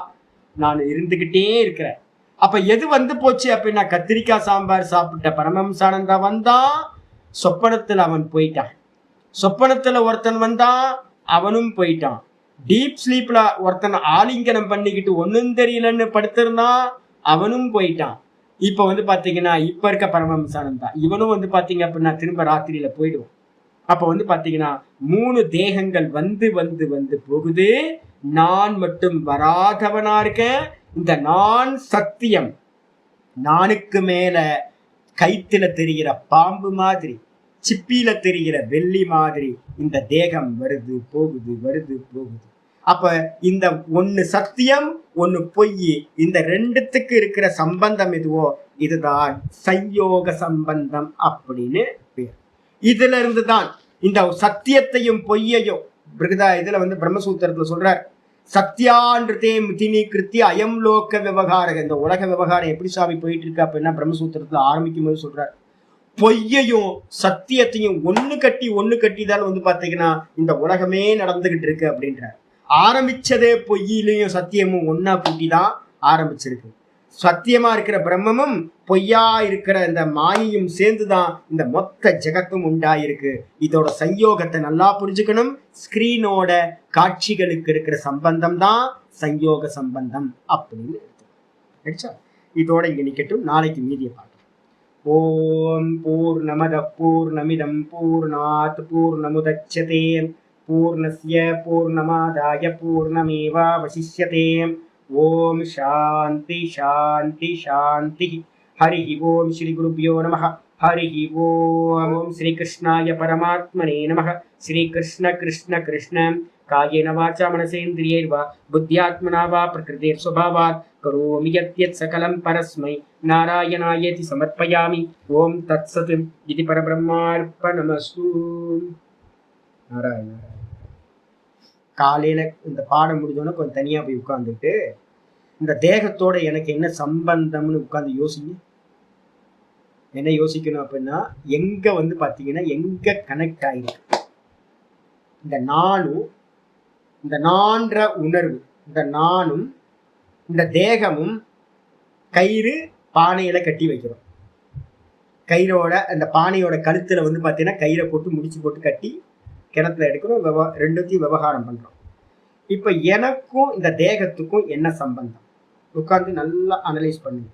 நான் இருந்துகிட்டே இருக்கிறேன். அப்ப எது வந்து போச்சு அப்படின்னா, கத்திரிக்காய் சாம்பார் சாப்பிட்ட பரமஹம்சானந்தா வந்தான், சொப்பனத்துல அவன் போயிட்டான். சொப்பனத்துல ஒருத்தன் வந்தான், அவனும் போயிட்டான். டீப் ஸ்லீப்ல ஒருத்தன் ஆலிங்கனம் பண்ணிக்கிட்டு ஒன்னும் தெரியலன்னு படுத்திருந்தான், அவனும் போயிட்டான். இப்ப வந்து பாத்தீங்கன்னா இப்ப இருக்க பரமஹம்சானந்தா இவனும் வந்து பாத்தீங்க அப்படின்னா திரும்ப ராத்திரியில போயிடுவான். அப்ப வந்து பாத்தீங்கன்னா 3 தேகங்கள் வந்து வந்து வந்து போகுது. நான் மட்டும் வராதவனா இருக்கேன். இந்த நான் சத்தியம், நானுக்கு மேல கைத்துல தெரிகிற பாம்பு மாதிரி, சிப்பியில தெரிகிற வெள்ளி மாதிரி இந்த தேகம் வருது போகுது, வருது போகுது. அப்ப இந்த ஒன்னு சத்தியம், ஒன்னு பொய், இந்த ரெண்டுத்துக்கு இருக்கிற சம்பந்தம் எதுவோ இதுதான் சம்யோக சம்பந்தம் அப்படின்னு பேர். இதுல இருந்துதான் இந்த சத்தியத்தையும் பொய்யையும் இதுல வந்து பிரம்மசூத்திரத்துல சொல்றார், சத்தியான்றதே மிதினி கிருத்திய அயம் லோக விவகாரம். இந்த உலக விவகாரம் எப்படி சாமி போயிட்டு இருக்கு அப்படின்னா பிரம்மசூத்திரத்துல ஆரம்பிக்கும் போது சொல்றார், பொய்யையும் சத்தியத்தையும் ஒண்ணு கட்டி தான் வந்து பாத்தீங்கன்னா இந்த உலகமே நடந்துகிட்டு இருக்கு அப்படின்றார். ஆரம்பிச்சதே பொய்யிலையும் சத்தியமும் ஒன்னா கூட்டிதான் ஆரம்பிச்சிருக்கு. சத்தியமா இருக்கிற பிரம்மமும் பொய்யா இருக்கிற இந்த மாயையும் சேர்ந்துதான் இந்த மொத்த ஜெகத்தும் உண்டாயிருக்கு. இதோட சம்யோகத்தை நல்லா புரிஞ்சுக்கணும். ஸ்கிரீனோட காட்சிகளுக்கு இருக்கிற சம்பந்தம் தான் சம்யோக சம்பந்தம் அப்படின்னு எடுத்தோம். இதோட இங்க நிக்கட்டும், நாளைக்கு மீதியை பார்க்கலாம். ஓம் பூர்ணமத பூர்ணமிதம் பூர்ணாத் பூர்ணமுதச்யதே பூர்ணஸ்ய பூர்ணமாதாய பூர்ணமேவாவசிஷ்யதே. ஓம் சாந்தி சாந்தி சாந்தி. ஹரி ஓம் ஸ்ரீ குருப்யோ நமः. ஹரி ஓம் ஸ்ரீ கிருஷ்ணாய பரமாத்மனே நமः. ஸ்ரீ கிருஷ்ண கிருஷ்ண கிருஷ்ண காயேன வாசா மனசேந்திரியைர்வா புத்யாத்மனா வா பிரகிருதேர் ஸ்வபாவாத் கரோமி யத்யத் சகலம் பரஸ்மை நாராயணாயேதி சமர்ப்பயாமி. ஓம் தத்சத் இதி பரபிரம்மார்ப்பணமஸ்து. நாராயண. காலையில இந்த பாடம் முடிஞ்சோன்னா கொஞ்சம் தனியா போய் உட்கார்ந்துட்டு இந்த தேகத்தோட எனக்கு என்ன சம்பந்தம்னு உட்கார்ந்து யோசிங்க. என்ன யோசிக்கணும் அப்படின்னா, எங்க வந்து பாத்தீங்கன்னா எங்க கனெக்ட் ஆயிருக்கு இந்த நானும், இந்த நான்ற உணர்வு, இந்த நானும் இந்த தேகமும் கயிறு பானையில கட்டி வைக்கிறோம். கயிறோட அந்த பானையோட கழுத்துல வந்து பாத்தீங்கன்னா கயிறை போட்டு முடிச்சு போட்டு கட்டி கிணத்துல எடுக்கிறோம். ரெண்டுத்தையும் விவகாரம் பண்றோம். இப்ப எனக்கும் இந்த தேகத்துக்கும் என்ன சம்பந்தம் உட்கார்ந்து நல்லா அனலைஸ் பண்ணுங்க.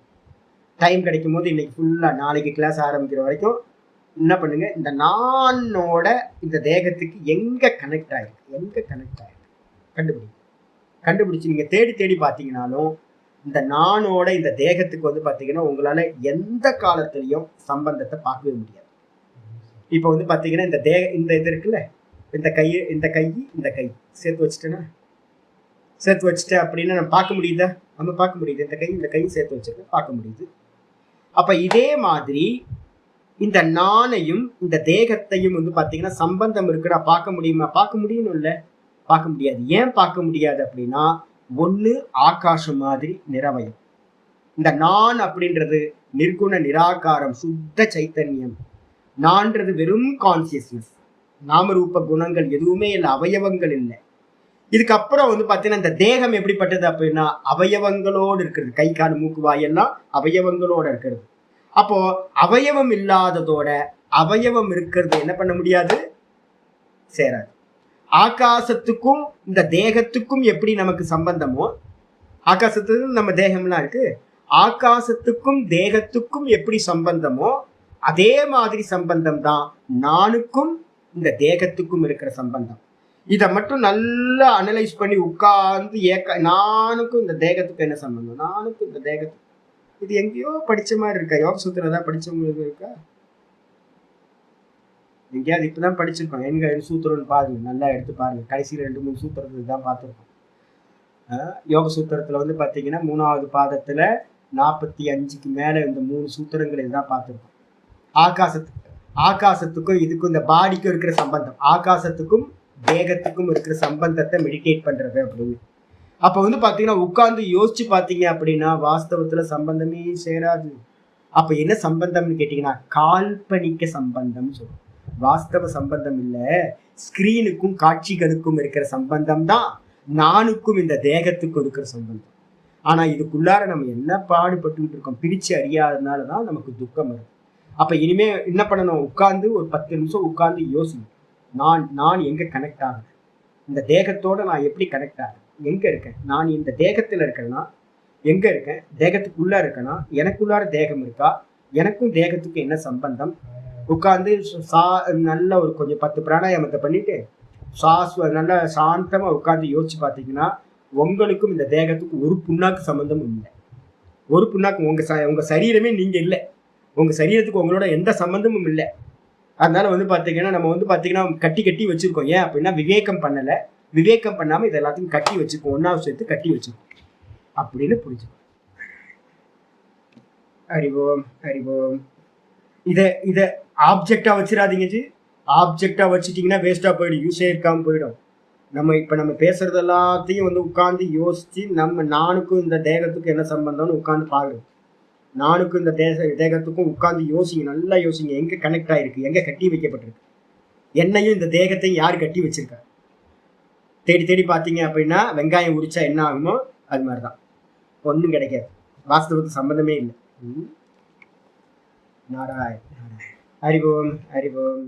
டைம் கிடைக்கும் போது இன்னைக்கு ஃபுல்லா, நாளைக்கு கிளாஸ் ஆரம்பிக்கிற வரைக்கும் என்ன பண்ணுங்க, இந்த நானோட இந்த தேகத்துக்கு எங்க கனெக்ட் ஆயிருக்கு கண்டுபிடிச்சு நீங்க தேடி தேடி பார்த்தீங்கன்னாலும் இந்த நானோட இந்த தேகத்துக்கு வந்து பாத்தீங்கன்னா உங்களால எந்த காலத்திலையும் சம்பந்தத்தை பார்க்கவே முடியாது. இப்ப வந்து பாத்தீங்கன்னா இந்த இது இருக்குல்ல, இந்த கை சேர்த்து வச்சுட்டேன் அப்படின்னா நம்ம பார்க்க முடியுதா? நம்ம பார்க்க முடியுது. இந்த கை சேர்த்து வச்சிருக்கேன், பார்க்க முடியுது. அப்ப இதே மாதிரி இந்த நானையும் இந்த தேகத்தையும் வந்து பாத்தீங்கன்னா சம்பந்தம் இருக்குடா, பார்க்க முடியுமா? பார்க்க முடியணும் இல்ல, பார்க்க முடியாது. ஏன் பார்க்க முடியாது அப்படின்னா, ஒண்ணு ஆகாசம் மாதிரி நிறவயம். இந்த நான் அப்படின்றது நிர்குண நிராகாரம், சுத்த சைத்தன்யம். நான்றது வெறும் கான்சியஸ்னஸ், நாமரூப குணங்கள் எதுவுமே இல்லை, அவயவங்கள் இல்லை. இதுக்கப்புறம் வந்து பாத்தீங்கன்னா இந்த தேகம் எப்படிப்பட்டது அப்படின்னா அவயவங்களோடு இருக்கிறது. கை கால் மூக்கு வாயெல்லாம் அவயவங்களோட இருக்கிறது. அப்போ அவயவம் இல்லாததோட அவயவம் இருக்கிறது என்ன பண்ண முடியாது, சேராது. ஆகாசத்துக்கும் இந்த தேகத்துக்கும் எப்படி நமக்கு சம்பந்தமோ, ஆகாசத்துக்கும் நம்ம தேகம்லாம் இருக்கு, ஆகாசத்துக்கும் தேகத்துக்கும் எப்படி சம்பந்தமோ அதே மாதிரி சம்பந்தம் தான் நானுக்கும் இந்த தேகத்துக்கும் இருக்கிற சம்பந்தம். இதை மட்டும் நல்லா அனலைஸ் பண்ணி உட்கார்ந்து நானுக்கும் இந்த தேகத்துக்கு என்ன சம்பந்தம், நானுக்கும் இந்த தேகத்துக்கு இது எங்கேயோ படிச்ச மாதிரி இருக்கா? யோக சூத்திரம் தான் படிச்சவங்களுக்கு இருக்கா? எங்கேயாவது இப்பதான் படிச்சிருக்கோம். எங்க சூத்திரம்னு பாருங்க, நல்லா எடுத்து பாருங்க. கடைசியில் 2-3 சூத்திரத்துக்கு தான் பார்த்துருக்கோம். யோக சூத்திரத்துல வந்து பாத்தீங்கன்னா 3வது பாதத்துல 45க்கு மேல இந்த 3 சூத்திரங்களை தான் பார்த்துருக்கோம். ஆகாசத்துக்கும் இதுக்கும் இந்த பாடிக்கும் இருக்கிற சம்பந்தம், ஆகாசத்துக்கும் தேகத்துக்கும் இருக்கிற சம்பந்தத்தை மெடிடேட் பண்றது அப்படின்னு. அப்ப வந்து பாத்தீங்கன்னா உட்கார்ந்து யோசிச்சு பாத்தீங்க அப்படின்னா வாஸ்தவத்துல சம்பந்தமே சேராது. அப்ப என்ன சம்பந்தம்னு கேட்டீங்கன்னா கால்பனிக்க சம்பந்தம் சொல்லுவோம். வாஸ்தவ சம்பந்தம் இல்ல, ஸ்கிரீனுக்கும் காட்சிகளுக்கும் இருக்கிற சம்பந்தம் தான் நானுக்கும் இந்த தேகத்துக்கும் இருக்கிற சம்பந்தம். ஆனா இதுக்குள்ளார நம்ம என்ன பாடுபட்டுக்கிட்டு இருக்கோம், பிரிச்சு அறியாததுனாலதான் நமக்கு துக்கம் வருது. அப்ப இனிமே என்ன பண்ணணும், உட்கார்ந்து ஒரு 10 நிமிஷம் உட்கார்ந்து யோசிக்கணும். நான் எங்க கனெக்ட் ஆகுறேன், இந்த தேகத்தோட நான் எப்படி கனெக்ட் ஆகுறேன், எங்க இருக்கேன், நான் இந்த தேகத்துல இருக்கேன்னா எங்க இருக்கேன், தேகத்துக்குள்ள இருக்கேன்னா எனக்குள்ளார தேகம் இருக்கா, எனக்கும் தேகத்துக்கும் என்ன சம்பந்தம். உட்கார்ந்து நல்ல ஒரு கொஞ்சம் 10 பிராணாயாமத்தை பண்ணிட்டு நல்லா சாந்தமா உட்கார்ந்து யோசிச்சு பார்த்தீங்கன்னா உங்களுக்கும் இந்த தேகத்துக்கும் ஒரு புண்ணாக்கு சம்பந்தமும் இல்லை. ஒரு புண்ணாக்கு உங்க சரீரமே நீங்க இல்லை, உங்க சரீரத்துக்கு உங்களோட எந்த சம்பந்தமும் இல்லை. அதனால வந்து பாத்தீங்கன்னா நம்ம வந்து பாத்தீங்கன்னா கட்டி வச்சிருக்கோம். ஏன் அப்படின்னா விவேகம் பண்ணல, விவேகம் பண்ணாம இது எல்லாத்தையும் கட்டி வச்சுக்கோம், ஒன்னாவது சேர்த்து கட்டி வச்சுக்கோம் அப்படின்னு புரிஞ்சுக்கோ. அறிவோம் அறிவோம். இத ஆப்ஜெக்டா வச்சிடாதீங்க ஜி. ஆப்ஜெக்டா வச்சுட்டீங்கன்னா வேஸ்டா போயிடும், யூஸே இருக்காம போயிடும். நம்ம பேசுறது எல்லாத்தையும் வந்து உட்கார்ந்து யோசிச்சு நம்ம நானுக்கும் இந்த தேகத்துக்கும் என்ன சம்பந்தம்னு உட்கார்ந்து பாருங்க. நானுக்கும் இந்த தேகத்துக்கும் உட்கார்ந்து யோசிங்க, நல்லா யோசிங்க. எங்க கனெக்ட் ஆயிருக்கு, எங்க கட்டி வைக்கப்பட்டிருக்கு, என்னையும் இந்த தேகத்தையும் யார் கட்டி வச்சிருக்கா தேடி பார்த்தீங்க அப்படின்னா வெங்காயம் உரிச்சா என்ன ஆகுமோ அது மாதிரிதான், ஒன்றும் கிடைக்காது, வாஸ்தவத்துக்கு சம்பந்தமே இல்லை. நாராயண். அறிவோம் அறிவோம்.